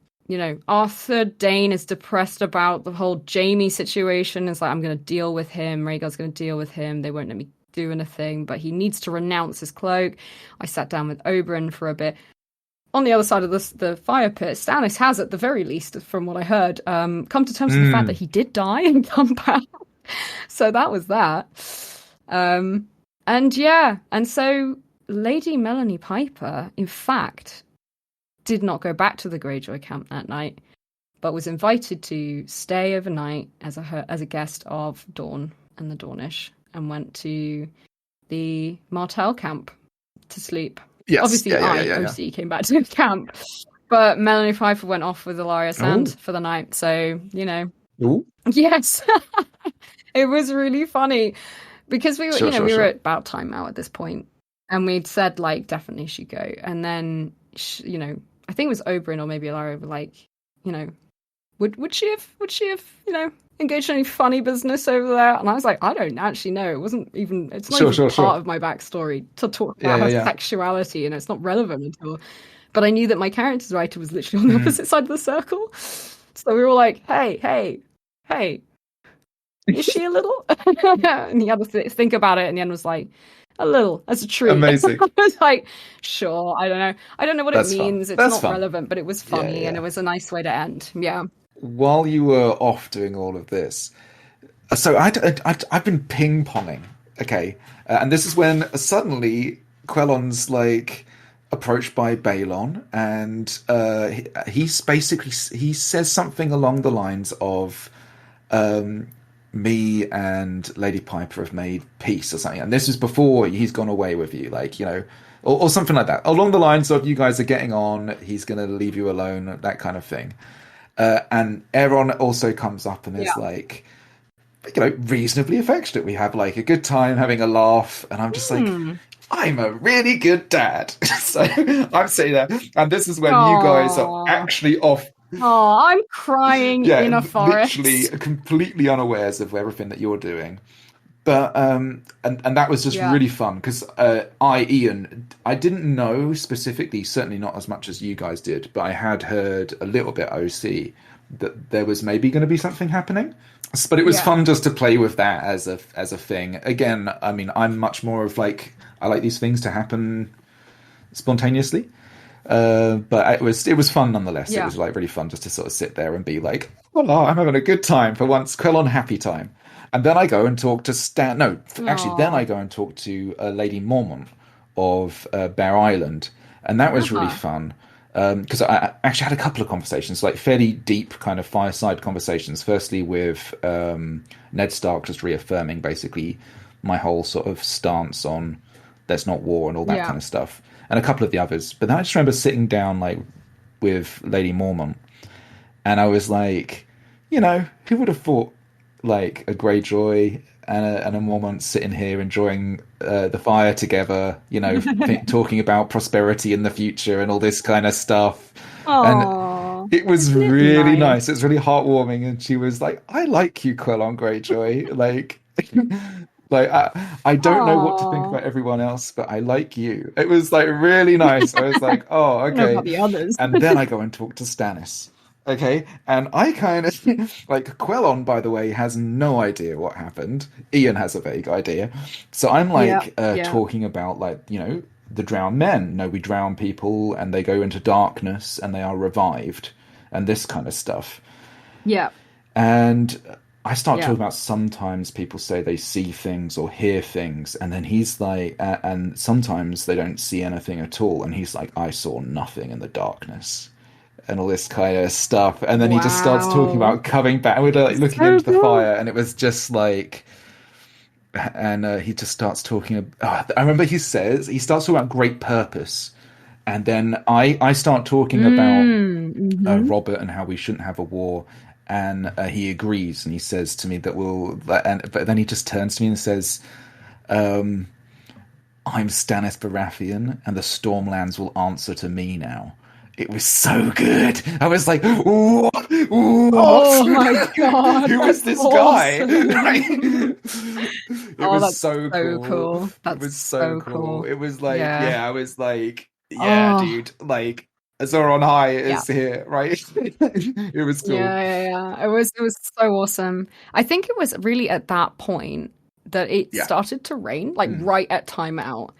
Speaker 2: Arthur Dane is depressed about the whole Jaime situation. It's like, I'm going to deal with him, Rhaegar's going to deal with him, they won't let me do anything, but he needs to renounce his cloak. I sat down with Oberyn for a bit. On the other side of the fire pit, Stannis has, at the very least, from what I heard, come to terms with the fact that he did die and come back. So that was that. And so Lady Melanie Piper, in fact, did not go back to the Greyjoy camp that night, but was invited to stay overnight as a guest of Dawn and the Dornish, and went to the Martell camp to sleep.
Speaker 1: Yes.
Speaker 2: Obviously, OC came back to camp, but Melanie Piper went off with Ilaria Sand for the night. So,
Speaker 1: Ooh.
Speaker 2: Yes, it was really funny because we were, we were at about time out at this point, and we'd said like definitely she'd go, and then I think it was Oberyn or maybe Ilaria were like, would she have engaged in any funny business over there? And I was like, I don't actually know. It wasn't even. It's not even part of my backstory to talk about her sexuality, and it's not relevant at all. But I knew that my character's writer was literally on the opposite side of the circle, so we were all like, hey, is she a little? And he had to think about it, and the end was like, a little, as a treat.
Speaker 1: Amazing.
Speaker 2: I was like, sure, I don't know what
Speaker 1: That's
Speaker 2: it means.
Speaker 1: Fun.
Speaker 2: It's not
Speaker 1: fun.
Speaker 2: relevant, but it was funny, and it was a nice way to end. Yeah.
Speaker 1: While you were off doing all of this, so I've been ping-ponging, okay? And this is when suddenly Quellon's, like, approached by Balon, and he says something along the lines of, me and Lady Piper have made peace or something. And this was before he's gone away with you, like, or something like that. Along the lines of, you guys are getting on, he's going to leave you alone, that kind of thing. And Aeron also comes up and is like, reasonably affectionate. We have like a good time having a laugh, and I'm just like, I'm a really good dad. So I'm saying that, and this is when you guys are actually off.
Speaker 2: Oh, I'm crying in a forest.
Speaker 1: Literally completely unawares of everything that you're doing. But and that was just
Speaker 2: Yeah.
Speaker 1: really fun because Ian, I didn't know specifically, certainly not as much as you guys did, but I had heard a little bit OC that there was maybe going to be something happening. But it was
Speaker 2: Yeah.
Speaker 1: fun just to play with that as a thing. Again, I mean, I'm much more of like I like these things to happen spontaneously. But it was fun nonetheless. It
Speaker 2: Yeah.
Speaker 1: was like really fun just to sort of sit there and be like, "Oh, I'm having a good time for once, Quellon happy time." And then I go and talk to Stan. No, actually, then
Speaker 2: Aw.
Speaker 1: I go and talk to Lady Mormont of Bear Island, and that was really
Speaker 2: Ah.
Speaker 1: fun because I actually had a couple of conversations, like fairly deep kind of fireside conversations. Firstly, with Ned Stark just reaffirming basically my whole sort of stance on there's not war and all that
Speaker 2: Yeah.
Speaker 1: kind of stuff, and a couple of the others. But then I just remember sitting down like with Lady Mormont, and I was like, who would have thought like a Greyjoy and a Mormont sitting here enjoying the fire together, talking about prosperity in the future and all this kind of stuff. And
Speaker 2: Oh,
Speaker 1: it was
Speaker 2: isn't it
Speaker 1: really
Speaker 2: nice?
Speaker 1: nice. It was really heartwarming. And she was like, I like you, Quellon Greyjoy. Like, like I don't know what to think
Speaker 2: Oh,
Speaker 1: about everyone else, but I like you. It was like really nice. I was like, oh,
Speaker 2: I don't know
Speaker 1: okay.
Speaker 2: about the others.
Speaker 1: And then I go and talk to Stannis. Okay, and I kind of like Quellon, by the way, has no idea what happened. Ian has a vague idea. So I'm
Speaker 2: Yeah.
Speaker 1: like
Speaker 2: Yeah.
Speaker 1: talking about like, the drowned men. No, we drown people and they go into darkness and they are revived and this kind of stuff.
Speaker 2: Yeah.
Speaker 1: And I start
Speaker 2: Yeah.
Speaker 1: talking about sometimes people say they see things or hear things, and then he's like, and sometimes they don't see anything at all, and he's like, I saw nothing in the darkness, and all this kind of stuff, and then he just starts talking
Speaker 2: Wow.
Speaker 1: about coming back. We're like looking
Speaker 2: So
Speaker 1: into the
Speaker 2: cool.
Speaker 1: fire, and it was just like, and he just starts talking. I remember he starts talking about great purpose, and then I start talking about
Speaker 2: Mm-hmm.
Speaker 1: Robert and how we shouldn't have a war, and he agrees and he says to me that but then he just turns to me and says, "I'm Stannis Baratheon, and the Stormlands will answer to me now." It was so good. I was like, "What? What?
Speaker 2: Oh my God,
Speaker 1: Who is
Speaker 2: that's
Speaker 1: this guy?"
Speaker 2: awesome.
Speaker 1: It
Speaker 2: Oh,
Speaker 1: was
Speaker 2: that's
Speaker 1: so
Speaker 2: so
Speaker 1: cool.
Speaker 2: cool.
Speaker 1: It
Speaker 2: That's
Speaker 1: was so
Speaker 2: so
Speaker 1: cool.
Speaker 2: cool.
Speaker 1: It was like,
Speaker 2: Yeah.
Speaker 1: yeah, I was like, yeah,
Speaker 2: Oh,
Speaker 1: dude, like Azor on High
Speaker 2: yeah.
Speaker 1: is here, right? It was cool.
Speaker 2: Yeah, yeah, yeah. It was so awesome. I think it was really at that point that it
Speaker 1: Yeah.
Speaker 2: started to rain, like
Speaker 1: Mm.
Speaker 2: right at timeout.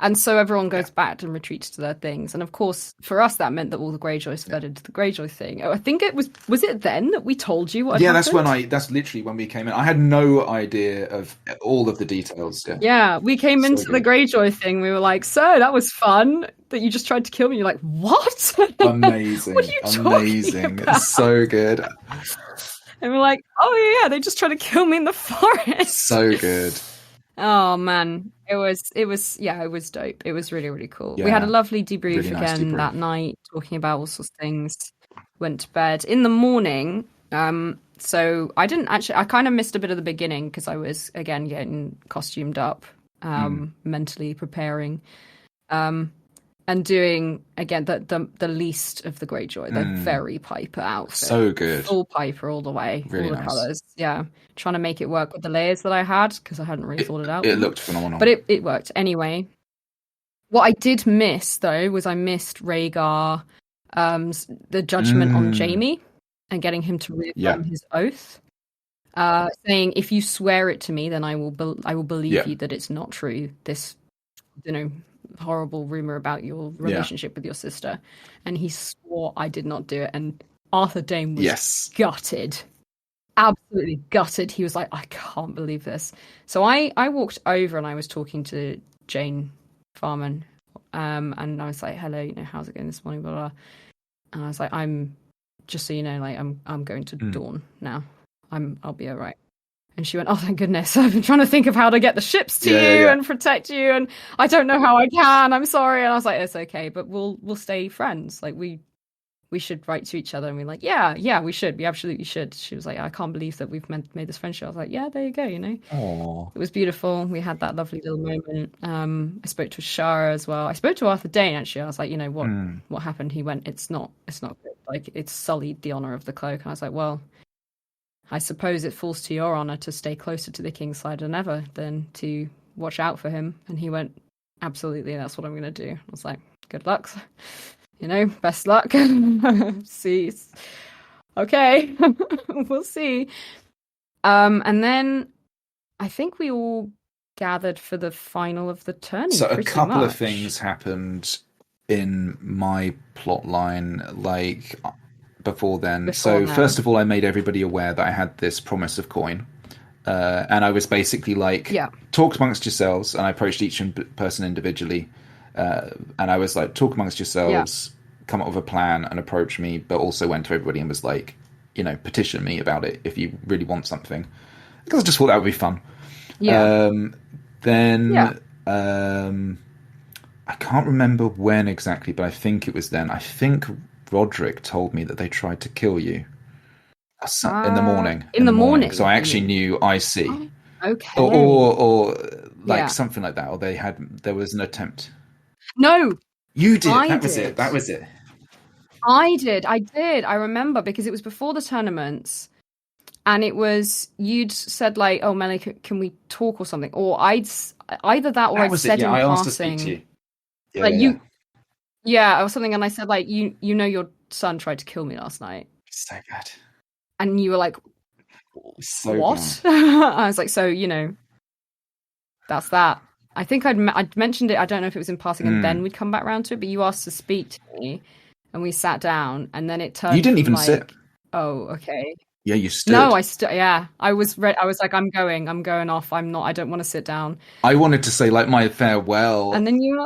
Speaker 2: And so everyone
Speaker 1: Yeah.
Speaker 2: goes back and retreats to their things. And of course, for us, that meant that all the Greyjoys fled into the Greyjoy thing. Oh, I think was it then that we told you what had
Speaker 1: Yeah,
Speaker 2: happened?
Speaker 1: that's literally when we came in. I had no idea of all of the details. Yeah.
Speaker 2: Yeah, we came
Speaker 1: So
Speaker 2: into the
Speaker 1: good.
Speaker 2: Greyjoy thing. We were like, so that was fun that you just tried to kill me. You're like, what? What are
Speaker 1: Amazing.
Speaker 2: you talking
Speaker 1: Amazing.
Speaker 2: about?
Speaker 1: So good.
Speaker 2: And we're like, oh yeah, they just tried to kill me in the forest.
Speaker 1: So good.
Speaker 2: Oh man, yeah, it was dope. It was really, really cool. We had a
Speaker 1: Yeah.
Speaker 2: lovely debrief
Speaker 1: Really nice
Speaker 2: again
Speaker 1: debrief.
Speaker 2: that night, talking about all sorts of things. Went to bed in the morning. So I kind of missed a bit of the beginning because I was again getting costumed up,
Speaker 1: Mm.
Speaker 2: mentally preparing. And doing again the least of the Greyjoy, the
Speaker 1: Mm.
Speaker 2: very Piper outfit,
Speaker 1: So good.
Speaker 2: full Piper all the way, all
Speaker 1: Really
Speaker 2: the
Speaker 1: nice.
Speaker 2: colors. Yeah, trying to make it work with the layers that I had because I hadn't really thought it out.
Speaker 1: It looked phenomenal.
Speaker 2: But it worked anyway. What I did miss though was I missed Rhaegar, the judgment on
Speaker 1: Mm.
Speaker 2: Jaime and getting him to
Speaker 1: Yeah.
Speaker 2: reaffirm his oath, saying if you swear it to me, then I will believe
Speaker 1: Yeah.
Speaker 2: you that it's not true. This, you know, horrible rumor about your
Speaker 1: Yeah.
Speaker 2: relationship with your sister. And he swore I did not do it. And Arthur Dane was
Speaker 1: Yes.
Speaker 2: gutted, absolutely gutted. He was like, I can't believe this. So I walked over and I was talking to Jane Farman, and I was like, hello, how's it going this morning, blah, blah. And I was like, I'm just so you know, like I'm going to
Speaker 1: Mm.
Speaker 2: Dawn now. I'll be all right. And she went, oh, thank goodness. I've been trying to think of how to get the ships to
Speaker 1: Yeah.
Speaker 2: you
Speaker 1: Yeah.
Speaker 2: and protect you. And I don't know how I can. I'm sorry. And I was like, it's okay, but we'll stay friends. Like we should write to each other. And we're like, yeah, we should. We absolutely should. She was like, I can't believe that we've made this friendship. I was like, yeah, there you go.
Speaker 1: Oh.
Speaker 2: It was beautiful. We had that lovely little moment. I spoke to Shara as well. I spoke to Arthur Dane actually. I was like,
Speaker 1: Mm.
Speaker 2: what happened? He went, it's not good. Like it's sullied the honor of the cloak. And I was like, well, I suppose it falls to your honor to stay closer to the king's side than ever than to watch out for him. And he went, absolutely, that's what I'm going to do. I was like, good luck. Best luck. See. Okay. We'll see. And then I think we all gathered for the final of the tourney.
Speaker 1: So a couple of things happened in my plot line, like before then. First of all, I made everybody aware that I had this promise of coin. And I was basically like, talk amongst yourselves. And I approached each person individually. And I was like, talk amongst yourselves, come up with a plan and approach me. But also went to everybody and was like, petition me about it if you really want something. Because I just thought that would be fun. Yeah. I can't remember when exactly, but I think it was then. I think Roderick told me that they tried to kill you in the morning.
Speaker 2: In the morning.
Speaker 1: So I actually knew IC.
Speaker 2: Oh, okay.
Speaker 1: Or something like that. Or there was an attempt.
Speaker 2: No.
Speaker 1: You did. That was it.
Speaker 2: I did. I remember because it was before the tournaments. And it was, you'd said like, oh, Melly, can we talk or something? Or I'd said in
Speaker 1: I asked
Speaker 2: passing.
Speaker 1: To speak to you.
Speaker 2: Or something. And I said like, your son tried to kill me last night.
Speaker 1: So bad.
Speaker 2: And you were like,
Speaker 1: so
Speaker 2: what? I was like, so, that's that. I think I'd mentioned it. I don't know if it was in passing and then we'd come back around to it, but you asked to speak to me and we sat down and then it turned.
Speaker 1: You didn't even sit.
Speaker 2: Oh, okay.
Speaker 1: Yeah, you stood.
Speaker 2: No, I stood. Yeah, I was like, I'm going off. I don't want to sit down.
Speaker 1: I wanted to say like my farewell,
Speaker 2: and then you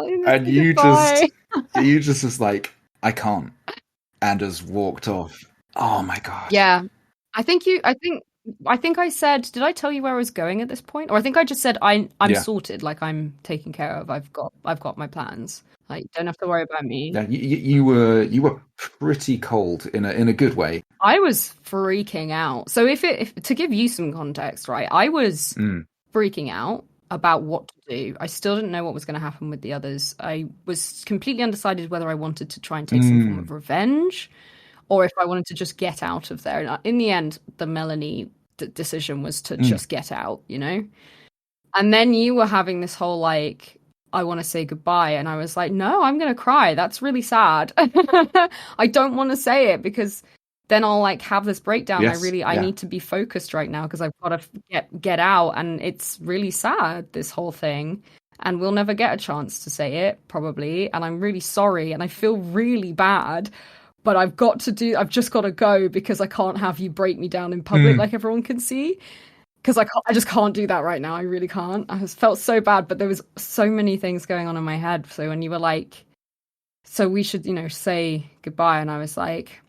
Speaker 1: just was like, I can't, and just walked off. Oh my god.
Speaker 2: Yeah, I think I said, did I tell you where I was going at this point, or I think I just said I'm sorted. Like I'm taken care of. I've got my plans. Like, don't have to worry about me.
Speaker 1: Yeah, you were pretty cold in a good way.
Speaker 2: I was freaking out. So if to give you some context, right? I was freaking out about what to do. I still didn't know what was going to happen with the others. I was completely undecided whether I wanted to try and take some form of revenge, or if I wanted to just get out of there. And in the end, the Melanie decision was to just get out, And then you were having this whole like, I want to say goodbye. And I was like, no, I'm going to cry. That's really sad. I don't want to say it because then I'll like have this breakdown.
Speaker 1: Yes,
Speaker 2: I need to be focused right now because I've got to get out. And it's really sad, this whole thing. And we'll never get a chance to say it, probably. And I'm really sorry. And I feel really bad. But I've just got to go because I can't have you break me down in public like everyone can see. Because I just can't do that right now. I really can't. I just felt so bad, but there was so many things going on in my head. So when you were like, so we should, say goodbye. And I was like,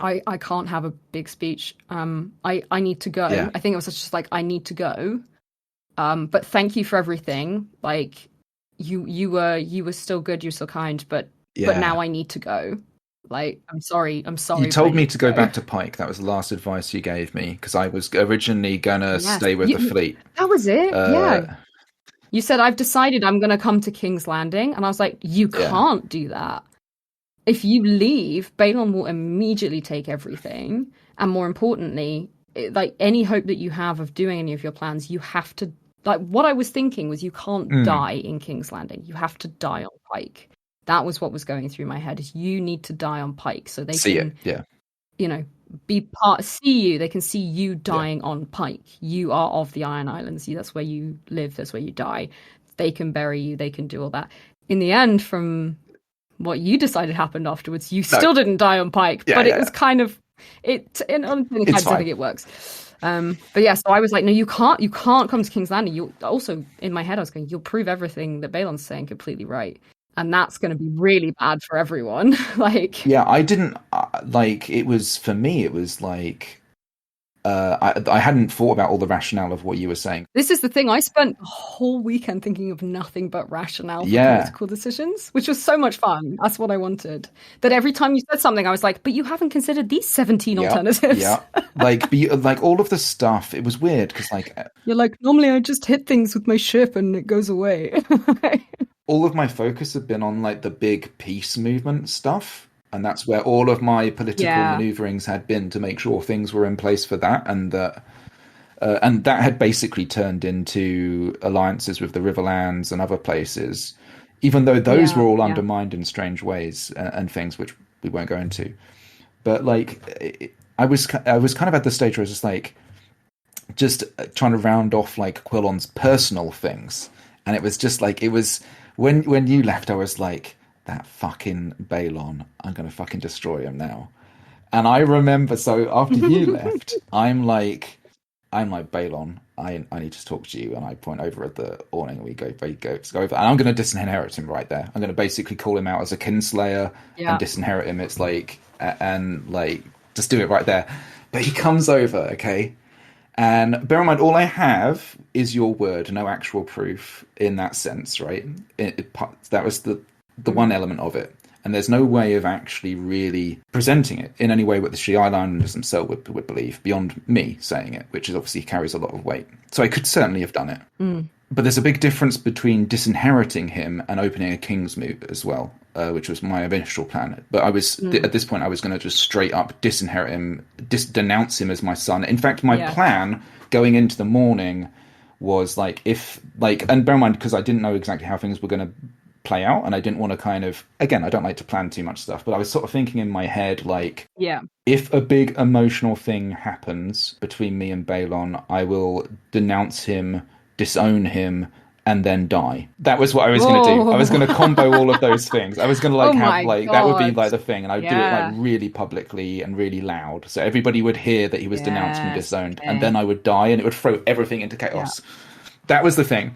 Speaker 2: I can't have a big speech. I need to go. Yeah. I think it was just like, I need to go. But thank you for everything. Like you were still good. You were still kind, but now I need to go. Like, I'm sorry.
Speaker 1: You told me to go back to Pike. That was the last advice you gave me because I was originally gonna stay with the fleet.
Speaker 2: That was it. Yeah. You said, I've decided I'm going to come to King's Landing. And I was like, you can't do that. If you leave, Balon will immediately take everything. And more importantly, like any hope that you have of doing any of your plans, you have to, like what I was thinking was you can't die in King's Landing. You have to die on Pike. That was what was going through my head is you need to die on Pike so they can, see you. They can see you dying on Pike. You are of the Iron Islands. That's where you live. That's where you die. They can bury you. They can do all that. In the end, from what you decided happened afterwards, you still didn't die on Pike, but it was kind of it. I think it works. But yeah, so I was like, no, you can't come to King's Landing. You also in my head, I was going, you'll prove everything that Balon's saying completely right. And that's going to be really bad for everyone.
Speaker 1: I didn't it was for me. It was like I hadn't thought about all the rationale of what you were saying.
Speaker 2: This is the thing. I spent the whole weekend thinking of nothing but rationale for political decisions, which was so much fun. That's what I wanted. That every time you said something, I was like, but you haven't considered these 17 alternatives. Yeah,
Speaker 1: like all of the stuff. It was weird because
Speaker 2: you're like, normally I just hit things with my ship and it goes away.
Speaker 1: All of my focus had been on like the big peace movement stuff. And that's where all of my political
Speaker 2: Yeah.
Speaker 1: maneuverings had been to make sure things were in place for that, and that had basically turned into alliances with the Riverlands and other places, even though those were
Speaker 2: Yeah.
Speaker 1: all
Speaker 2: Yeah.
Speaker 1: undermined in strange ways and things which we won't go into. But like, I was kind of at the stage where I was just like, just trying to round off like Quillon's personal things, and it was just like it was when you left, I was like, that fucking Balon, I'm gonna fucking destroy him now. And I remember, so after you left, I'm like Balon, I need to talk to you, and I point over at the awning, and we go over, and I'm going to disinherit him right there. I'm going to basically call him out as a kinslayer and
Speaker 2: Yeah.
Speaker 1: disinherit him. It's like, and like, just do it right there. But he comes over, okay, and bear in mind, all I have is your word, no actual proof in that sense, right? That was the one element of it. And there's no way of actually really presenting it in any way what the Shi'ar Islanders themselves would believe, beyond me saying it, which is obviously carries a lot of weight. So I could certainly have done it. But there's a big difference between disinheriting him and opening a king's moot as well, which was my initial plan. But I was at this point, I was going to just straight up disinherit him, denounce him as my son. In fact, my plan going into the morning was like, if like, and bear in mind, because I didn't know exactly how things were going to play out, and I didn't want to kind of, again, I don't like to plan too much stuff, but I was sort of thinking in my head, like,
Speaker 2: Yeah.
Speaker 1: if a big emotional thing happens between me and Balon, I will denounce him, disown him, and then die. That was what I was going to do. I was going to combo all of those things. I was going to like
Speaker 2: Oh
Speaker 1: have
Speaker 2: my
Speaker 1: like that would be
Speaker 2: God.
Speaker 1: like the thing, and I'd do it like
Speaker 2: Yeah.
Speaker 1: really publicly and really loud, so everybody would hear that he was denounced and
Speaker 2: Yes.
Speaker 1: disowned, and
Speaker 2: Okay.
Speaker 1: then I would die, and it would throw everything into
Speaker 2: Yeah.
Speaker 1: chaos. That was the thing.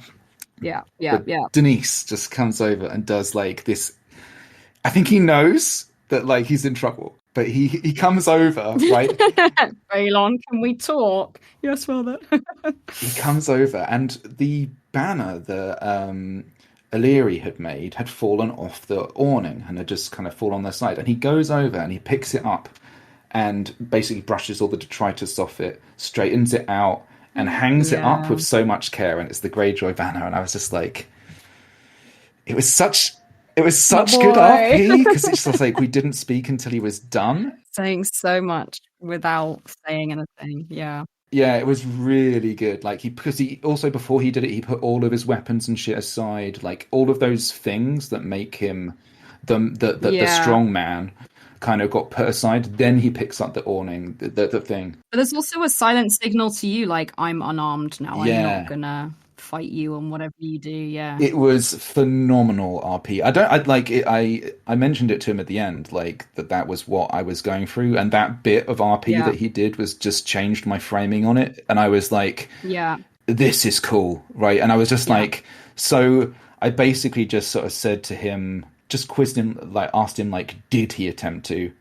Speaker 2: Yeah. Yeah.
Speaker 1: But
Speaker 2: Yeah.
Speaker 1: Denise just comes over and does like this. I think he knows that like he's in trouble, but he comes over, right?
Speaker 2: Braylon, can we talk? Yes, father.
Speaker 1: He comes over, and the banner that Illyri had made had fallen off the awning and had just kind of fallen on their side. And he goes over and he picks it up and basically brushes all the detritus off it, straightens it out, and hangs it up
Speaker 2: Yeah.
Speaker 1: with so much care. And it's the Greyjoy banner. And I was just like, it was such
Speaker 2: My
Speaker 1: good
Speaker 2: boy.
Speaker 1: RP, because it's just like we didn't speak until he was done.
Speaker 2: Saying so much without saying anything. Yeah.
Speaker 1: Yeah, it was really good. Like because he also, before he did it, he put all of his weapons and shit aside, like all of those things that make him the
Speaker 2: Yeah.
Speaker 1: strong man kind of got put aside. Then he picks up the awning, the thing.
Speaker 2: But there's also a silent signal to you, like, I'm unarmed now. I'm not
Speaker 1: Yeah,
Speaker 2: gonna fight you on whatever you do. Yeah.
Speaker 1: it was phenomenal RP. I like it. I mentioned it to him at the end, like that was what I was going through, and that bit of RP
Speaker 2: Yeah.
Speaker 1: that he did was just changed my framing on it, and I was like,
Speaker 2: Yeah.
Speaker 1: this is cool, right? And I was just
Speaker 2: Yeah.
Speaker 1: like, so I basically just sort of said to him, just quizzed him, like asked him, like, did he attempt to?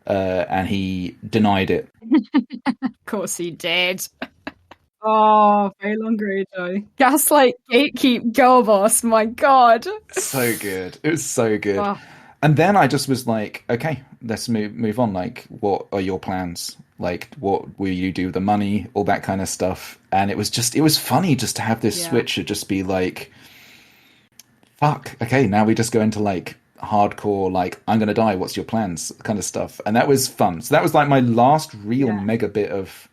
Speaker 1: And he denied it.
Speaker 2: Of course he did. Oh, very long Greyjoy. Gaslight, gatekeep, girl boss. My God.
Speaker 1: So good. It was so good.
Speaker 2: Oh,
Speaker 1: And then I just was like, okay, let's move on. Like, what are your plans? Like, what will you do with the money? All that kind of stuff. And it was funny just to have this
Speaker 2: Yeah.
Speaker 1: switch to just be like, fuck, okay, now we just go into like hardcore, like, I'm gonna die, what's your plans kind of stuff. And that was fun. So that was like my last real
Speaker 2: Yeah.
Speaker 1: mega bit of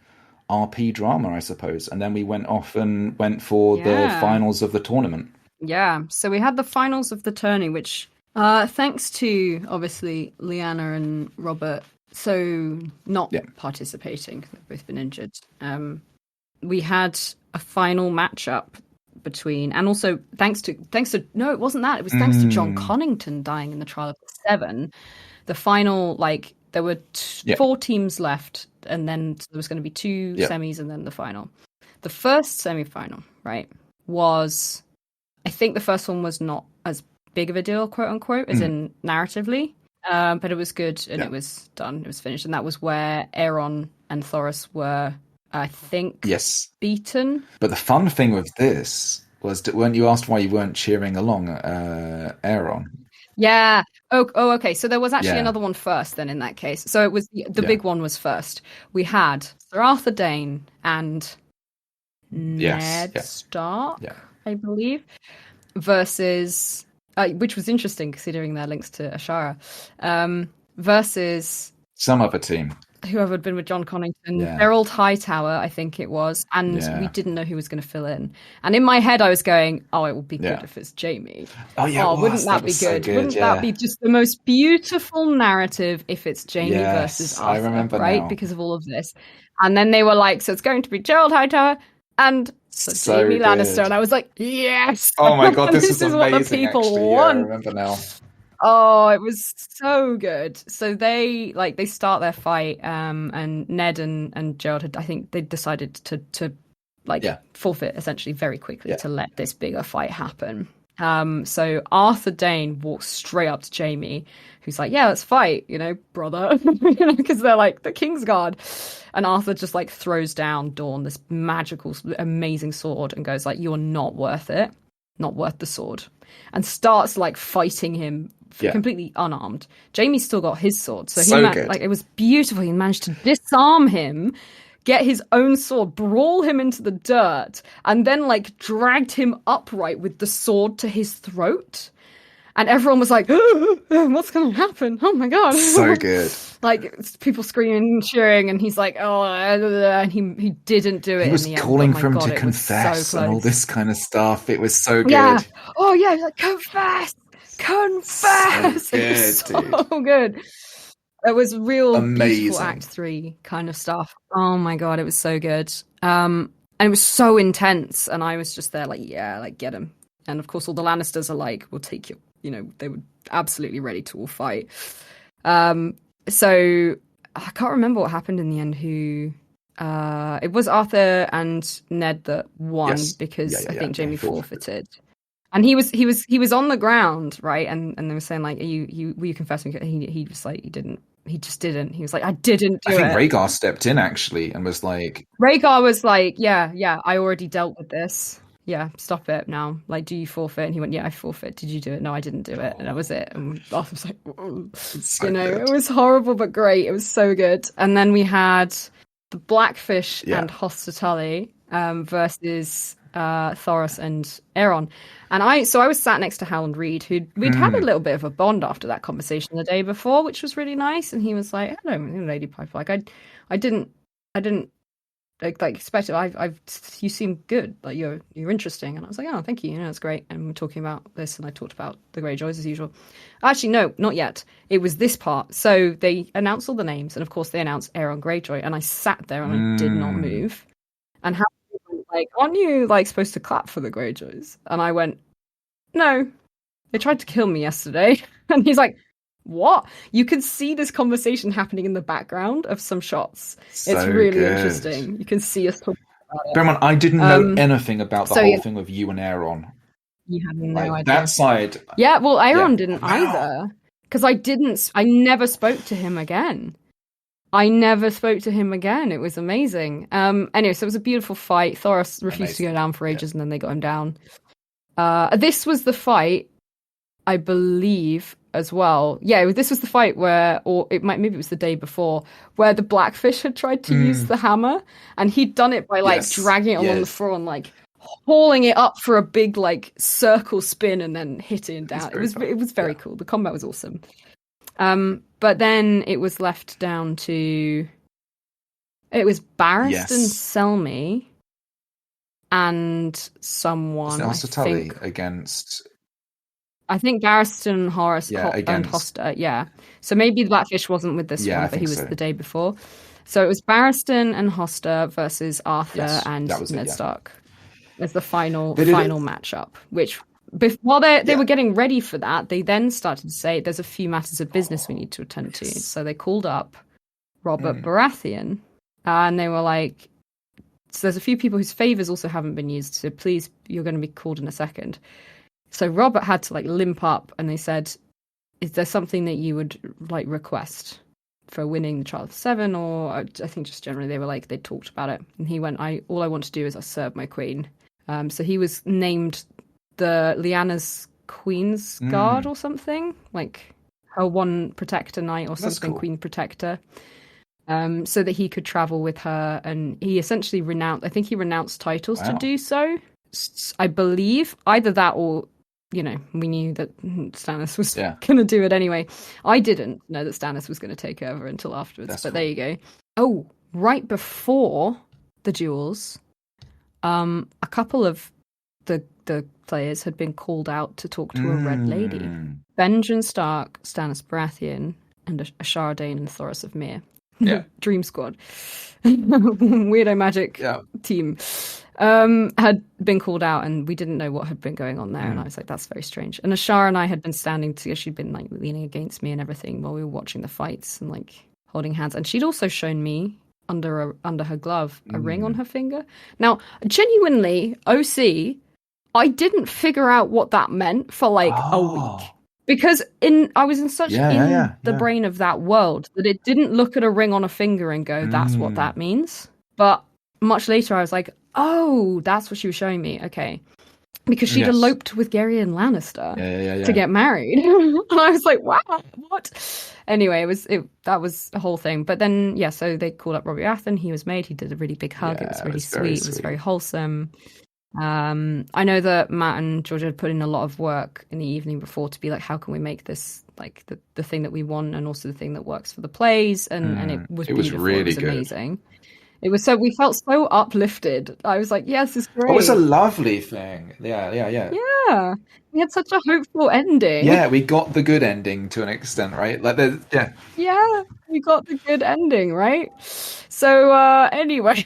Speaker 1: RP drama, I suppose. And then we went off and went for the
Speaker 2: Yeah.
Speaker 1: finals of the tournament.
Speaker 2: Yeah. So we had the finals of the tourney, which, thanks to obviously Lyanna and Robert, so not participating, they've both been injured. We had a final matchup between, and also thanks to no, it wasn't that. It was thanks to John Connington dying in the Trial of the Seven. The final, like, there were 4 teams left, and then there was going to be 2 semis and then the final. The first semi-final, right, was, I think the first one was not as big of a deal, quote unquote, as in narratively, but it was good and it was done, it was finished, and that was where Aeron and Thoros were, I think, beaten.
Speaker 1: But the fun thing with this was that when you asked why you weren't cheering along, Aaron.
Speaker 2: Yeah. Oh, okay. So there was actually another one first then in that case. So it was the big one was first. We had Sir Arthur Dane and Ned Stark, I believe, versus, which was interesting considering their links to Ashara, versus
Speaker 1: Some other team.
Speaker 2: whoever had been with John Connington,
Speaker 1: Yeah.
Speaker 2: Gerald Hightower, I think it was, and
Speaker 1: Yeah.
Speaker 2: we didn't know who was going to fill in. And in my head, I was going, "Oh, it will be good
Speaker 1: Yeah.
Speaker 2: if it's Jamie.
Speaker 1: Oh yeah, it
Speaker 2: wouldn't
Speaker 1: was.
Speaker 2: that be
Speaker 1: was so
Speaker 2: good? Wouldn't that be just the most beautiful narrative if it's Jamie versus
Speaker 1: Yes,
Speaker 2: Arthur,
Speaker 1: I remember
Speaker 2: right?
Speaker 1: now.
Speaker 2: Because of all of this." And then they were like, "So it's going to be Gerald Hightower and
Speaker 1: So
Speaker 2: Jamie Lannister,"
Speaker 1: good.
Speaker 2: and I was like, "Yes!
Speaker 1: Oh my god, this
Speaker 2: this
Speaker 1: is
Speaker 2: is what the
Speaker 1: amazing,
Speaker 2: people
Speaker 1: actually. Yeah, I
Speaker 2: want."
Speaker 1: remember now.
Speaker 2: Oh, it was so good. So they start their fight, and Ned and Gerald had, I think they decided to forfeit essentially very quickly to let this bigger fight happen. So Arthur Dane walks straight up to Jamie, who's like, "Yeah, let's fight, brother," because they're like the Kingsguard. And Arthur just like throws down Dawn this magical, amazing sword and goes like, "You're not worth it, not worth the sword," and starts like fighting him. Completely unarmed. Jamie's still got his sword, so it was beautiful. He managed to disarm him, get his own sword, brawl him into the dirt, and then like dragged him upright with the sword to his throat. And everyone was like, "What's going to happen? Oh my god!"
Speaker 1: So good.
Speaker 2: Like people screaming and cheering, and he's like, "Oh," and he didn't do it.
Speaker 1: He was
Speaker 2: in the
Speaker 1: calling
Speaker 2: end.
Speaker 1: for him
Speaker 2: God,
Speaker 1: to confess
Speaker 2: so
Speaker 1: and all this kind of stuff. It was so good.
Speaker 2: Yeah. Oh yeah, like, confess. So good, so good. It was real
Speaker 1: amazing.
Speaker 2: Beautiful Act 3 kind of stuff. Oh my god, it was so good. And it was so intense, and I was just there like, yeah, like get him. And of course all the Lannisters are like, "We'll take you." They were absolutely ready to all fight. So I can't remember what happened in the end. Who it was Arthur and Ned that won because I think Jamie forfeited. And he was on the ground, right? And they were saying like, were you confessing? He was like, he just didn't. He was like, "I didn't do it."
Speaker 1: I think Rhaegar stepped in actually and was like,
Speaker 2: Rhaegar was like, yeah, I already dealt with this. Yeah, stop it now. Like, do you forfeit? And he went, "Yeah, I forfeit." "Did you do it?" "No, I didn't do it." And that was it. And Arthur was like,
Speaker 1: so
Speaker 2: it was horrible but great. It was so good. And then we had the Blackfish and Hostatali versus Thoros and Aeron. And I was sat next to Howland Reed, we'd had a little bit of a bond after that conversation the day before, which was really nice. And he was like, "Hello, Lady Piper. Like, I didn't like expect it. You seem good. Like you're interesting." And I was like, "Oh, thank you. It's great." And we're talking about this, and I talked about the Greyjoys as usual. Actually, no, not yet. It was this part. So they announced all the names, and of course they announced Aeron Greyjoy, and I sat there and I did not move. And how like, "Aren't you like supposed to clap for the Greyjoys?" And I went, "No, they tried to kill me yesterday." And he's like, "What?" You could see this conversation happening in the background of some shots.
Speaker 1: So
Speaker 2: it's really
Speaker 1: good.
Speaker 2: interesting. You can see us talking about it.
Speaker 1: Berman, I didn't know anything about the whole thing with you and Aeron.
Speaker 2: You had no idea.
Speaker 1: That side.
Speaker 2: Yeah, well, Aeron didn't either. Because I never spoke to him again. It was amazing. Anyway, so it was a beautiful fight. Thoros refused to go down for ages, and then they got him down. This was the fight, I believe, as well. Yeah, this was the fight where, or maybe it was the day before, where the Blackfish had tried to use the hammer, and he'd done it by like dragging it along the floor and like hauling it up for a big like circle spin and then hitting it down. It was very cool. The combat was awesome. But then it was left down to Barristan Selmy and someone.
Speaker 1: Against.
Speaker 2: I think Barristan and Horace and Hoster. Yeah. So maybe the Blackfish wasn't with this one, but he was the day before. So it was Barristan and Hoster versus Arthur and Ned Stark as the final matchup, which. While they were getting ready for that, they then started to say, "There's a few matters of business we need to attend to." So they called up Robert Baratheon, and they were like, "So there's a few people whose favors also haven't been used, so please, you're going to be called in a second." So Robert had to like limp up, and they said, "Is there something that you would like request for winning the Trial of Seven?" Or I think just generally they were like, they talked about it, and he went, "All I want to do is I serve my queen." So he was named the Lyanna's Queen's Guard or something, like her one protector knight or something, cool. Queen protector, so that he could travel with her. And he essentially renounced titles to do so. I believe either that or we knew that Stannis was
Speaker 1: Yeah.
Speaker 2: going to do it anyway. I didn't know that Stannis was going to take over until afterwards,
Speaker 1: That's
Speaker 2: but
Speaker 1: cool.
Speaker 2: there you go. Oh, right before the duels, a couple of the players had been called out to talk to a Red Lady. Benjen Stark, Stannis Baratheon, and Ashara Dane and Thoros of Myr.
Speaker 1: Yeah.
Speaker 2: Dream Squad. Weirdo magic team. Had been called out, and we didn't know what had been going on there. And I was like, that's very strange. And Ashara and I had been standing together. She'd been like leaning against me and everything while we were watching the fights and like holding hands. And she'd also shown me under her glove a ring on her finger. Now, genuinely, OC, I didn't figure out what that meant for like a week. Because I was in such the brain of that world that it didn't look at a ring on a finger and go, that's what that means. But much later I was like, oh, that's what she was showing me. Okay. Because she'd eloped with Gerion Lannister to get married. And I was like, wow, what? Anyway, that was a whole thing. But then, so they called up Robbie Athen. He was made. He did a really big hug. It was really sweet. It was very wholesome. I know that Matt and Georgia had put in a lot of work in the evening before to be like, how can we make this like the thing that we want and also the thing that works for the plays, and it was beautiful. Really it was amazing. It was we felt so uplifted. I was like, yes, it's great.
Speaker 1: It was a lovely thing. Yeah.
Speaker 2: Yeah. We had such a hopeful ending.
Speaker 1: Yeah, we got the good ending to an extent, right? Like
Speaker 2: Yeah, we got the good ending, right? So anyway,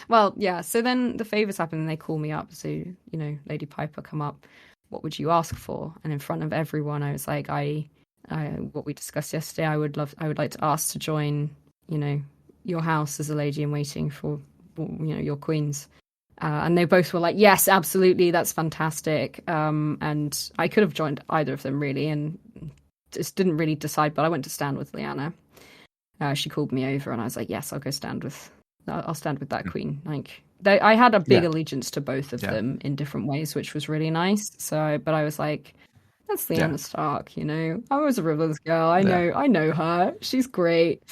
Speaker 2: well, yeah, so then the favors happen and they call me up. So, Lady Piper come up, what would you ask for? And in front of everyone, I was like, I what we discussed yesterday, I would like to ask to join, your house as a lady in waiting for, your queens. And they both were like, yes, absolutely, that's fantastic. And I could have joined either of them really, and just didn't really decide, but I went to stand with Lyanna. She called me over and I was like, yes, I'll stand with that queen. Like I had a big allegiance to both of them in different ways, which was really nice. So, but I was like, that's Lyanna Stark, I was a Riverlands girl. I know her. She's great.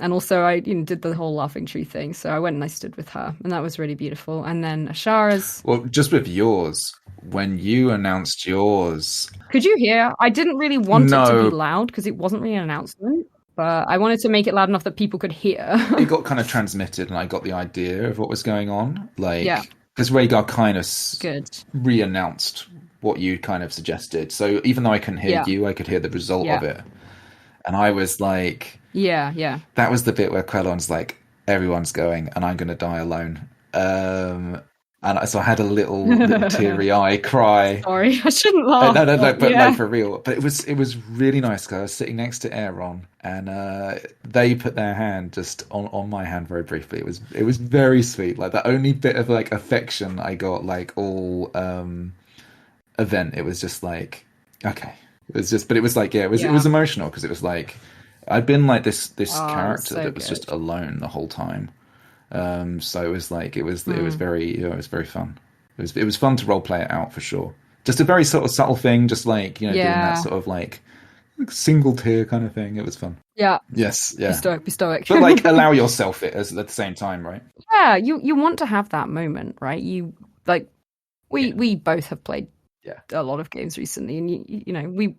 Speaker 2: And also I did the whole laughing tree thing. So I went and I stood with her and that was really beautiful. And then Ashara's...
Speaker 1: Well, just with yours, when you announced yours...
Speaker 2: Could you hear? I didn't really want it to be loud because it wasn't really an announcement. But I wanted to make it loud enough that people could hear.
Speaker 1: It got kind of transmitted and I got the idea of what was going on. Because Rhaegar kind of re-announced what you kind of suggested. So even though I couldn't hear you, I could hear the result of it. And I was like...
Speaker 2: Yeah.
Speaker 1: That was the bit where Quellon's like, everyone's going and I'm going to die alone. And so I had a little teary-eye cry.
Speaker 2: Sorry, I shouldn't laugh.
Speaker 1: No, but no, for real. But it was really nice because I was sitting next to Aaron, and they put their hand just on my hand very briefly. It was very sweet. Like the only bit of like affection I got, like all event. It was just like okay. It was just, but it was like it was emotional because it was like I'd been like this character that was just alone the whole time. So it was like it was very fun. It was fun to role play it out for sure. Just a very sort of subtle thing, just like doing that sort of like single tear kind of thing. It was fun.
Speaker 2: Yeah.
Speaker 1: Yes. Yeah.
Speaker 2: Be stoic.
Speaker 1: But like allow yourself it at the same time, right?
Speaker 2: Yeah. You want to have that moment, right? You like we both have played a lot of games recently, and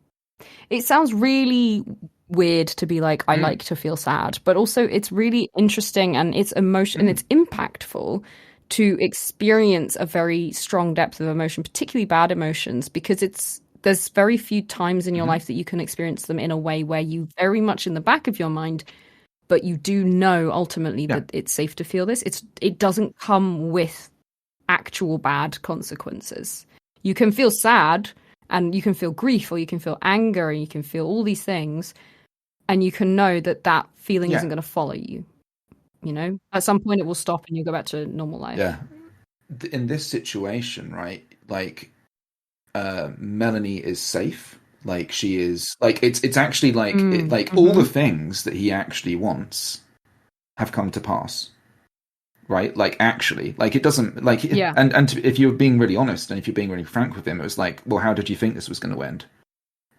Speaker 2: it sounds really weird to be like I like to feel sad, but also it's really interesting and it's emotion and it's impactful to experience a very strong depth of emotion, particularly bad emotions, because there's very few times in your life that you can experience them in a way where you very much in the back of your mind, but you do know ultimately that it's safe to feel this. It doesn't come with actual bad consequences. You can feel sad and you can feel grief or you can feel anger and you can feel all these things. And you can know that feeling isn't going to follow you. At some point it will stop and you'll go back to normal life.
Speaker 1: Yeah. In this situation, right? Like, Melanie is safe. Like she is. Like it's actually like all the things that he actually wants have come to pass. Right? Like actually, like it doesn't like.
Speaker 2: Yeah.
Speaker 1: And if you're being really honest and if you're being really frank with him, it was like, well, how did you think this was going to end?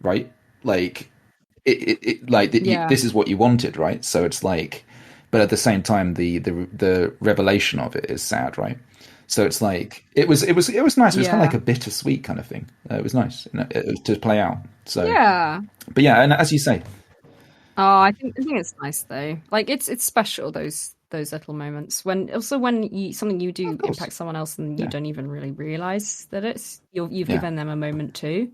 Speaker 1: Right? Like. This is what you wanted, right? So it's like, but at the same time, the revelation of it is sad, right? So it's like it was nice. It was kind of
Speaker 2: Yeah.
Speaker 1: like a bittersweet kind of thing. It was nice, it was to play out. So,
Speaker 2: Yeah.
Speaker 1: but yeah, and as you say,
Speaker 2: Oh, I think it's nice though. Like it's special those little moments when something you
Speaker 1: of
Speaker 2: do
Speaker 1: course,
Speaker 2: impacts someone else and you
Speaker 1: yeah,
Speaker 2: don't even really realize that you've
Speaker 1: yeah,
Speaker 2: given them a moment too,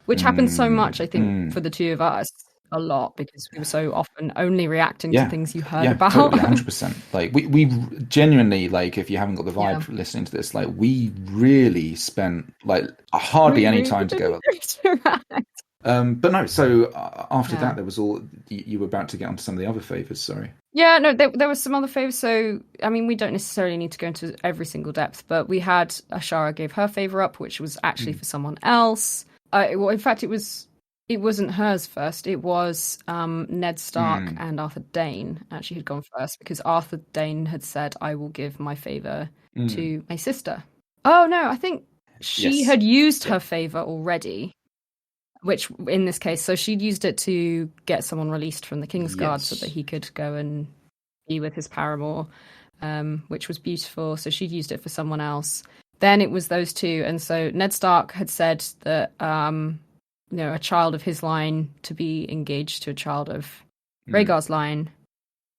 Speaker 2: which happens so much I think for the two of us a lot because we were so often only reacting to
Speaker 1: yeah,
Speaker 2: things you heard
Speaker 1: yeah,
Speaker 2: about.
Speaker 1: totally, 100%. Like we genuinely, like, if you haven't got the
Speaker 2: Yeah.
Speaker 1: vibe listening to this, like we really spent like hardly
Speaker 2: We
Speaker 1: any
Speaker 2: really
Speaker 1: time
Speaker 2: didn't
Speaker 1: together.
Speaker 2: interact.
Speaker 1: But no, so after
Speaker 2: Yeah.
Speaker 1: that, there was all you were about to get onto some of the other favors. Sorry.
Speaker 2: Yeah, no, there were some other favors. So, I mean, we don't necessarily need to go into every single depth, but we had Ashara gave her favor up, which was actually for someone else. Well, in fact, it wasn't hers first. It was Ned Stark and Arthur Dayne actually had gone first because Arthur Dayne had said, "I will give my favor to my sister." Oh no, I think she
Speaker 1: Yes.
Speaker 2: had used her favor already. Which, in this case, so she'd used it to get someone released from the Kingsguard so that he could go and be with his paramour, which was beautiful. So she'd used it for someone else. Then it was those two, and so Ned Stark had said that a child of his line to be engaged to a child of Rhaegar's line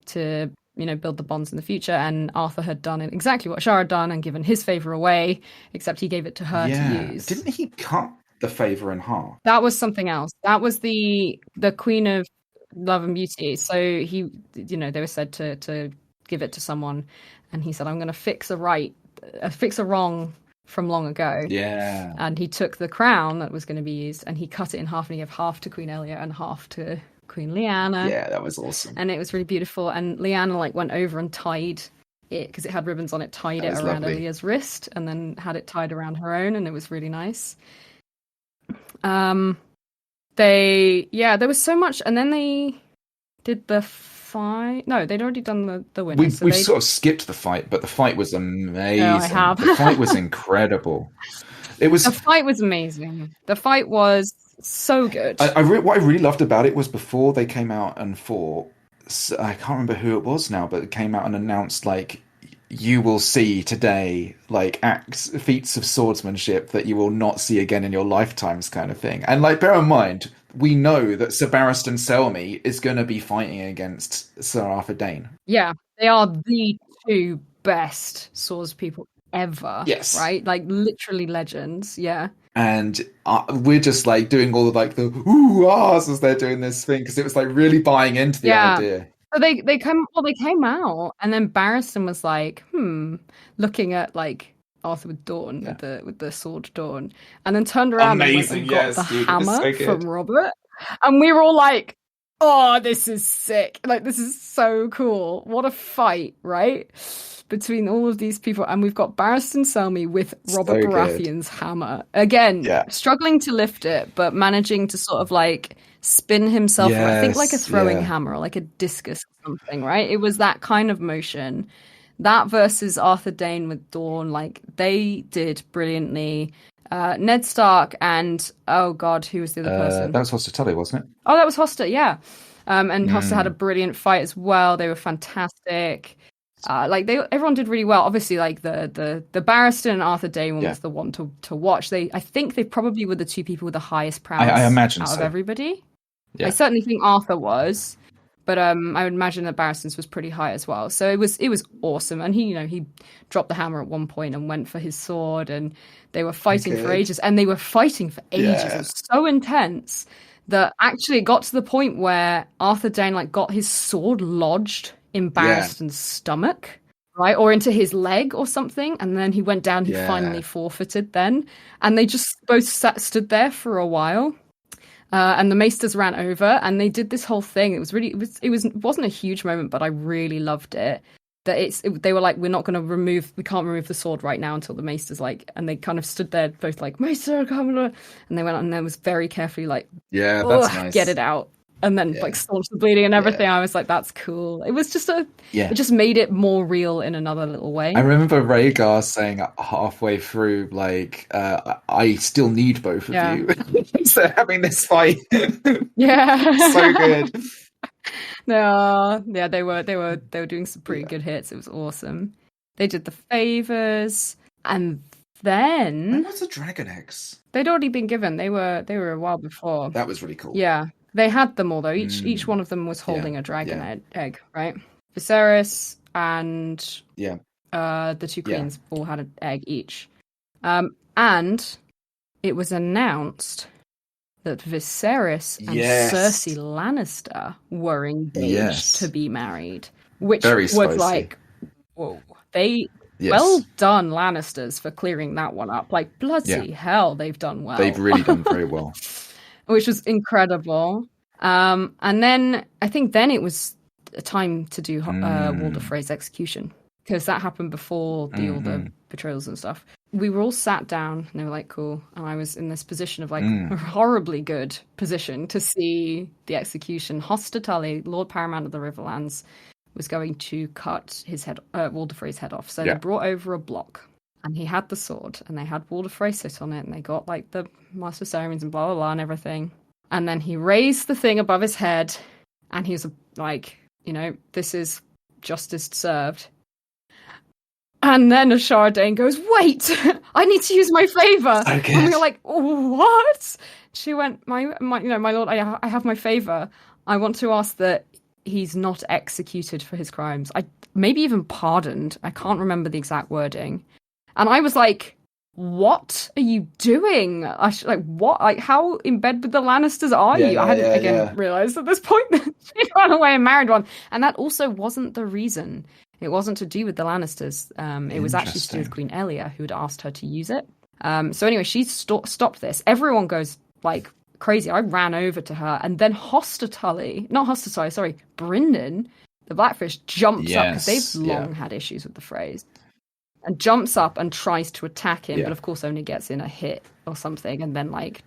Speaker 2: to build the bonds in the future, and Arthur had done exactly what Shara had done and given his favor away, except he gave it to her to use.
Speaker 1: Didn't he cut the favor in half?
Speaker 2: That was something else. That was the Queen of Love and Beauty. So he, they were said to give it to someone, and he said, "I'm going to fix a wrong from long ago."
Speaker 1: Yeah.
Speaker 2: And he took the crown that was going to be used, and he cut it in half, and he gave half to Queen Elia and half to Queen Lyanna.
Speaker 1: Yeah, that was awesome.
Speaker 2: And it was really beautiful. And Lyanna went over and tied it because it had ribbons on it, tied it around Elia's wrist, and then had it tied around her own, and it was really nice. There was so much, and then they did the fight. No, they'd already done the winner.
Speaker 1: We've sort of skipped the fight, but the fight was amazing.
Speaker 2: Oh, I have.
Speaker 1: The fight was incredible. The
Speaker 2: fight was amazing. The fight was so good.
Speaker 1: What I really loved about it was before they came out and fought. I can't remember who it was now, but it came out and announced like, "You will see today like feats of swordsmanship that you will not see again in your lifetimes," kind of thing. And like, bear in mind, we know that Sir Barristan Selmy is going to be fighting against Sir Arthur Dayne.
Speaker 2: Yeah, they are the two best swords people ever.
Speaker 1: Yes,
Speaker 2: right? Like literally legends. Yeah. And
Speaker 1: we're just like doing all of like the ooh ahs as they're doing this thing because it was like really buying into the idea.
Speaker 2: So they came out, and then Barristan was like, looking at like Arthur with Dawn with the sword Dawn, and then turned around and went and got the hammer from Robert, and we were all like, "Oh, this is sick! Like this is so cool! What a fight, right?" Between all of these people, and we've got Barristan Selmy with Robert Baratheon's hammer again, struggling to lift it, but managing to sort of like spin himself. I think like a throwing hammer or like a discus or something, right? It was that kind of motion. That versus Arthur Dayne with Dawn, like they did brilliantly. Ned Stark and oh god, who was the other person?
Speaker 1: That was Hoster Tully, wasn't it?
Speaker 2: Oh, that was Hoster, yeah. And Hoster had a brilliant fight as well. They were fantastic. Everyone did really well. Obviously, like the Barristan and Arthur Dayne one was the one to watch. I think they probably were the two people with the highest prowess
Speaker 1: I imagine
Speaker 2: out of everybody.
Speaker 1: Yeah.
Speaker 2: I certainly think Arthur was, but I would imagine that Barristan's was pretty high as well. So it was awesome. And he dropped the hammer at one point and went for his sword, and they were fighting for ages. And they were fighting for ages. It was so intense that actually it got to the point where Arthur Dayne got his sword lodged in Barristan's stomach, right, or into his leg or something, and then he went down. He finally forfeited then, and they just both stood there for a while. And the maesters ran over, and they did this whole thing. It wasn't a huge moment, but I really loved it. That they were like, we can't remove the sword right now until the maesters and they kind of stood there both like, "Maester, come on," and they went on and they was very carefully like,
Speaker 1: that's nice.
Speaker 2: Get it out. And then staunch the bleeding and everything. I was like, that's cool. It was just it just made it more real in another little way.
Speaker 1: I remember Rhaegar saying halfway through, like, "I still need both of you." So having this fight, so good.
Speaker 2: No, they were doing some pretty good hits. It was awesome. They did the favors. And then
Speaker 1: When was the dragon eggs?
Speaker 2: they'd already been given. They were a while before.
Speaker 1: That was really cool.
Speaker 2: Yeah, they had them all though. Each one of them was holding a dragon egg, right? Viserys and the two queens all had an egg each. And it was announced that Viserys and Cersei Lannister were engaged to be married, which was like, whoa, well done, Lannisters, for clearing that one up. Like, bloody hell, they've done well.
Speaker 1: They've really done very well.
Speaker 2: Which was incredible. And then, I think then it was a time to do Walder Frey's execution, because that happened before all the betrayals and stuff. We were all sat down, and they were like, cool. And I was in this position of, like, a horribly good position to see the execution. Hoster Tully, Lord Paramount of the Riverlands, was going to cut his head, Walder Frey's head off. So they brought over a block, and he had the sword, and they had Walder Frey sit on it, and they got, like, the Master of Ceremonies and blah, blah, blah, and everything. And then he raised the thing above his head, and he was like, you know, this is justice served. And then Ashara Dane goes, wait, I need to use my favour. And we were like, what? She went, my lord, I have my favour. I want to ask that he's not executed for his crimes. Maybe even pardoned. I can't remember the exact wording. And I was like, what are you doing? What? Like, how in bed with the Lannisters are you? I hadn't realised at this point that she ran away and married one. And that also wasn't the reason. It wasn't to do with the Lannisters. It was actually to do with Queen Elia, who had asked her to use it. So anyway, she stopped this. Everyone goes, like, crazy. I ran over to her, and then Brynden, the Blackfish, jumps up, because they've long had issues with the phrase, and jumps up and tries to attack him, but of course only gets in a hit or something, and then, like,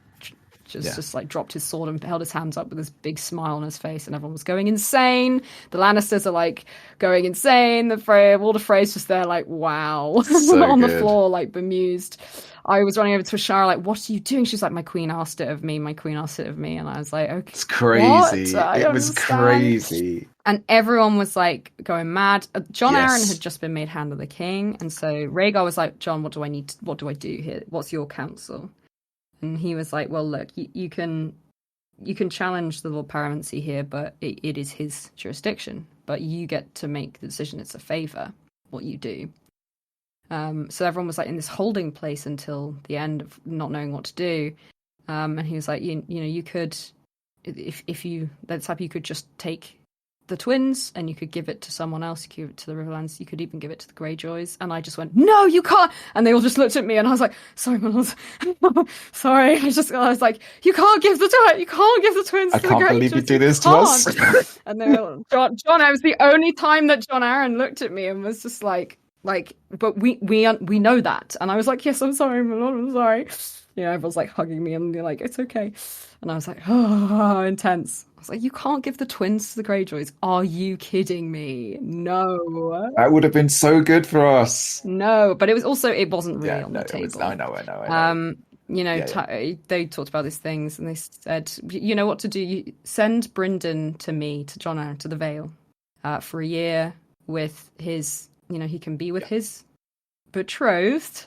Speaker 2: just like dropped his sword and held his hands up with this big smile on his face, and everyone was going insane. The Lannisters are, like, going insane. Walder Frey's just there, like, wow,
Speaker 1: so
Speaker 2: on
Speaker 1: good.
Speaker 2: The floor, like, bemused. I was running over to Ashara, like, what are you doing? She's like, my queen asked it of me. And I was like, okay.
Speaker 1: It's crazy. It was crazy.
Speaker 2: And everyone was, like, going mad. Jon Arryn had just been made Hand of the King. And so Rhaegar was like, Jon, what do I do here? What's your counsel? And he was like, well, look, you can challenge the Lord Paramountcy here, but it is his jurisdiction. But you get to make the decision. It's a favour, what you do. So everyone was, like, in this holding place until the end of not knowing what to do. And he was like, you know, you could, if you, that's happy, you could just take the twins and you could give it to someone else. You could give it to the Riverlands. You could even give it to the Greyjoys. And I just went, no, you can't. And they all just looked at me, and I was like, sorry, my lord. Sorry. I was like, you can't give the twins to the Greyjoys.
Speaker 1: I can't believe you do this to us.
Speaker 2: And they were, Jon, I was the only time that Jon Arryn looked at me and was just like, but we know that. And I was like, yes, I'm sorry, my lord, I'm sorry. You know, everyone's, like, hugging me, and they're like, it's okay. And I was like, oh, intense. I was like, you can't give the twins to the Greyjoys. Are you kidding me? No.
Speaker 1: That would have been so good for us.
Speaker 2: No, but it wasn't really on the table.
Speaker 1: I know.
Speaker 2: You know, they talked about these things, and they said, you know what to do? You send Brynden to me, to Jon Arryn, to the Vale, for a year with his, you know, he can be with his betrothed.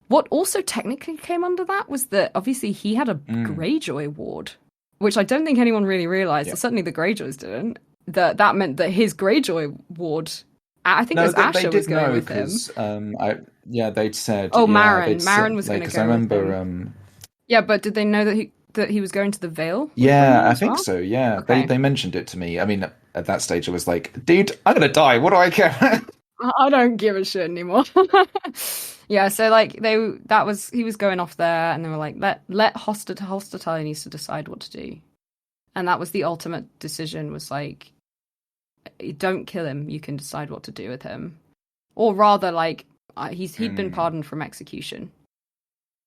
Speaker 2: What also technically came under that was that obviously he had a Greyjoy ward, which I don't think anyone really realised. Yeah. Certainly the Greyjoys didn't. That meant that his Greyjoy ward, I think it was Asher was going with him.
Speaker 1: They'd said.
Speaker 2: Oh, Maren was going to go.
Speaker 1: I remember.
Speaker 2: Yeah, but did they know that he was going to the Vale?
Speaker 1: Yeah, I think so. Yeah, okay. They mentioned it to me. I mean, at that stage, I was like, dude, I'm gonna die. What do I care?
Speaker 2: I don't give a shit anymore. Yeah, so, like, he was going off there, and they were like, let Hoster needs to decide what to do. And that was the ultimate decision, was like, don't kill him, you can decide what to do with him. Or rather, like, he'd been pardoned from execution.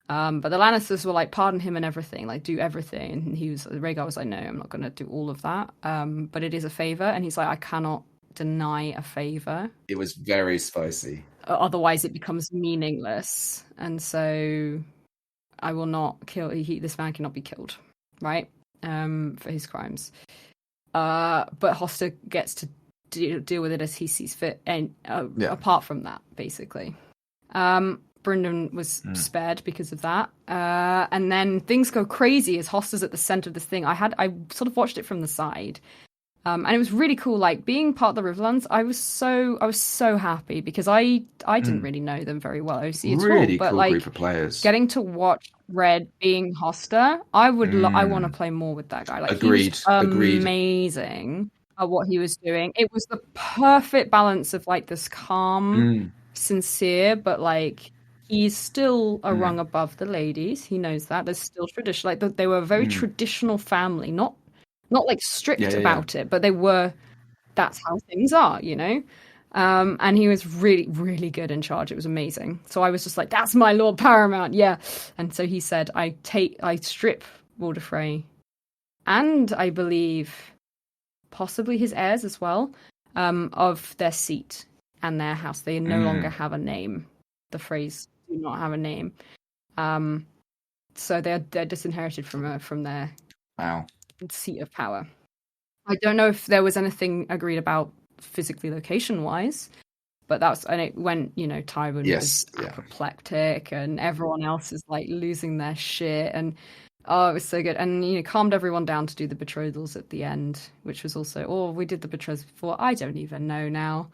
Speaker 2: But the Lannisters were like, pardon him and everything, like, do everything. And Rhaegar was like, no, I'm not going to do all of that. But it is a favour. And he's like, I cannot deny a favour.
Speaker 1: It was very spicy.
Speaker 2: Otherwise it becomes meaningless. And so I will not kill, this man cannot be killed, right? For his crimes. But Hoster gets to deal with it as he sees fit, and apart from that, basically. Brendan was spared because of that. And then things go crazy as Hoster's at the center of this thing. I sort of watched it from the side. And it was really cool, like being part of the Riverlands. I was so happy because I didn't really know them very well, OC at
Speaker 1: really
Speaker 2: all. But
Speaker 1: cool
Speaker 2: like
Speaker 1: group of players.
Speaker 2: getting to watch Red being Hoster, I want to play more with that guy. Like
Speaker 1: Agreed.
Speaker 2: He was amazing at what he was doing. It was the perfect balance of like this calm, sincere, but like he's still a rung above the ladies. He knows that. There's still tradition. Like they were a very traditional family, not like strict about it, but that's how things are, you know? And he was really, really good in charge. It was amazing. So I was just like, that's my Lord Paramount. Yeah. And so he said, I strip Walder Frey and I believe possibly his heirs as well, of their seat and their house. They no longer have a name. The Freys do not have a name. So they're disinherited from their seat of power. I don't know if there was anything agreed about physically location wise, but and it went, you know, Tywin was apoplectic and everyone else is like losing their shit, and it was so good. And, you know, calmed everyone down to do the betrothals at the end, which was also, we did the betrothals before. I don't even know now.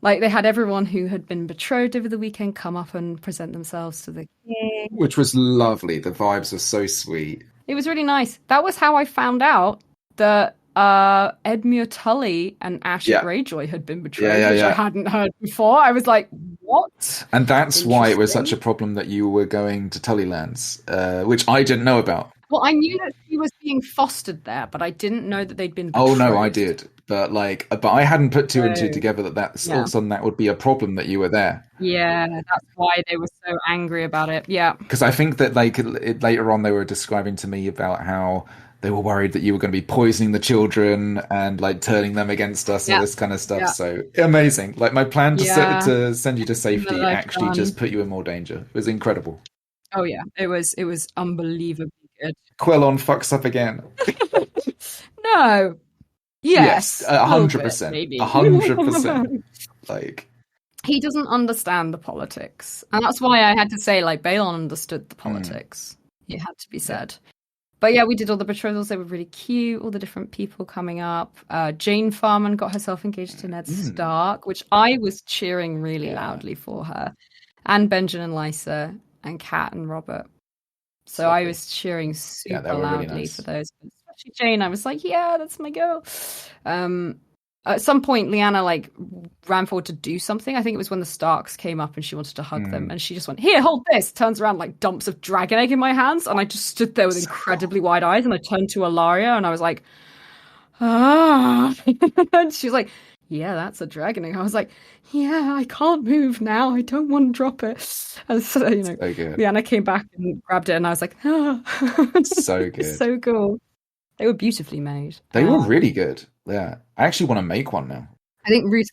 Speaker 2: Like, they had everyone who had been betrothed over the weekend come up and present themselves to the king.
Speaker 1: Which was lovely. The vibes were so sweet.
Speaker 2: It was really nice. That was how I found out that Edmure Tully and Ashe Greyjoy had been betrothed, which I hadn't heard before. I was like, what?
Speaker 1: And that's why it was such a problem that you were going to Tullylands, which I didn't know about.
Speaker 2: Well, I knew that she was being fostered there, but I didn't know that they'd been betrothed.
Speaker 1: Oh, no, I did. But I hadn't put two and two together that all of a sudden that would be a problem that you were there.
Speaker 2: Yeah, that's why they were so angry about it. Yeah.
Speaker 1: Because I think that later on they were describing to me about how they were worried that you were going to be poisoning the children and like turning them against us, all this kind of stuff. So amazing. Like my plan to send you to safety actually just put you in more danger. It was incredible.
Speaker 2: Oh yeah, it was unbelievably good.
Speaker 1: Quellon fucks up again.
Speaker 2: No. Yes.
Speaker 1: 100%. 100%. Like,
Speaker 2: he doesn't understand the politics, and that's why I had to say, like, Balon understood the politics. It had to be said. But yeah, we did all the betrothals. They were really cute. All the different people coming up. Jane Farman got herself engaged to Ned Stark, which I was cheering really loudly for her, and Benjen and Lysa and Kat and Robert. So I was cheering super loudly really nice for those. Especially Jane, I was like, yeah, that's my girl. At some point, Lyanna like ran forward to do something. I think it was when the Starks came up and she wanted to hug them, and she just went, "Here, hold this." Turns around, like dumps of dragon egg in my hands, and I just stood there with incredibly wide eyes. And I turned to Alaria, and I was like, "Ah!" And she was like, "Yeah, that's a dragon egg." I was like, "Yeah, I can't move now. I don't want to drop it." And so, you know, Lyanna came back and grabbed it, and I was like, "Ah!"
Speaker 1: So good,
Speaker 2: so cool. They were beautifully made.
Speaker 1: They were really good. Yeah, I actually want to make one now.
Speaker 2: I think Ruth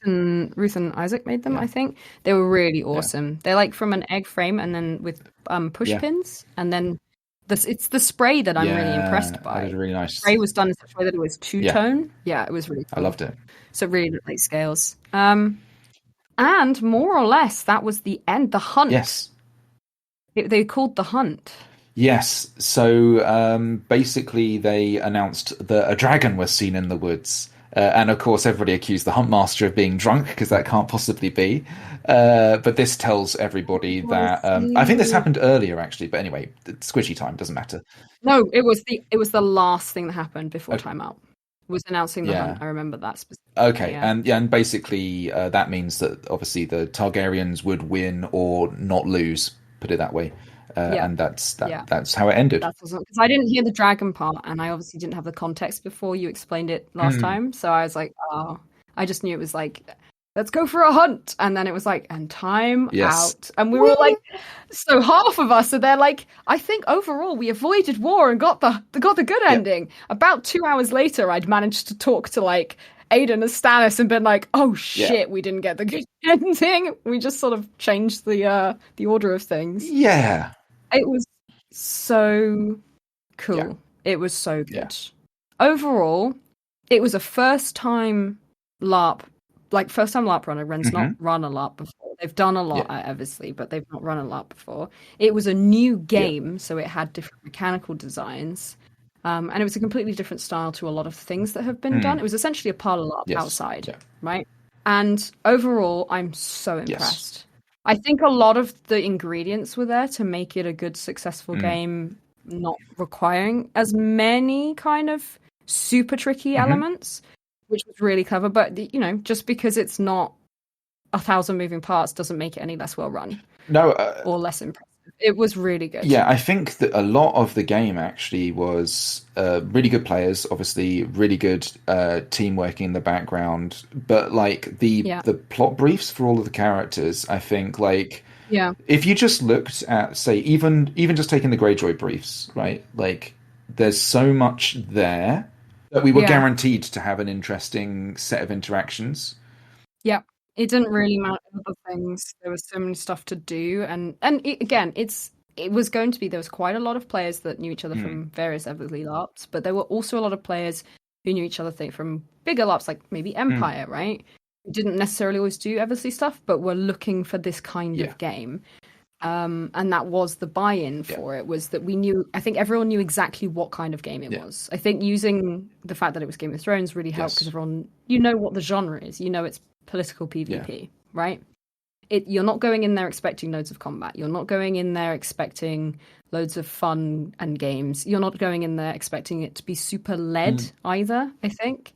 Speaker 2: and Isaac made them. I think they were really awesome. They're like from an egg frame and then with push pins, and then it's the spray that I'm really impressed by.
Speaker 1: That is really nice.
Speaker 2: The spray was done in such a way that it was two-tone. Yeah, it was really cool.
Speaker 1: I loved it.
Speaker 2: So it really looked like scales. And more or less, that was the end. The hunt.
Speaker 1: Yes.
Speaker 2: They called the hunt.
Speaker 1: Yes. So basically, they announced that a dragon was seen in the woods. And of course, everybody accused the Huntmaster of being drunk because that can't possibly be. But this tells everybody that I think this happened earlier, actually. But anyway, squishy time doesn't matter.
Speaker 2: No, it was the last thing that happened before timeout. Was announcing the hunt. I remember that specifically.
Speaker 1: Okay, and basically that means that obviously the Targaryens would win or not lose. Put it that way. And that's how it ended.
Speaker 2: Because I didn't hear the dragon part, and I obviously didn't have the context before you explained it last time. So I was like, I just knew it was like, let's go for a hunt, and then it was like, and time out, and we were like, so half of us are there. Like, I think overall we avoided war and got the good ending. About 2 hours later, I'd managed to talk to like Aiden as Stannis and been like, oh shit, we didn't get the good ending. We just sort of changed the order of things.
Speaker 1: Yeah.
Speaker 2: It was so cool. Yeah. It was so good. Yeah. Overall, it was a first time LARP like first time LARP runner. Ren's not
Speaker 1: Mm-hmm.
Speaker 2: run a LARP before. They've done a lot
Speaker 1: Yeah.
Speaker 2: at Eversley, but they've not run a LARP before. It was a new
Speaker 1: Yeah.
Speaker 2: game, so it had different mechanical designs. And it was a completely different style to a lot of things that have been done. It was essentially a parlor LARP
Speaker 1: Yes.
Speaker 2: outside,
Speaker 1: Yeah.
Speaker 2: right? And overall, I'm so
Speaker 1: Yes.
Speaker 2: impressed. I think a lot of the ingredients were there to make it a good, successful game, not requiring as many kind of super tricky elements, which was really clever. But, you know, just because it's not 1,000 moving parts doesn't make it any less well run
Speaker 1: No,
Speaker 2: or less impressive. It was really good.
Speaker 1: yeah, I think that a lot of the game actually was really good players, obviously really good team working in the background, but like the plot briefs for all of the characters, I think like if you just looked at, say, even just taking the Greyjoy briefs, right? Like there's so much there that we were guaranteed to have an interesting set of interactions.
Speaker 2: Yeah. It didn't really matter other things. There was so many stuff to do, and again, it was going to be, there was quite a lot of players that knew each other from various Eversley LARPs, but there were also a lot of players who knew each other from bigger LARPs, like maybe Empire, right? Who didn't necessarily always do Eversley stuff, but were looking for this kind of game. And that was the buy-in for it, was that I think everyone knew exactly what kind of game it was. I think using the fact that it was Game of Thrones really helped because everyone, you know what the genre is, you know it's political PvP, right? You're not going in there expecting loads of combat. You're not going in there expecting loads of fun and games. You're not going in there expecting it to be super led either, I think.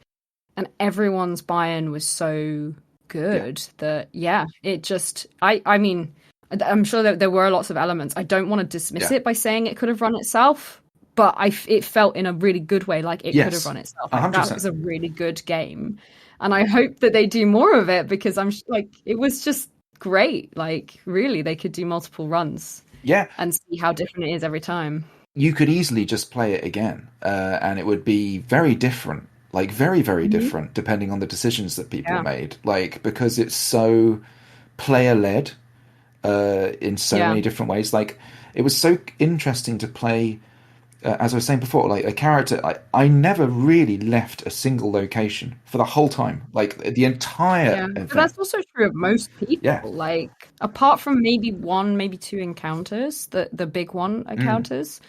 Speaker 2: And everyone's buy-in was so good that, it just, I mean, I'm sure that there were lots of elements. I don't want to dismiss it by saying it could have run itself, but it felt in a really good way like it could have run itself. Like, that was a really good game. And I hope that they do more of it, because I'm like, it was just great. Like, really, they could do multiple runs.
Speaker 1: Yeah.
Speaker 2: And see how different it is every time.
Speaker 1: You could easily just play it again, and it would be very different. Like, very, very different, depending on the decisions that people made. Like, because it's so player-led in so many different ways. Like, it was so interesting to play, as I was saying before, like a character. I never really left a single location for the whole time. Like, the entire event.
Speaker 2: But that's also true of most people.
Speaker 1: Yeah.
Speaker 2: Like, apart from maybe one, maybe two encounters, the big one encounters,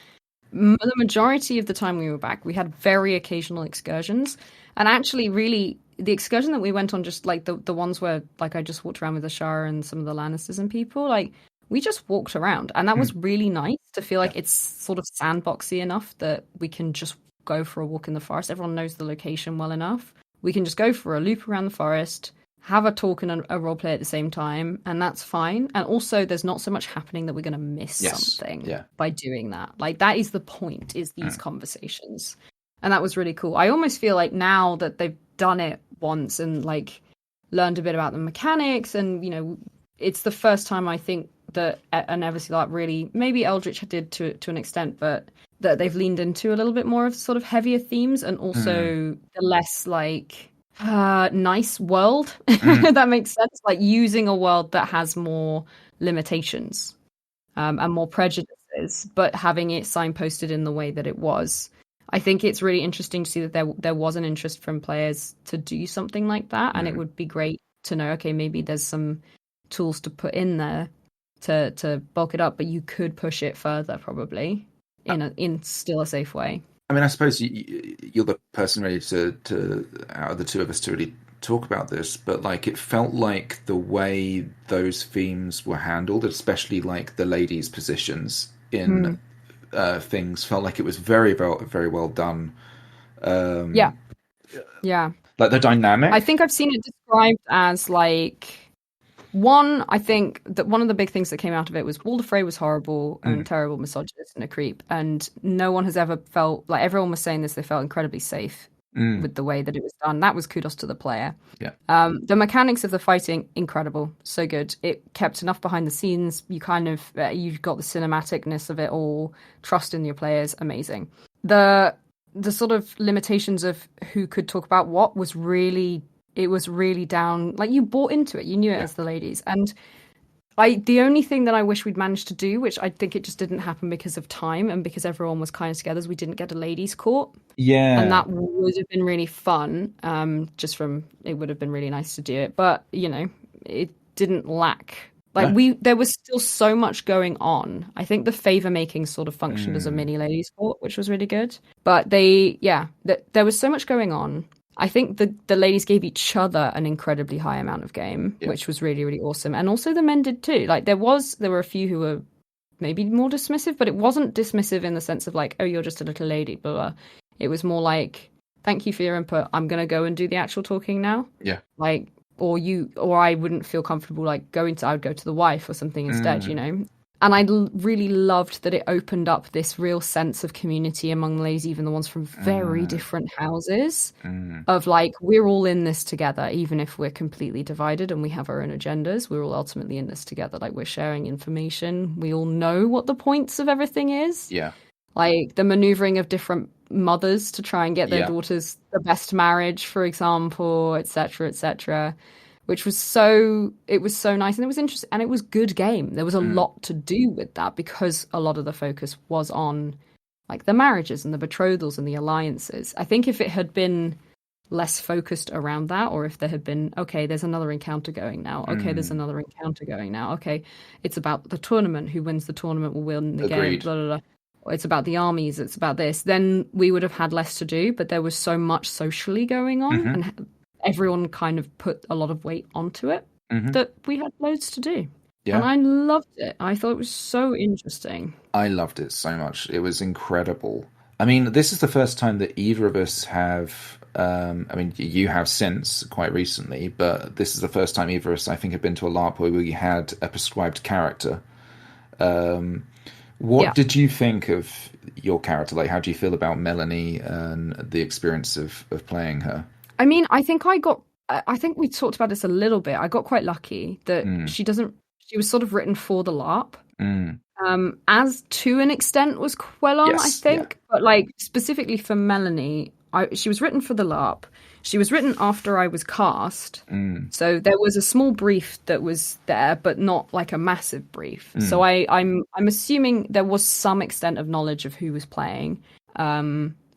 Speaker 2: the majority of the time we were back, we had very occasional excursions. And actually, really, the excursion that we went on, just like the ones where, like, I just walked around with Ashara and some of the Lannisters and people, like, we just walked around. And that was really nice to feel like it's sort of sandboxy enough that we can just go for a walk in the forest. Everyone knows the location well enough. We can just go for a loop around the forest, have a talk and a role play at the same time, and that's fine. And also, there's not so much happening that we're going to miss something by doing that. Like, that is the point, is these conversations. And that was really cool. I almost feel like now that they've done it once and, like, learned a bit about the mechanics, and, you know, it's the first time I think that an Eversley LARP really, maybe Eldritch did to an extent, but that they've leaned into a little bit more of sort of heavier themes, and also the less, like, nice world, if that makes sense. Like, using a world that has more limitations and more prejudices, but having it signposted in the way that it was. I think it's really interesting to see that there was an interest from players to do something like that, and it would be great to know, okay, maybe there's some tools to put in there to bulk it up, but you could push it further probably in still a safe way.
Speaker 1: I mean, I suppose you're the person ready to out of the two of us to really talk about this, but like, it felt like the way those themes were handled, especially like the ladies' positions in things, felt like it was very, very, very well done.
Speaker 2: Yeah.
Speaker 1: Like the dynamic.
Speaker 2: I think I've seen it described as like, I think that one of the big things that came out of it was Walder Frey was horrible and terrible, misogynist and a creep, and no one has ever felt like, everyone was saying this, they felt incredibly safe with the way that it was done. That was kudos to the player. The mechanics of the fighting, incredible, so good. It kept enough behind the scenes. You kind of you've got the cinematicness of it all. Trust in your players, amazing. The sort of limitations of who could talk about what was really down, like, you bought into it, you knew it as the ladies. And The only thing that I wish we'd managed to do, which I think it just didn't happen because of time and because everyone was kind of together, is we didn't get a ladies' court.
Speaker 1: Yeah.
Speaker 2: And that would have been really fun. It would have been really nice to do it. But, it didn't lack. There was still so much going on. I think the favor making sort of functioned as a mini ladies' court, which was really good. But there was so much going on. I think the ladies gave each other an incredibly high amount of game, which was really, really awesome. And also the men did too. There were a few who were maybe more dismissive, but it wasn't dismissive in the sense of oh, you're just a little lady, blah, blah. It was more thank you for your input. I'm going to go and do the actual talking now.
Speaker 1: Yeah.
Speaker 2: Or I wouldn't feel comfortable I would go to the wife or something instead, And I really loved that it opened up this real sense of community among the ladies, even the ones from very different houses, of we're all in this together, even if we're completely divided and we have our own agendas. We're all ultimately in this together. We're sharing information. We all know what the points of everything is.
Speaker 1: Yeah.
Speaker 2: The maneuvering of different mothers to try and get their daughters the best marriage, for example, etc., which was so nice, and it was interesting, and it was good game. There was a lot to do with that because a lot of the focus was on the marriages and the betrothals and the alliances. I think if it had been less focused around that, or if there had been, okay, there's another encounter going now, okay, there's another encounter going now, okay, it's about the tournament, who wins the tournament will win the game, blah, blah, blah. It's about the armies, it's about this, then we would have had less to do. But there was so much socially going on, and everyone kind of put a lot of weight onto it, that we had loads to do. Yeah. And I loved it. I thought it was so interesting.
Speaker 1: I loved it so much. It was incredible. I mean, this is the first time that either of us have, you have since quite recently, but this is the first time either of us, I think, have been to a LARP where we had a prescribed character. What did you think of your character? How do you feel about Melanie and the experience of playing her?
Speaker 2: I mean, I think we talked about this a little bit. I got quite lucky that she was sort of written for the LARP. As to an extent was Quellon, I think. Yeah. But specifically for Melanie, she was written for the LARP. She was written after I was cast. So there was a small brief that was there, but not a massive brief. So I'm assuming there was some extent of knowledge of who was playing.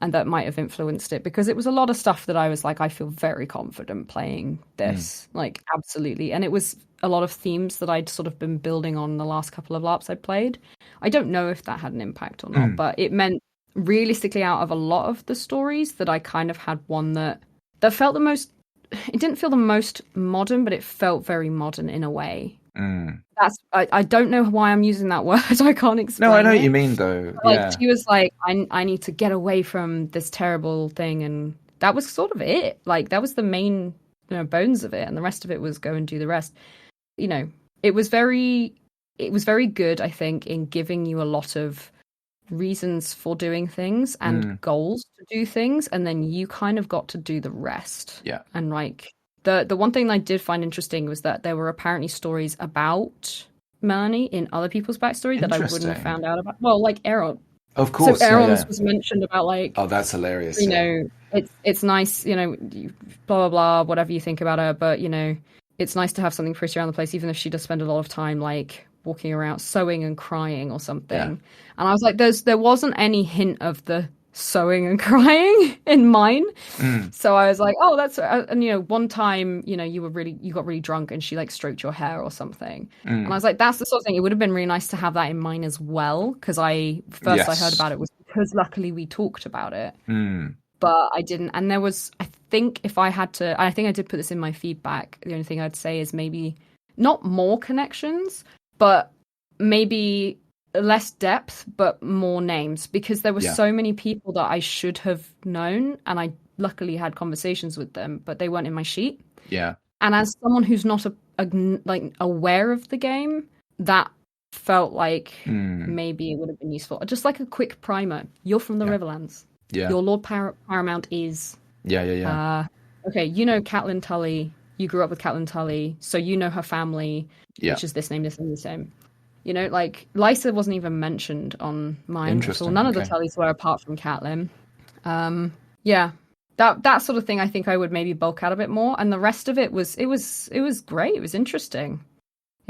Speaker 2: And that might have influenced it, because it was a lot of stuff that I was I feel very confident playing this, absolutely. And it was a lot of themes that I'd sort of been building on the last couple of LARPs I played. I don't know if that had an impact or not, but it meant realistically out of a lot of the stories that I kind of had one that felt the most, it didn't feel the most modern, but it felt very modern in a way. I don't know why I'm using that word. I can't explain.
Speaker 1: No, I know what you mean though.
Speaker 2: She was I need to get away from this terrible thing, and that was sort of it. That was the main bones of it, and the rest of it was go and do the rest. It was very good, I think, in giving you a lot of reasons for doing things and goals to do things, and then you kind of got to do the rest. Yeah. And the one thing I did find interesting was that there were apparently stories about Melanie in other people's backstory that I wouldn't have found out about. Well, Aaron. Of course. So Aaron's was mentioned about
Speaker 1: oh, that's hilarious.
Speaker 2: It's nice, blah, blah, blah, whatever you think about her. But, it's nice to have something pretty around the place, even if she does spend a lot of time walking around sewing and crying or something. Yeah. And I was there wasn't any hint of the sewing and crying in mine. So I was oh, that's, and one time, you got really drunk and she stroked your hair or something. And I was that's the sort of thing. It would have been really nice to have that in mine as well, because I heard about it was because luckily we talked about it. But I didn't. And there was, I think I did put this in my feedback. The only thing I'd say is maybe not more connections, but maybe less depth, but more names, because there were so many people that I should have known, and I luckily had conversations with them, but they weren't in my sheet. Yeah. And as someone who's not aware of the game, that felt maybe it would have been useful. Just a quick primer. You're from the Riverlands. Yeah. Your Lord Paramount is. Yeah. Okay, Catelyn Tully. You grew up with Catelyn Tully, so you know her family, which is this name, this name, the same. Lysa wasn't even mentioned on mine. So none of the Tullys were apart from Catelyn. That sort of thing. I think I would maybe bulk out a bit more, and the rest of it was great. It was interesting.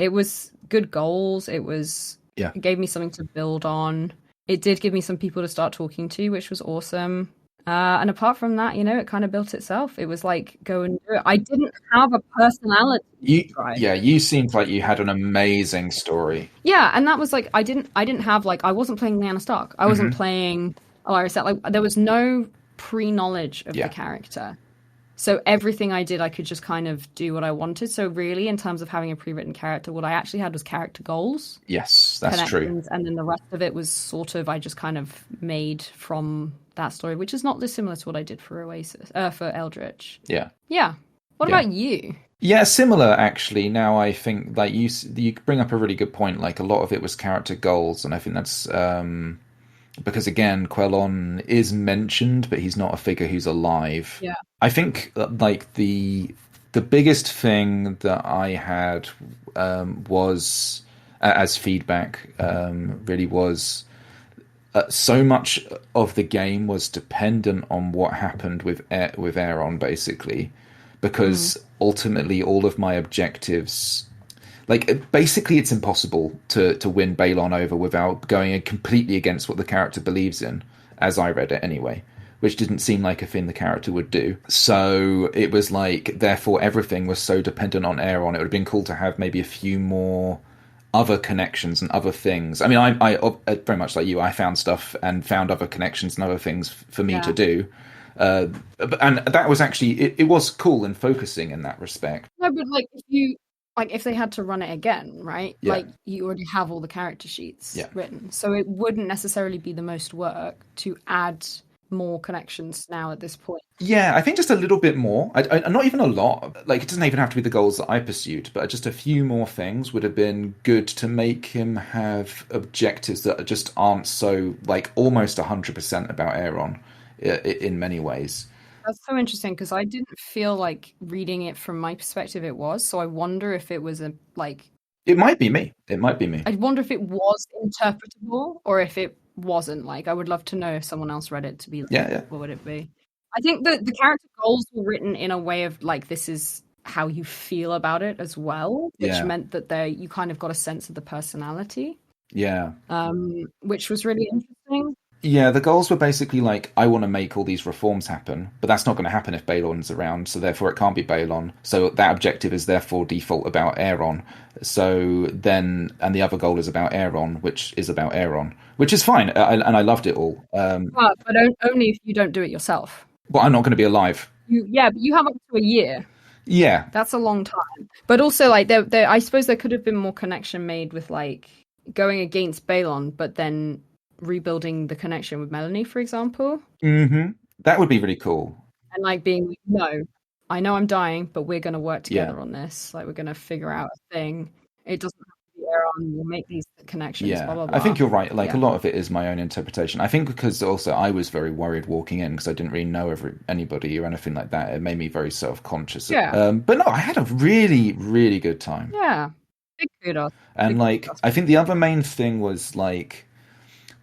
Speaker 2: It was good goals.
Speaker 1: Yeah.
Speaker 2: It gave me something to build on. It did give me some people to start talking to, which was awesome. And apart from that, it kind of built itself. It was like, go and do it. I didn't have a personality to drive.
Speaker 1: You seemed like you had an amazing story.
Speaker 2: Yeah, and that was like, I didn't have like, I wasn't playing Lyanna Stark. I wasn't playing Alaria Set. Like, there was no pre-knowledge of the character. So everything I did, I could just kind of do what I wanted. So really, in terms of having a pre-written character, what I actually had was character goals.
Speaker 1: Yes, that's true.
Speaker 2: And then the rest of it was sort of, I just kind of made from that story, which is not dissimilar to what I did for for Eldritch.
Speaker 1: Yeah.
Speaker 2: Yeah. What about you?
Speaker 1: Yeah, similar actually. Now I think like you bring up a really good point. Like a lot of it was character goals, and I think that's because again, Quellon is mentioned, but he's not a figure who's alive.
Speaker 2: Yeah.
Speaker 1: I think like the biggest thing that I had was as feedback really was so much of the game was dependent on what happened with Aeron, basically, because ultimately all of my objectives, like basically it's impossible to win Balon over without going completely against what the character believes in, as I read it anyway, which didn't seem like a thing the character would do. So it was like, therefore everything was so dependent on Aeron. It would have been cool to have maybe a few more other connections and other things. I mean, I very much like you, I found stuff and found other connections and other things for me to do. And that was actually, it was cool and focusing in that respect.
Speaker 2: No, but if they had to run it again, right? Yeah. Like, you already have all the character sheets written. So it wouldn't necessarily be the most work to add more connections now at this point.
Speaker 1: Yeah, I think just a little bit more. Not even a lot. Like, it doesn't even have to be the goals that I pursued, but just a few more things would have been good to make him have objectives that just aren't so, like, almost 100% about Aeron in many ways.
Speaker 2: That's so interesting, because I didn't feel like reading it from my perspective it was. So I wonder if it was
Speaker 1: It might be me. It might be me.
Speaker 2: I wonder if it was interpretable or if it wasn't. Like, I would love to know if someone else read it to be like, what would it be? I think that the character goals were written in a way of like, this is how you feel about it as well, which meant that you kind of got a sense of the personality.
Speaker 1: Yeah.
Speaker 2: Which was really interesting.
Speaker 1: Yeah, the goals were basically like, I want to make all these reforms happen, but that's not going to happen if Balon's around, so therefore it can't be Balon. So that objective is therefore default about Aeron. So then, and the other goal is about Aeron, which is about Aeron, which is fine, and I loved it all.
Speaker 2: But only if you don't do it yourself.
Speaker 1: Well, I'm not going to be alive.
Speaker 2: But you have up to a year.
Speaker 1: Yeah.
Speaker 2: That's a long time. But also, like, I suppose there could have been more connection made with, like, going against Balon, but then rebuilding the connection with Melanie, for example.
Speaker 1: That would be really cool.
Speaker 2: And like being like, no, I know I'm dying, but we're going to work together on this. Like, we're going to figure out a thing. It doesn't have to be Aeron. We'll make these connections. Blah, blah, blah.
Speaker 1: I think you're right. Like, a lot of it is my own interpretation. I think because also I was very worried walking in because I didn't really know anybody or anything like that. It made me very self-conscious. But no, I had a really, really good time.
Speaker 2: Yeah. Big kudos.
Speaker 1: And I think the other main thing was like,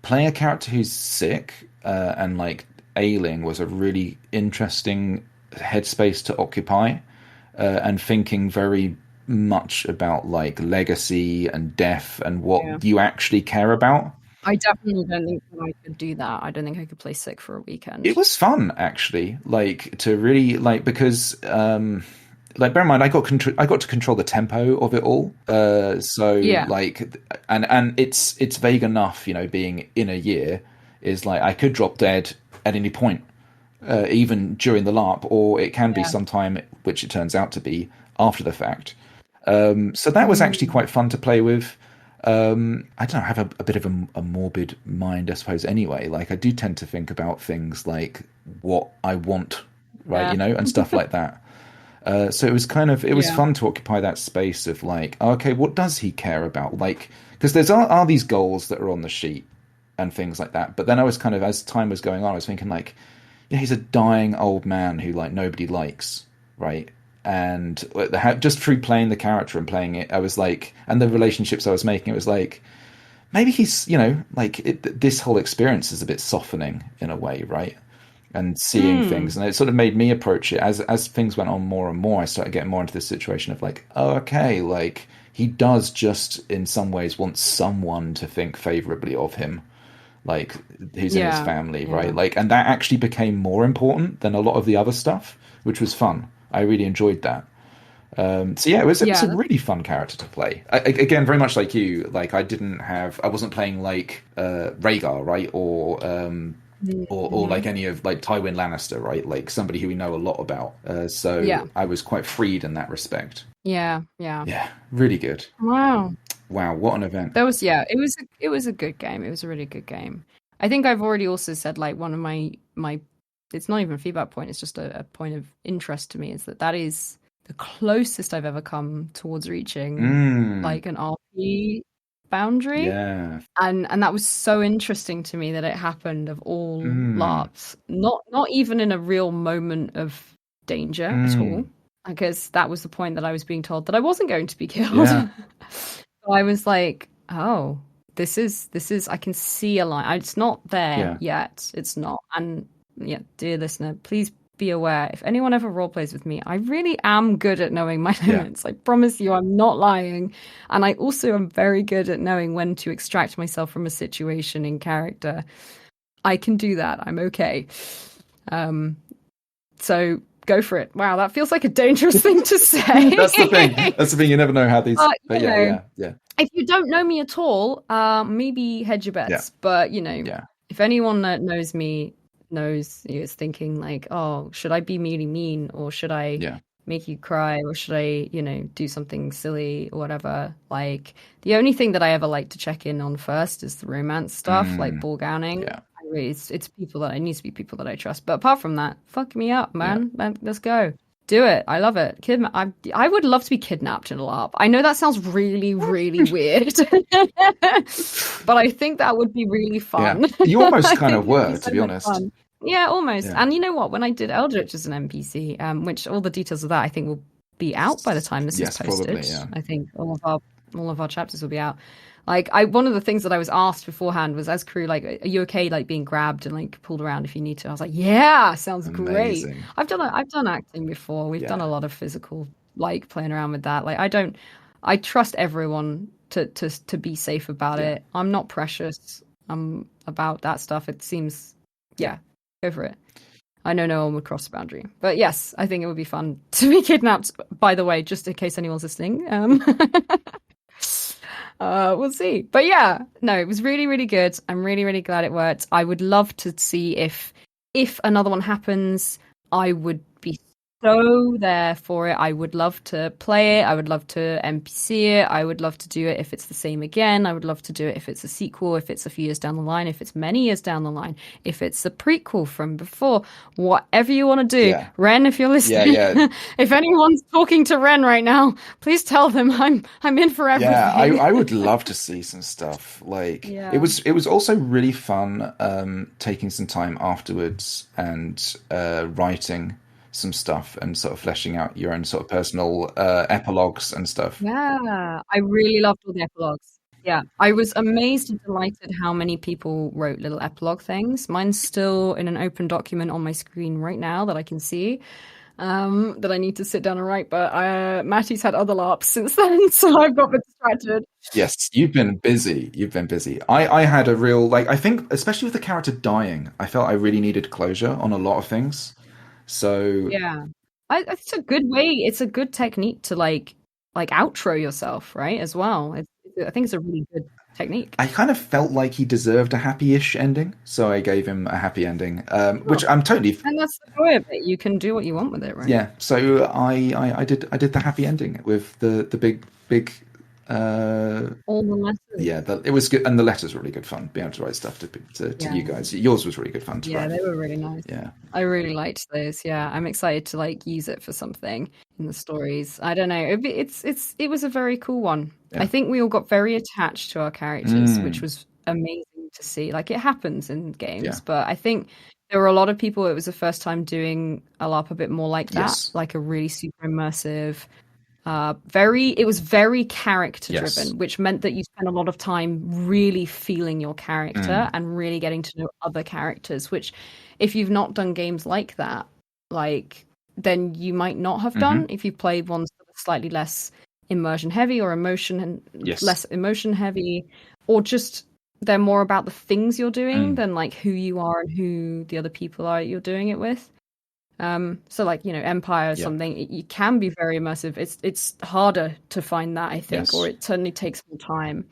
Speaker 1: playing a character who's sick and like ailing was a really interesting headspace to occupy, and thinking very much about like legacy and death and what you actually care about.
Speaker 2: I definitely don't think I could do that. I don't think I could play sick for a weekend.
Speaker 1: It was fun actually, like to really like, because like, bear in mind, I got to control the tempo of it all. Like, and it's vague enough, being in a year is like, I could drop dead at any point, even during the LARP, or it can be sometime, which it turns out to be after the fact. So that was actually quite fun to play with. I don't know, I have a bit of a morbid mind, I suppose, anyway. Like, I do tend to think about things like what I want, right, and stuff like that. So it was fun to occupy that space of like, okay, what does he care about? Like, because there are these goals that are on the sheet and things like that. But then I was kind of, as time was going on, I was thinking like, he's a dying old man who like nobody likes, right? And just through playing the character and playing it, I was like, and the relationships I was making, it was like, maybe he's, this whole experience is a bit softening in a way, right? And seeing things, and it sort of made me approach it as things went on more and more. I started getting more into this situation of like, oh, okay, like he does just in some ways want someone to think favorably of him, like who's in his
Speaker 2: Yeah,
Speaker 1: family,
Speaker 2: yeah,
Speaker 1: right? Like, and that actually became more important than a lot of the other stuff, which was fun. I really enjoyed that. So yeah, it was a
Speaker 2: yeah.
Speaker 1: really fun character to play. Again, very much like you. Like I wasn't playing like Rhaegar, right, or like
Speaker 2: Mhm.
Speaker 1: any of like Tywin Lannister, right, like somebody who we know a lot about.
Speaker 2: Yeah,
Speaker 1: So I was quite freed in that respect.
Speaker 2: yeah, yeah.
Speaker 1: Yeah, really good.
Speaker 2: Wow.
Speaker 1: Wow, what an event.
Speaker 2: That was yeah, it was a good game. It was a really good game. I think I've already also said like one of my it's not even a feedback point, it's just a point of interest to me is that is the closest I've ever come towards reaching
Speaker 1: Mm,
Speaker 2: like an RP boundary.
Speaker 1: yeah.
Speaker 2: And that was so interesting to me that it happened of all
Speaker 1: Mm,
Speaker 2: LARPs. Not even in a real moment of danger at all.
Speaker 1: mm,
Speaker 2: Because that was the point that I was being told that I wasn't going to be killed.
Speaker 1: yeah,
Speaker 2: So I was like, oh, this is I can see a line. It's not there
Speaker 1: yeah,
Speaker 2: yet. It's not. And yeah, dear listener, please be aware if anyone ever role plays with me, I really am good at knowing my
Speaker 1: yeah,
Speaker 2: limits. I promise you I'm not lying. And I also am very good at knowing when to extract myself from a situation in character. I can do that. I'm okay. Um so go for it. Wow, that feels like a dangerous thing to say.
Speaker 1: That's the thing. That's the thing. You never know how these.
Speaker 2: But
Speaker 1: But
Speaker 2: you
Speaker 1: yeah,
Speaker 2: know,
Speaker 1: yeah, yeah,
Speaker 2: if you don't know me at all, maybe hedge your
Speaker 1: yeah,
Speaker 2: bets. But you know,
Speaker 1: yeah,
Speaker 2: if anyone that knows me knows is thinking like, oh, should I be really mean or should I
Speaker 1: yeah.
Speaker 2: make you cry or should I, do something silly or whatever? Like the only thing that I ever like to check in on first is the romance stuff, like
Speaker 1: Mm,
Speaker 2: ball gowning.
Speaker 1: yeah,
Speaker 2: It's people that it needs to be people that I trust. But apart from that, fuck me up,
Speaker 1: yeah.
Speaker 2: man. Let's go. Do it. I love it. I would love to be kidnapped in a LARP. I know that sounds really, really weird, but I think that would be really
Speaker 1: Yeah,
Speaker 2: fun.
Speaker 1: you almost
Speaker 2: I
Speaker 1: kind
Speaker 2: think
Speaker 1: of
Speaker 2: it would be
Speaker 1: were, to
Speaker 2: so
Speaker 1: be
Speaker 2: much
Speaker 1: honest.
Speaker 2: fun. Yeah, almost.
Speaker 1: Yeah.
Speaker 2: And you know what? When I did Eldritch as an NPC, which all the details of that I think will be out by the time this is
Speaker 1: Yes,
Speaker 2: posted.
Speaker 1: probably. Yeah.
Speaker 2: I think all of our chapters will be out. Like one of the things that I was asked beforehand was, as crew, like, are you okay, like being grabbed and like pulled around if you need to? I was like, yeah, sounds great.
Speaker 1: Amazing.
Speaker 2: I've done acting before. We've done
Speaker 1: Yeah.
Speaker 2: a lot of physical, like playing around with that. Like I trust everyone to be safe about
Speaker 1: Yeah.
Speaker 2: it. I'm not precious. I'm about that stuff. It seems, yeah, go for it. I know no one would cross the boundary, but yes, I think it would be fun to be kidnapped. By the way, just in case anyone's listening, we'll see. But yeah, no, it was really, really good. I'm really, really glad it worked. I would love to see if another one happens. I would be so there for it. I would love to play it. I would love to NPC it. I would love to do it if it's the same again. I would love to do it if it's a sequel, if it's a few years down the line, if it's many years down the line, if it's a prequel from before, whatever you want to do.
Speaker 1: Yeah.
Speaker 2: Ren, if you're listening,
Speaker 1: Yeah.
Speaker 2: if anyone's talking to Ren right now, please tell them I'm in for everything.
Speaker 1: Yeah, I would love to see some stuff. Like
Speaker 2: Yeah.
Speaker 1: it was also really fun taking some time afterwards and writing some stuff and sort of fleshing out your own sort of personal epilogues and stuff.
Speaker 2: Yeah, I really loved all the epilogues. Yeah, I was amazed and delighted how many people wrote little epilogue things. Mine's still in an open document on my screen right now that I can see, that I need to sit down and write. But Mattie's had other LARPs since then, so I've got a bit distracted.
Speaker 1: Yes, you've been busy. You've been busy. I had a real like I think especially with the character dying, I felt I really needed closure on a lot of things. So
Speaker 2: Yeah, it's a good way. It's a good technique to like outro yourself, right? As well. I think it's a really good technique.
Speaker 1: I kind of felt like he deserved a happy-ish ending, so I gave him a happy ending,
Speaker 2: Well,
Speaker 1: which I'm totally
Speaker 2: and that's the joy of it. You can do what you want with it, right?
Speaker 1: yeah. So I did the happy ending with the big
Speaker 2: All the letters.
Speaker 1: yeah. It was good, and the letters were really good fun. Being able to write stuff to
Speaker 2: Yeah.
Speaker 1: you guys. Yours was really good fun to
Speaker 2: Yeah,
Speaker 1: write.
Speaker 2: they were really nice.
Speaker 1: Yeah,
Speaker 2: I really liked those. Yeah, I'm excited to like use it for something in the stories. I don't know. It was a very cool one.
Speaker 1: Yeah.
Speaker 2: I think we all got very attached to our characters, which
Speaker 1: Mm.
Speaker 2: was amazing to see. Like it happens in games,
Speaker 1: Yeah.
Speaker 2: but I think there were a lot of people. It was the first time doing a LARP a bit more like that,
Speaker 1: Yes.
Speaker 2: like a really super immersive. It was very character driven,
Speaker 1: Yes.
Speaker 2: which meant that you spent a lot of time really feeling your character and really getting to know other characters, which if you've not done games like that, like then you might not have done if you played ones that are slightly less immersion heavy or emotion and
Speaker 1: Yes.
Speaker 2: less emotion heavy, or just they're more about the things you're doing than like who you are and who the other people are you're doing it with. So like, you know, Empire or something, you can be very immersive. It's harder to find that, I think, or it certainly takes more time.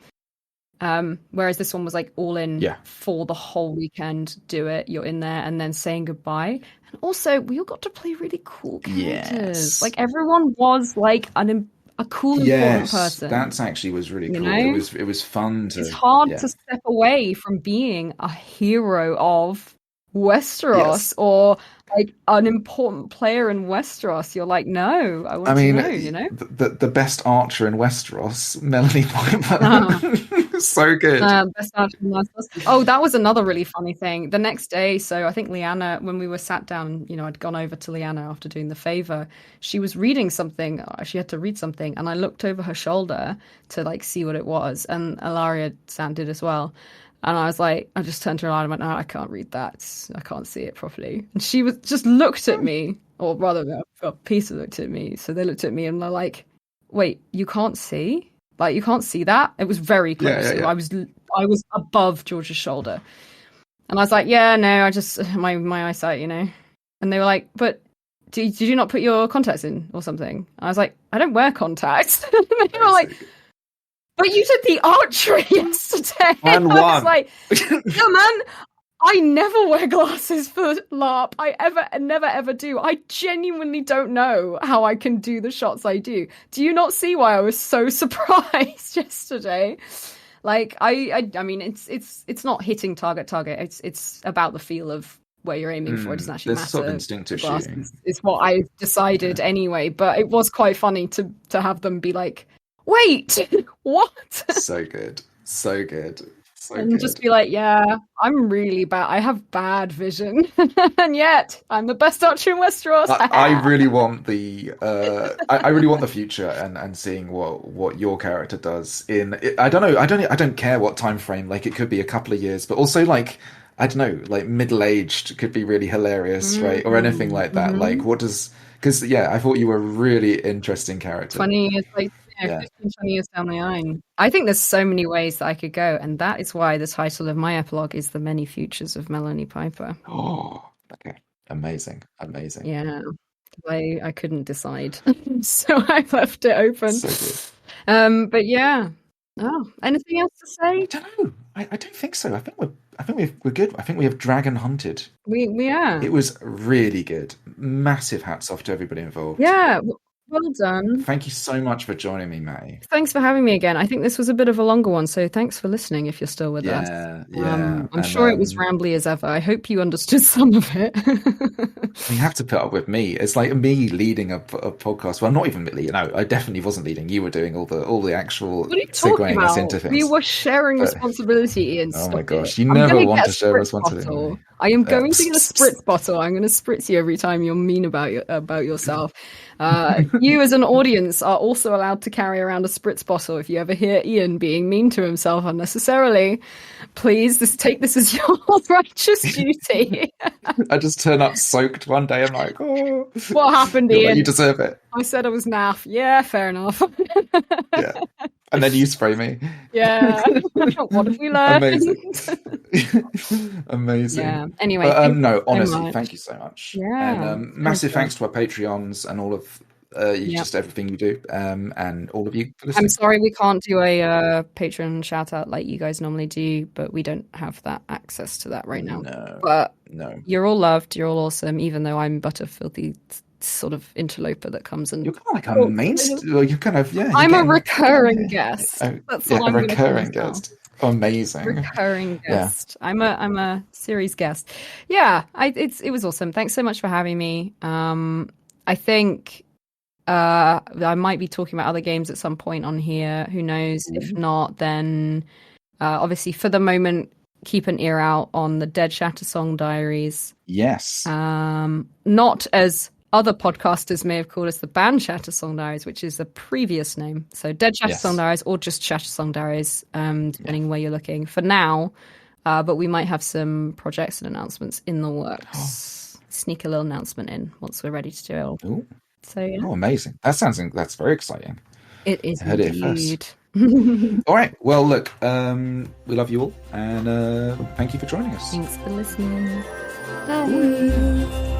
Speaker 2: Whereas this one was like all in for the whole weekend, do it, you're in there, and then saying goodbye. And also, we all got to play really cool characters. Like everyone was like a cool, important person.
Speaker 1: That's actually was really cool. It was fun to.
Speaker 2: It's hard to step away from being a hero of Westeros or like an important player in Westeros. You're like, no, I want to know, you know?
Speaker 1: The best archer in Westeros, Melanie Piper. So good.
Speaker 2: Best archer in Westeros. Oh, that was another really funny thing. The next day, so I think Lyanna, when we were sat down, you know, I'd gone over to Lyanna after doing the favor. She was reading something. She had to read something, and I looked over her shoulder to like see what it was, and Ilaria Sand did as well. And I was like, I just turned to her and went, no, I can't read that. I can't see it properly. And she was just looked at me, or rather, a piece looked at me. So they looked at me and they're like, wait, you can't see? Like, you can't see that? It was very close. I was above George's shoulder. And I was like, yeah, no, I just, my eyesight, you know. And they were like, but did you not put your contacts in or something? And I was like, I don't wear contacts. And they were like, but you did the archery yesterday.
Speaker 1: And
Speaker 2: I was like, no, man, I never wear glasses for LARP. I never, ever do. I genuinely don't know how I can do the shots I do. Do you not see why I was so surprised yesterday? Like, I mean, it's not hitting target. It's about the feel of where you're aiming for. It doesn't actually matter.
Speaker 1: Sort of instinctive shooting.
Speaker 2: It's what I decided anyway. But it was quite funny to have them be like, wait, what?
Speaker 1: So good.
Speaker 2: And just be like, yeah, I'm really bad. I have bad vision, and yet I'm the best archer in Westeros.
Speaker 1: I really want the I really want the future and seeing what your character does in. I don't know. I don't care what time frame. Like, it could be a couple of years, but also like, I don't know, like middle-aged could be really hilarious, right? Or anything like that. Like, what does? Because I thought you were a really interesting character.
Speaker 2: 20 years later. 15, 20 years down the line. I think there's so many ways that I could go, and that is why the title of my epilogue is The Many Futures of Melanie Piper.
Speaker 1: Oh, okay. Amazing.
Speaker 2: Yeah. I couldn't decide. So I left it open.
Speaker 1: So good.
Speaker 2: But yeah. Oh, anything else to say?
Speaker 1: I don't know. I don't think so. I think we're good. I think we have dragon hunted.
Speaker 2: We are.
Speaker 1: It was really good. Massive hats off to everybody involved.
Speaker 2: Yeah. Well done.
Speaker 1: Thank you so much for joining me, Mattie.
Speaker 2: Thanks for having me again. I think this was a bit of a longer one, so thanks for listening if you're still with us. I'm sure it was rambly as ever. I hope you understood some of it.
Speaker 1: You have to put up with me. It's like me leading a podcast. Well, not even me. You know, I definitely wasn't leading. You were doing all the actual segueing us into things.
Speaker 2: We were sharing responsibility, Ian.
Speaker 1: Oh my gosh, you never want to share responsibility.
Speaker 2: I am going to get a spritz bottle. I'm going to spritz you every time you're mean about yourself. You as an audience are also allowed to carry around a spritz bottle if you ever hear Ian being mean to himself unnecessarily. Please take this as your righteous duty.
Speaker 1: I just turn up soaked one day. I'm like, oh.
Speaker 2: What happened, Ian?
Speaker 1: Like, you deserve it.
Speaker 2: I said I was naff. Yeah, fair enough.
Speaker 1: Yeah. And then you spray me.
Speaker 2: Yeah. What have we learned?
Speaker 1: Amazing.
Speaker 2: Yeah. Anyway.
Speaker 1: But, no, honestly, thank you so much.
Speaker 2: Yeah.
Speaker 1: And massive thanks to our Patreons and all of just everything you do, and all of you for listening.
Speaker 2: I'm sorry we can't do a patron shout out like you guys normally do, but we don't have that access to that right now.
Speaker 1: No.
Speaker 2: You're all loved. You're all awesome, even though I'm but a filthy sort of interloper that comes and...
Speaker 1: You're kind of like a mainstream. You're kind of, yeah.
Speaker 2: I'm a recurring guest.
Speaker 1: That's what I'm a recurring guest. Amazing.
Speaker 2: Recurring guest. Yeah. I'm a series guest. Yeah, it was awesome. Thanks so much for having me. I think I might be talking about other games at some point on here. Who knows? If not, then obviously for the moment, keep an ear out on the Dead Shattersong Diaries.
Speaker 1: Yes.
Speaker 2: Not as other podcasters may have called us, the band Shattersong Diaries, which is the previous name. So Dead Shattersong Diaries or just Shattersong Diaries, depending where you're looking for now. But we might have some projects and announcements in the works. Sneak a little announcement in once we're ready to do it all.
Speaker 1: Ooh.
Speaker 2: So yeah.
Speaker 1: Oh, amazing. That's very exciting.
Speaker 2: It is
Speaker 1: heard it
Speaker 2: indeed.
Speaker 1: first. All right. Well, look, we love you all, and thank you for joining us.
Speaker 2: Thanks for listening. Bye.